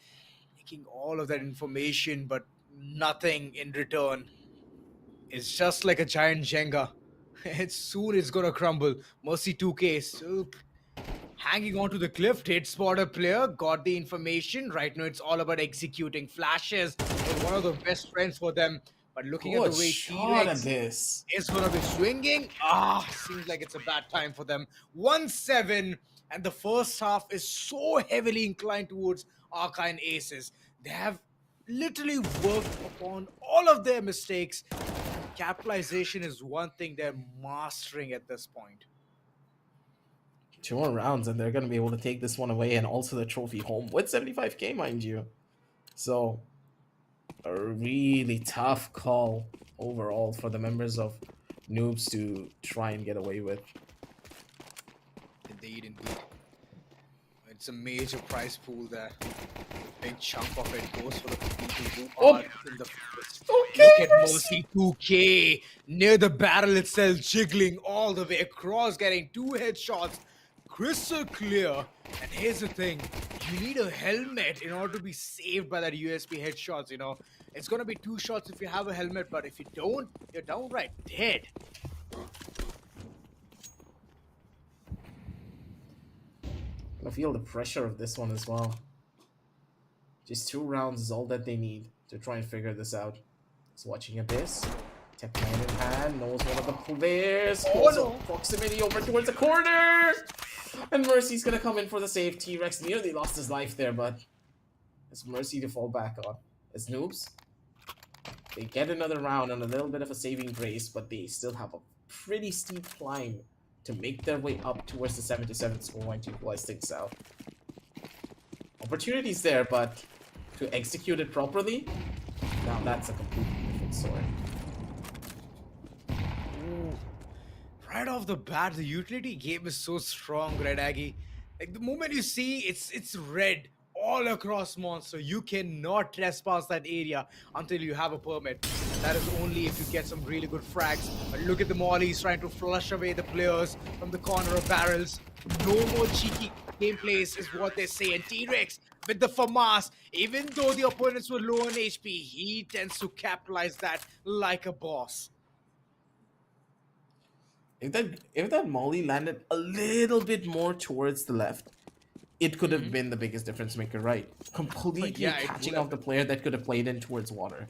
[SPEAKER 5] taking all of that information, but nothing in return. It's just like a giant Jenga. And soon it's gonna crumble. Mercy 2K still hanging onto the cliff. Did spot a player, got the information. Right now it's all about executing flashes. It's one of the best friends for them. But looking at the way T-Rex is gonna be swinging, seems like it's a bad time for them. 1-7, and the first half is so heavily inclined towards Arcane Aces. They have literally worked upon all of their mistakes. Capitalization is one thing they're mastering at this point.
[SPEAKER 7] 2 more rounds and they're going to be able to take this one away and also the trophy home with 75k, mind you. So, a really tough call overall for the members of Noobs to try and get away with.
[SPEAKER 5] Indeed. It's a major prize pool there. A big chunk of it goes for the people who are in the first. Look at Mercy 2K near the barrel itself, jiggling all the way across, getting 2 headshots. Crystal clear. And here's the thing, you need a helmet in order to be saved by that USP headshots, you know. It's gonna be 2 shots if you have a helmet, but if you don't, you're downright dead.
[SPEAKER 7] I feel the pressure of this one as well. Just 2 rounds is all that they need to try and figure this out. He's watching Abyss. Tech man in hand, knows one of the players. Proximity over towards the corner! And Mercy's gonna come in for the save. T-Rex nearly lost his life there, but it's Mercy to fall back on. As Noobs, they get another round and a little bit of a saving grace, but they still have a pretty steep climb to make their way up towards the 7-7 score line to equalize things out. Opportunities there, but to execute it properly, now that's a completely different story.
[SPEAKER 5] Right off the bat, the utility game is so strong, Red Aggie. Like the moment you see it's red all across Monster, you cannot trespass that area until you have a permit. And that is only if you get some really good frags. But look at the mollies trying to flush away the players from the corner of barrels. No more cheeky gameplays is what they say. And T-Rex with the FAMAS, even though the opponents were low on HP, he tends to capitalize that like a boss.
[SPEAKER 7] If that molly landed a little bit more towards the left, it could have been the biggest difference maker, right? Completely catching off the player that could have played in towards water.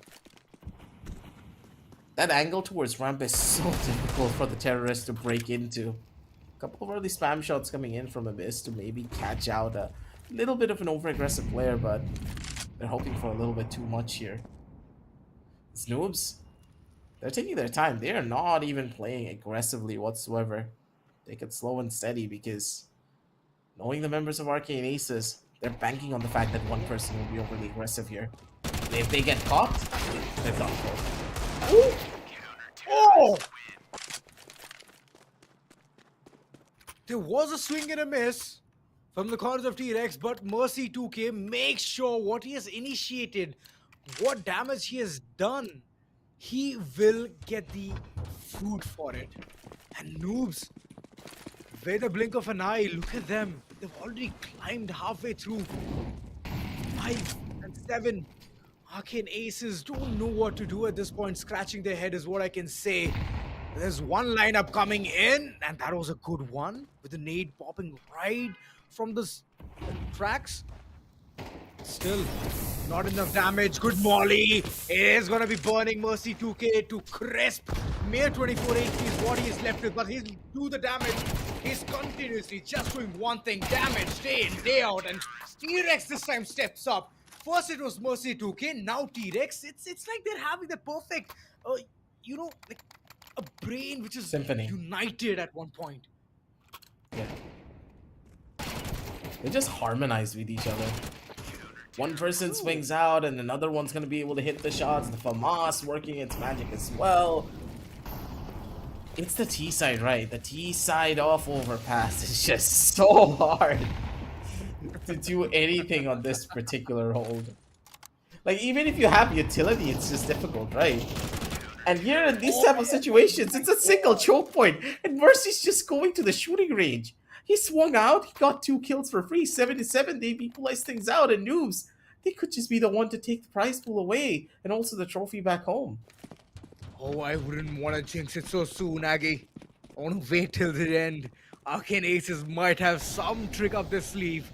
[SPEAKER 7] That angle towards ramp is so difficult for the terrorists to break into. A couple of early spam shots coming in from Abyss to maybe catch out a little bit of an over-aggressive player, but they're hoping for a little bit too much here. It's Noobs. They're taking their time. They are not even playing aggressively whatsoever. Take it slow and steady because knowing the members of Arcane Aces, they're banking on the fact that one person will be overly aggressive here. And if they get caught, they're done for.
[SPEAKER 5] Ooh. Oh! There was a swing and a miss from the corners of T-Rex, but Mercy 2K makes sure what he has initiated, what damage he has done, he will get the fruit for it. And Noobs, with a blink of an eye, look at them. They've already climbed halfway through. 5 and 7. Arcane Aces don't know what to do at this point. Scratching their head is what I can say. There's one lineup coming in, and that was a good one, with the nade popping right from the tracks. Still, not enough damage. Good molly. It is going to be burning Mercy 2K to crisp. Mere 24 HP is what he is left with, but he'll do the damage. He's continuously just doing one thing, damage, day in, day out, and T-Rex this time steps up. First it was Mercy 2K, now T-Rex. It's like they're having the perfect, like a brain which is
[SPEAKER 7] Symphony.
[SPEAKER 5] united at one point.
[SPEAKER 7] Yeah. They just harmonize with each other. One person swings out and another one's going to be able to hit the shots. The FAMAS working its magic as well. It's the T side, right? The T side off overpass is just so hard to do anything on this particular hold. Like, even if you have utility, it's just difficult, right? And here in these type of situations, it's a single choke point, and Mercy's just going to the shooting range. He swung out, he got 2 kills for free, 7-7, they equalized things out, and Noobs, they could just be the one to take the prize pool away, and also the trophy back home.
[SPEAKER 5] Oh, I wouldn't want to jinx it so soon, Aggie. I want to wait till the end. Arcane Aces might have some trick up their sleeve.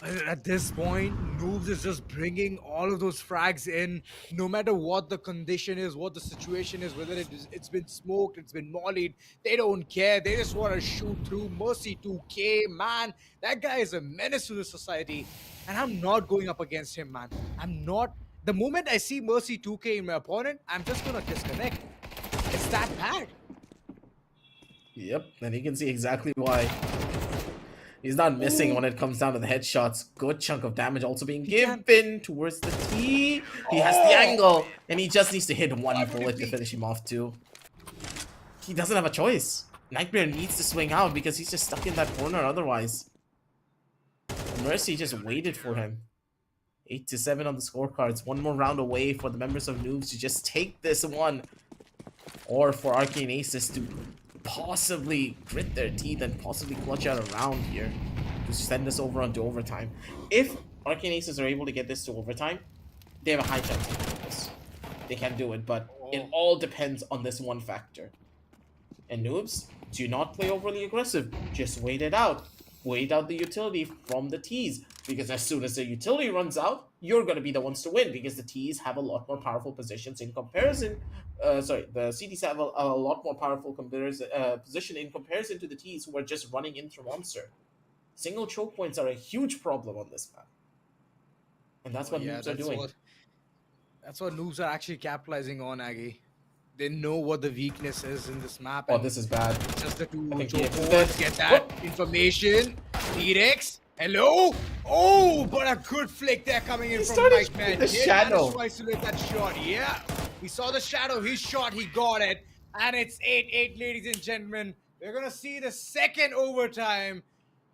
[SPEAKER 5] At this point, Noobs is just bringing all of those frags in, no matter what the condition is, what the situation is, whether it's been smoked, it's been mollied. They don't care. They just want to shoot through. Mercy 2K, man. That guy is a menace to the society. And I'm not going up against him, man. I'm not. The moment I see Mercy 2K in my opponent, I'm just going to disconnect. It's that bad.
[SPEAKER 7] Yep, and you can see exactly why. He's not missing when it comes down to the headshots. Good chunk of damage also being given towards the T. He has the angle, and he just needs to hit one bullet to finish him off too. He doesn't have a choice. Nightmare needs to swing out because he's just stuck in that corner otherwise. And Mercy just waited for him. 8-7 on the scorecards. One more round away for the members of Noobs to just take this one. Or for Arcane Aces to possibly grit their teeth and possibly clutch out a round here to send this over onto overtime. If Arcane Aces are able to get this to overtime, they have a high chance of doing this. They can do it, but it all depends on this one factor. And Noobs, do not play overly aggressive. Just wait it out. Wait out the utility from the T's, because as soon as the utility runs out, you're going to be the ones to win, because the T's have a lot more powerful positions in comparison. The CDs have a lot more powerful position in comparison to the T's, who are just running in through monster. Single choke points are a huge problem on this map, and that's what Noobs are doing.
[SPEAKER 5] That's what Noobs are actually capitalizing on, Aggie. They know what the weakness is in this map.
[SPEAKER 7] Oh, this is bad.
[SPEAKER 5] Just the two
[SPEAKER 7] choke
[SPEAKER 5] points get that information. T-Rex, hello? Oh, but a good flick there coming in from Nightmare.
[SPEAKER 7] The shadow.
[SPEAKER 5] To isolate that shot. Yeah, he saw the shadow. He shot. He got it. And it's 8-8, ladies and gentlemen. We're going to see the second overtime.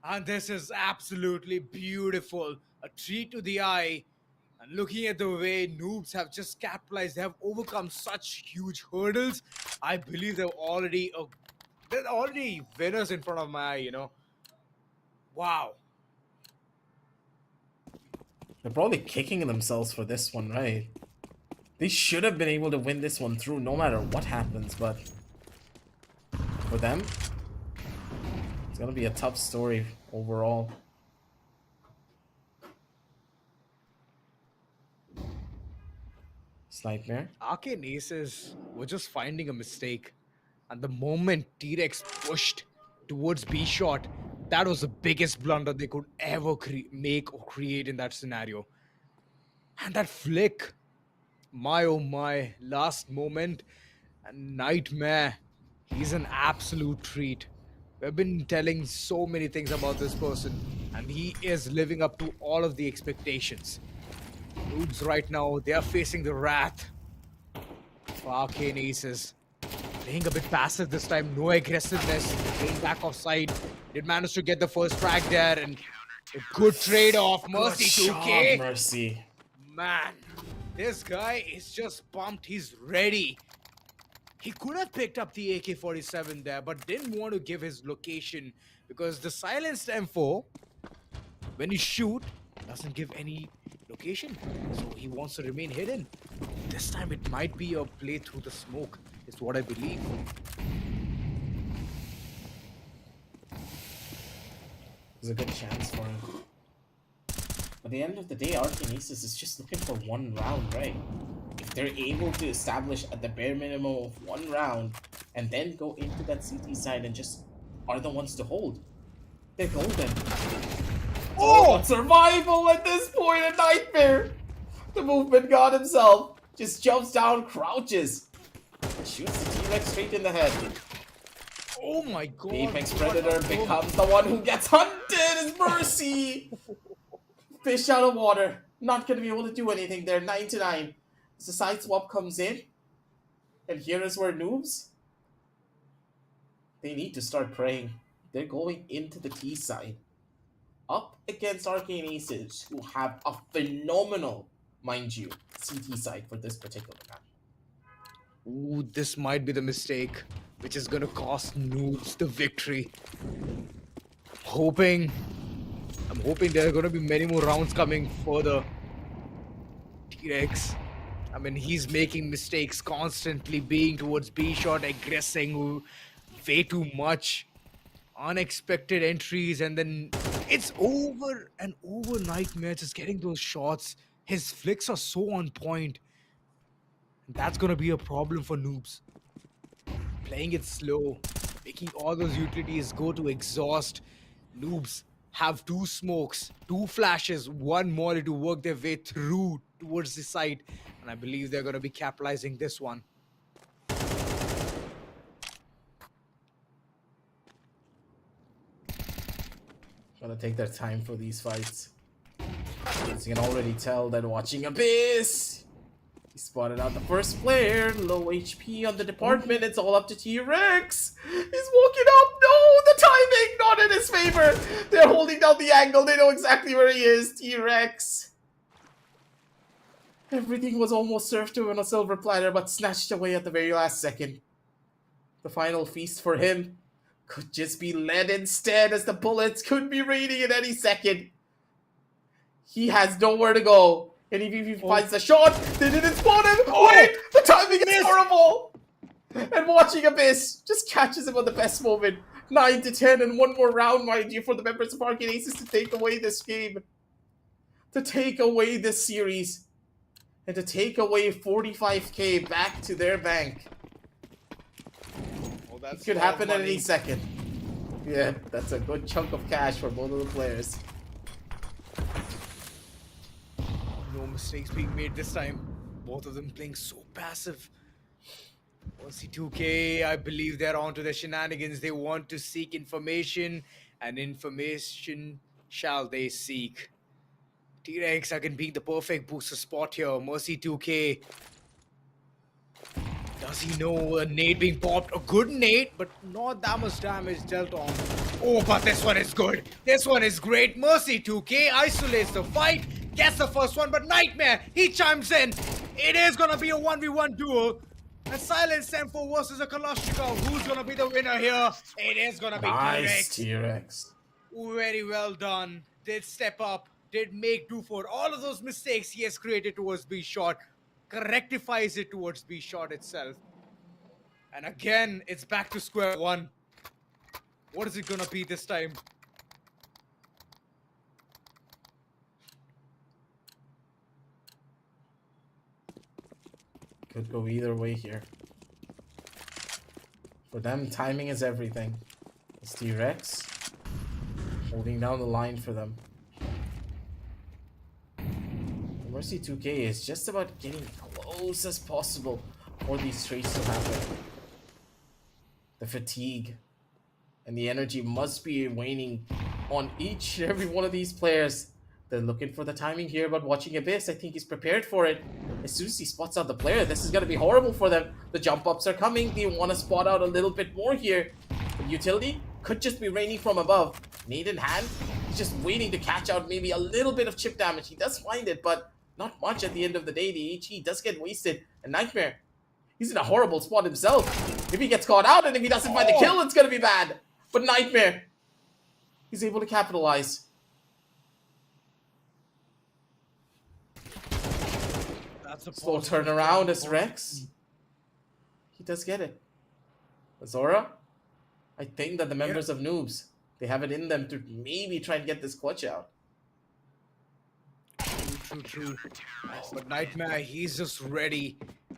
[SPEAKER 5] And this is absolutely beautiful. A treat to the eye. And looking at the way Noobs have just capitalized, they have overcome such huge hurdles. I believe they're already winners in front of my eye, you know. Wow.
[SPEAKER 7] They're probably kicking themselves for this one, right? They should have been able to win this one through no matter what happens, but for them, it's going to be a tough story overall. Nightmare.
[SPEAKER 5] Arcane Aces were just finding a mistake. And the moment T-Rex pushed towards B-shot, that was the biggest blunder they could ever make or create in that scenario. And that flick, my oh my, last moment, and Nightmare, he's an absolute treat. We've been telling so many things about this person, and he is living up to all of the expectations. Noobs right now, they are facing the wrath of Arcane Aces. Playing a bit passive this time, no aggressiveness, playing back offside. Did manage to get the first frag there, and a good trade-off. Mercy 2K.
[SPEAKER 7] Mercy.
[SPEAKER 5] Man, this guy is just pumped. He's ready. He could have picked up the AK-47 there, but didn't want to give his location because the silenced M4 when you shoot, doesn't give any location. So he wants to remain hidden. This time it might be a play through the smoke, is what I believe.
[SPEAKER 7] There's a good chance for him. At the end of the day, Arcanesis is just looking for one round, right? If they're able to establish at the bare minimum of one round and then go into that CT side and just are the ones to hold, they're golden. Oh, survival at this point, a nightmare. The movement god himself just jumps down, crouches, shoots the T-Rex straight in the head.
[SPEAKER 5] Oh my god.
[SPEAKER 7] The Apex Predator becomes the one who gets hunted. It's Mercy. Fish out of water. Not going to be able to do anything there. 9 to 9. As the side swap comes in. And here is where noobs. They need to start praying. They're going into the T side. Up against Arcane Aces, who have a phenomenal, mind you, CT side for this particular map.
[SPEAKER 5] Ooh, this might be the mistake, which is gonna cost noobs the victory. I'm hoping there are gonna be many more rounds coming for the T-Rex. I mean, he's making mistakes constantly, being towards B shot, aggressing way too much. Unexpected entries, and then it's over and over. Nightmare just getting those shots. His flicks are so on point. That's gonna be a problem for noobs. Playing it slow, making all those utilities go to exhaust. Noobs have 2 smokes, 2 flashes, 1 molly to work their way through towards the site, and I believe they're gonna be capitalizing this one.
[SPEAKER 7] Gonna take their time for these fights. As you can already tell that watching Abyss. He spotted out the first player, low HP on the department. It's all up to T-Rex. He's walking up. No, the timing not in his favor. They're holding down the angle. They know exactly where he is. T-Rex. Everything was almost served to him on a silver platter, but snatched away at the very last second. The final feast for him could just be lead instead, as the bullets could be raining at any second. He has nowhere to go. And if he finds the shot, they didn't spot him. Wait, the timing is horrible. And watching Abyss just catches him on the best moment. 9 to 10 and one more round, mind you, for the members of Arcane Aces to take away this game. To take away this series. And to take away 45k back to their bank. It could happen at any second. Yeah, that's a good chunk of cash for both of the players.
[SPEAKER 5] No mistakes being made this time. Both of them playing so passive. OC2K, I believe they're onto their shenanigans. They want to seek information, and information shall they seek. T-Rex again being the perfect booster spot here. Mercy 2K. Does he know a nade being popped? A good nade, but not that much damage dealt on. Oh, but this one is good. This one is great. Mercy 2K isolates the fight. Gets the first one, but Nightmare, he chimes in. It is gonna be a 1v1 duel. And Silence M4 versus a Kalashnikov. Who's gonna be the winner here? It is gonna be
[SPEAKER 7] Nice,
[SPEAKER 5] T-Rex.
[SPEAKER 7] T-Rex.
[SPEAKER 5] Very well done. Did step up. Did make do for all of those mistakes he has created towards B shot. Rectifies it towards B shot itself. And again, it's back to square one. What is it gonna be this time?
[SPEAKER 7] Could go either way here. For them, timing is everything. It's T-Rex holding down the line for them. Mercy 2K is just about getting close as possible for these trades to happen. The fatigue and the energy must be waning on each and every one of these players. They're looking for the timing here, but watching Abyss, I think he's prepared for it. As soon as he spots out the player, this is going to be horrible for them. The jump ups are coming. They want to spot out a little bit more here. The utility could just be raining from above. Nade in hand, he's just waiting to catch out maybe a little bit of chip damage. He does find it, but not much at the end of the day. The HE does get wasted. And Nightmare, he's in a horrible spot himself. If he gets caught out and if he doesn't find the kill, it's going to be bad. But Nightmare, he's able to capitalize.
[SPEAKER 5] That's a
[SPEAKER 7] Slow
[SPEAKER 5] positive
[SPEAKER 7] turnaround
[SPEAKER 5] thing.
[SPEAKER 7] as Rex. He does get it. Zora, I think that the members of Noobs, they have it in them to maybe try and get this clutch out.
[SPEAKER 5] True. But Nightmare, he's just ready.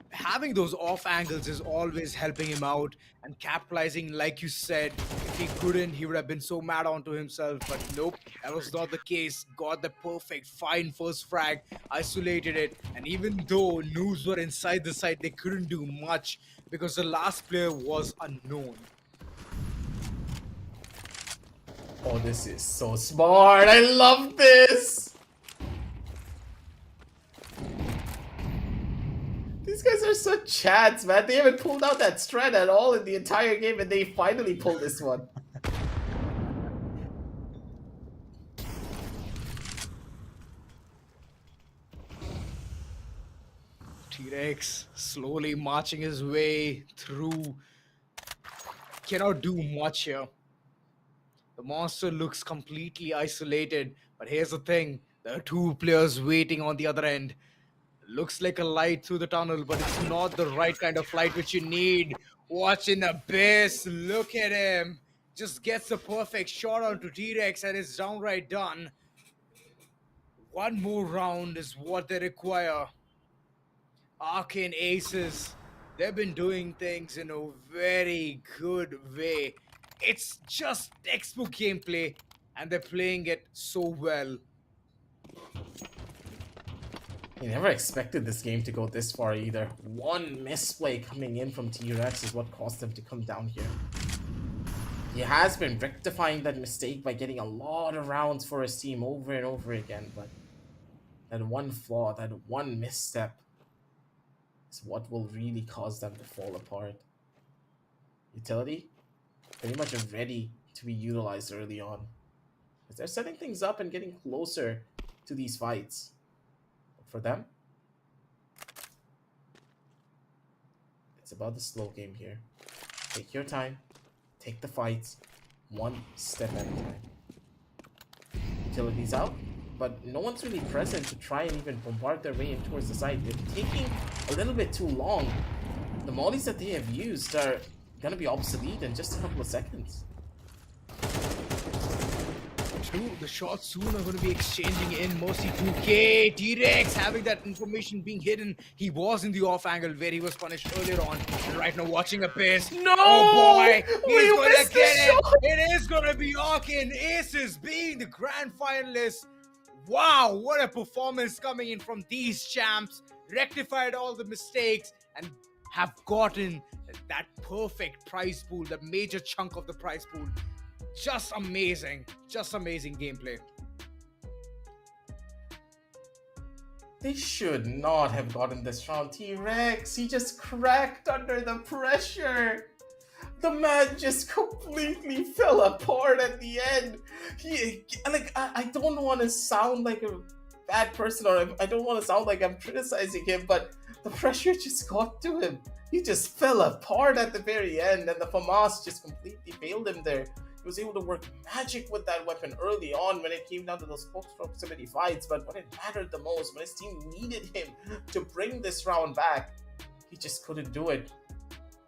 [SPEAKER 5] Having those off angles is always helping him out and capitalizing, like you said. If he couldn't, he would have been so mad onto himself. But nope, that was not the case. Got the perfect, fine first frag, isolated it. And even though Noobs were inside the site, they couldn't do much because the last player was unknown.
[SPEAKER 7] Oh, this is so smart. I love this. These guys are such chads, man. They haven't pulled out that strat at all in the entire game, and they finally pulled this one.
[SPEAKER 5] T-Rex slowly marching his way through. Cannot do much here. The monster looks completely isolated, but here's the thing. There are two players waiting on the other end. Looks like a light through the tunnel, but it's not the right kind of light which you need. Watching Abyss, look at him. Just gets the perfect shot onto T-Rex and it's downright done. One more round is what they require. Arcane Aces, they've been doing things in a very good way. It's just textbook gameplay and they're playing it so well.
[SPEAKER 7] I never expected this game to go this far either. One misplay coming in from T-Rex is what caused them to come down here. He has been rectifying that mistake by getting a lot of rounds for his team over and over again, but that one flaw, that one misstep is what will really cause them to fall apart. Utility, pretty much ready to be utilized early on. They're setting things up and getting closer to these fights. For them, it's about the slow game here. Take your time, take the fights, one step at a time. Utilities out, but no one's really present to try and even bombard their way in towards the side. They're taking a little bit too long. The mollies that they have used are gonna be obsolete in just a couple of seconds.
[SPEAKER 5] The shots soon are going to be exchanging in. Mostly 2K. T-Rex having that information being hidden. He was in the off angle where he was punished earlier on. And right now watching Abyss.
[SPEAKER 7] No!
[SPEAKER 5] Oh boy! He's going to
[SPEAKER 7] missed
[SPEAKER 5] get
[SPEAKER 7] the
[SPEAKER 5] it!
[SPEAKER 7] shot!
[SPEAKER 5] It is going to be Arcane Aces being the grand finalists. Wow, what a performance coming in from these champs. Rectified all the mistakes and have gotten that perfect prize pool, the major chunk of the prize pool. Just amazing gameplay.
[SPEAKER 7] They should not have gotten this round. T-Rex, he just cracked under the pressure. The man just completely fell apart at the end. I don't want to sound like a bad person, or I don't want to sound like I'm criticizing him, but the pressure just got to him. He just fell apart at the very end, and the FAMAS just completely failed him there. He was able to work magic with that weapon early on when it came down to those close proximity fights, but when it mattered the most, when his team needed him to bring this round back, he just couldn't do it.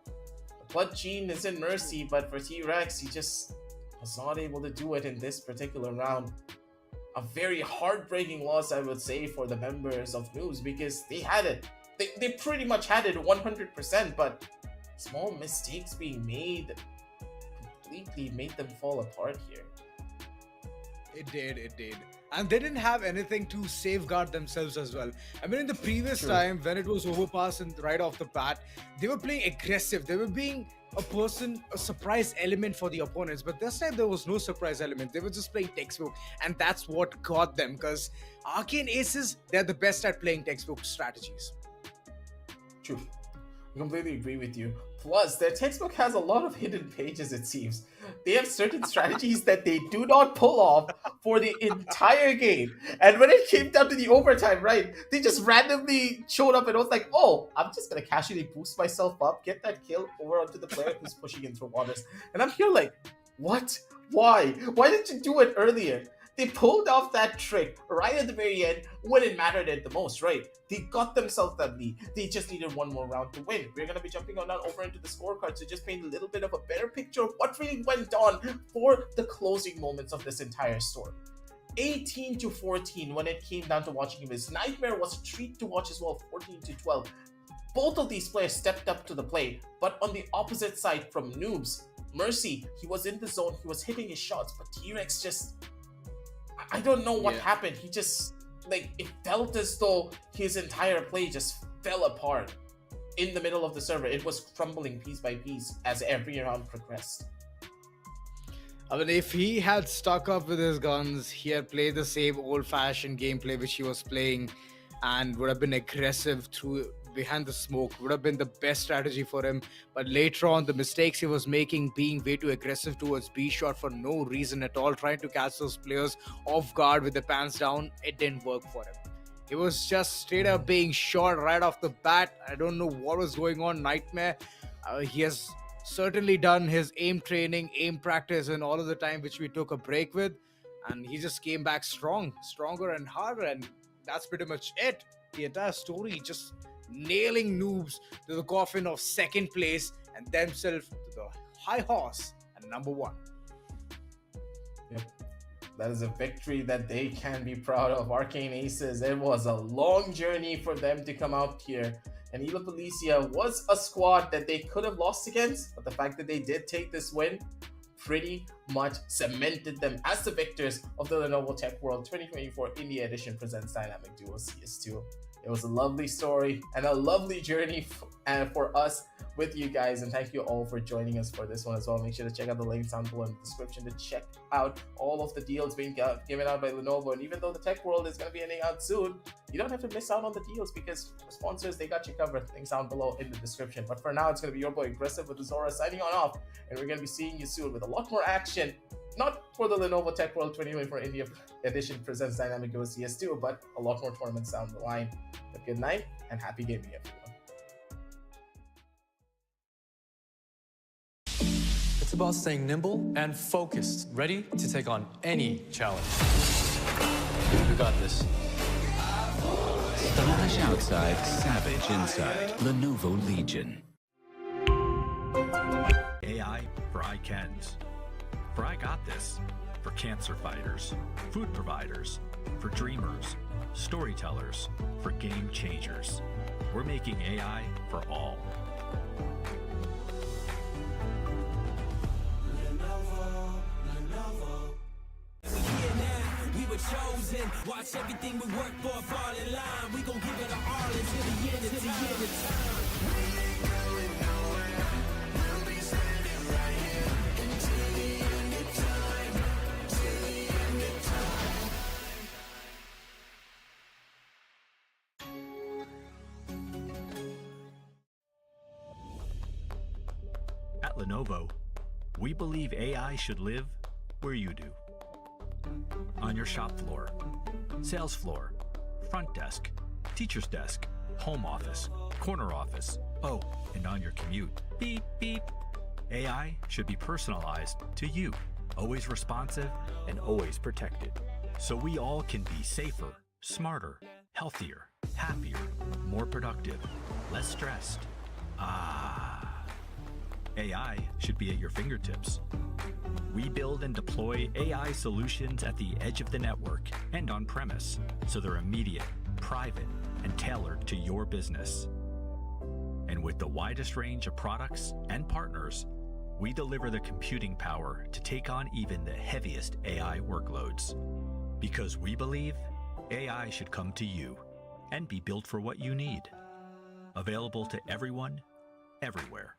[SPEAKER 7] The Blood Gene is in mercy, but for T-Rex, he just was not able to do it in this particular round. A very heartbreaking loss, I would say, for the members of Noobs, because they had it. They pretty much had it 100%, but small mistakes being made completely made them fall apart here.
[SPEAKER 5] It did. And they didn't have anything to safeguard themselves as well. I mean, in the previous time, when it was overpass and right off the bat, they were playing aggressive. They were being a surprise element for the opponents. But this time, there was no surprise element. They were just playing textbook. And that's what got them. Because Arcane Aces, they're the best at playing textbook strategies.
[SPEAKER 7] True. I completely agree with you. Plus, their textbook has a lot of hidden pages, it seems. They have certain strategies that they do not pull off for the entire game. And when it came down to the overtime, right, they just randomly showed up and was like, oh, I'm just going to casually boost myself up, get that kill over onto the player who's pushing in through waters. And I'm here like, what? Why? Why didn't you do it earlier? they pulled off that trick right at the very end when it mattered at the most, right? They got themselves that lead. They just needed one more round to win. We're going to be jumping on now over into the scorecard to just paint a little bit of a better picture of what really went on for the closing moments of this entire story. 18-14 when it came down to watching him. His Nightmare was a treat to watch as well, 14-12. Both of these players stepped up to the plate, but on the opposite side from Noobs, Mercy, he was in the zone, he was hitting his shots, but T-Rex just... I don't know what happened. He just, like, it felt as though his entire play just fell apart in the middle of the server. It was crumbling piece by piece as every round progressed.
[SPEAKER 5] I mean, if he had stuck up with his guns, he had played the same old-fashioned gameplay which he was playing and would have been aggressive through behind the smoke, would have been the best strategy for him. But later on, the mistakes he was making, being way too aggressive towards B shot for no reason at all, trying to catch those players off guard with the pants down, it didn't work for him. He was just straight up being shot right off the bat. I don't know what was going on. Nightmare, he has certainly done his aim training, aim practice, and all of the time which we took a break with, and he just came back stronger and harder, and that's pretty much it. The entire story, just nailing Noobs to the coffin of second place and themselves to the high horse and number one.
[SPEAKER 7] Yep. That is a victory that they can be proud of. Arcane Aces, it was a long journey for them to come out here. And Ela Policia was a squad that they could have lost against, but the fact that they did take this win pretty much cemented them as the victors of the Lenovo Tech World 2024 India Edition presents Dynamic Duos CS2. It was a lovely story and a lovely journey for us with you guys, and thank you all for joining us for this one as well. Make sure to check out the links down below in the description to check out all of the deals being given out by Lenovo. And even though the Tech World is going to be ending out soon, you don't have to miss out on the deals because sponsors, they got you covered. Links down below in the description. But for now, it's going to be your boy Aggressive with Zora signing on off, and we're going to be seeing you soon with a lot more action. Not for the Lenovo Tech World 2024 India Edition presents Dynamic Duos CS2, but a lot more tournaments down the line. But good night and happy gaming, everyone.
[SPEAKER 1] It's about staying nimble and focused, ready to take on any challenge. We got this.
[SPEAKER 2] Flash outside, savage inside. Lenovo Legion.
[SPEAKER 3] AI for ICANNs. For I got this. For cancer fighters, food providers, for dreamers, storytellers, for game changers. We're making AI for all.
[SPEAKER 4] Chosen, watch everything we work for fall in line. We gon' give it our all until the end of time. We ain't going nowhere. We'll be standing right here until the end of time. Till the end
[SPEAKER 3] of time. At Lenovo, we believe AI should live where you do. On your shop floor, sales floor, front desk, teacher's desk, home office, corner office, oh, and on your commute. Beep, beep. AI should be personalized to you, always responsive and always protected. So we all can be safer, smarter, healthier, happier, more productive, less stressed. AI should be at your fingertips. We build and deploy AI solutions at the edge of the network and on-premise, so they're immediate, private, and tailored to your business. And with the widest range of products and partners, we deliver the computing power to take on even the heaviest AI workloads. Because we believe AI should come to you and be built for what you need. Available to everyone, everywhere.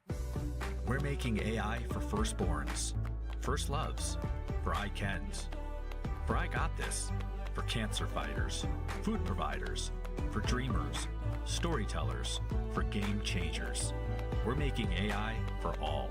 [SPEAKER 3] We're making AI for firstborns, first loves, for ICANNs, for I got this, for cancer fighters, food providers, for dreamers, storytellers, for game changers. We're making AI for all.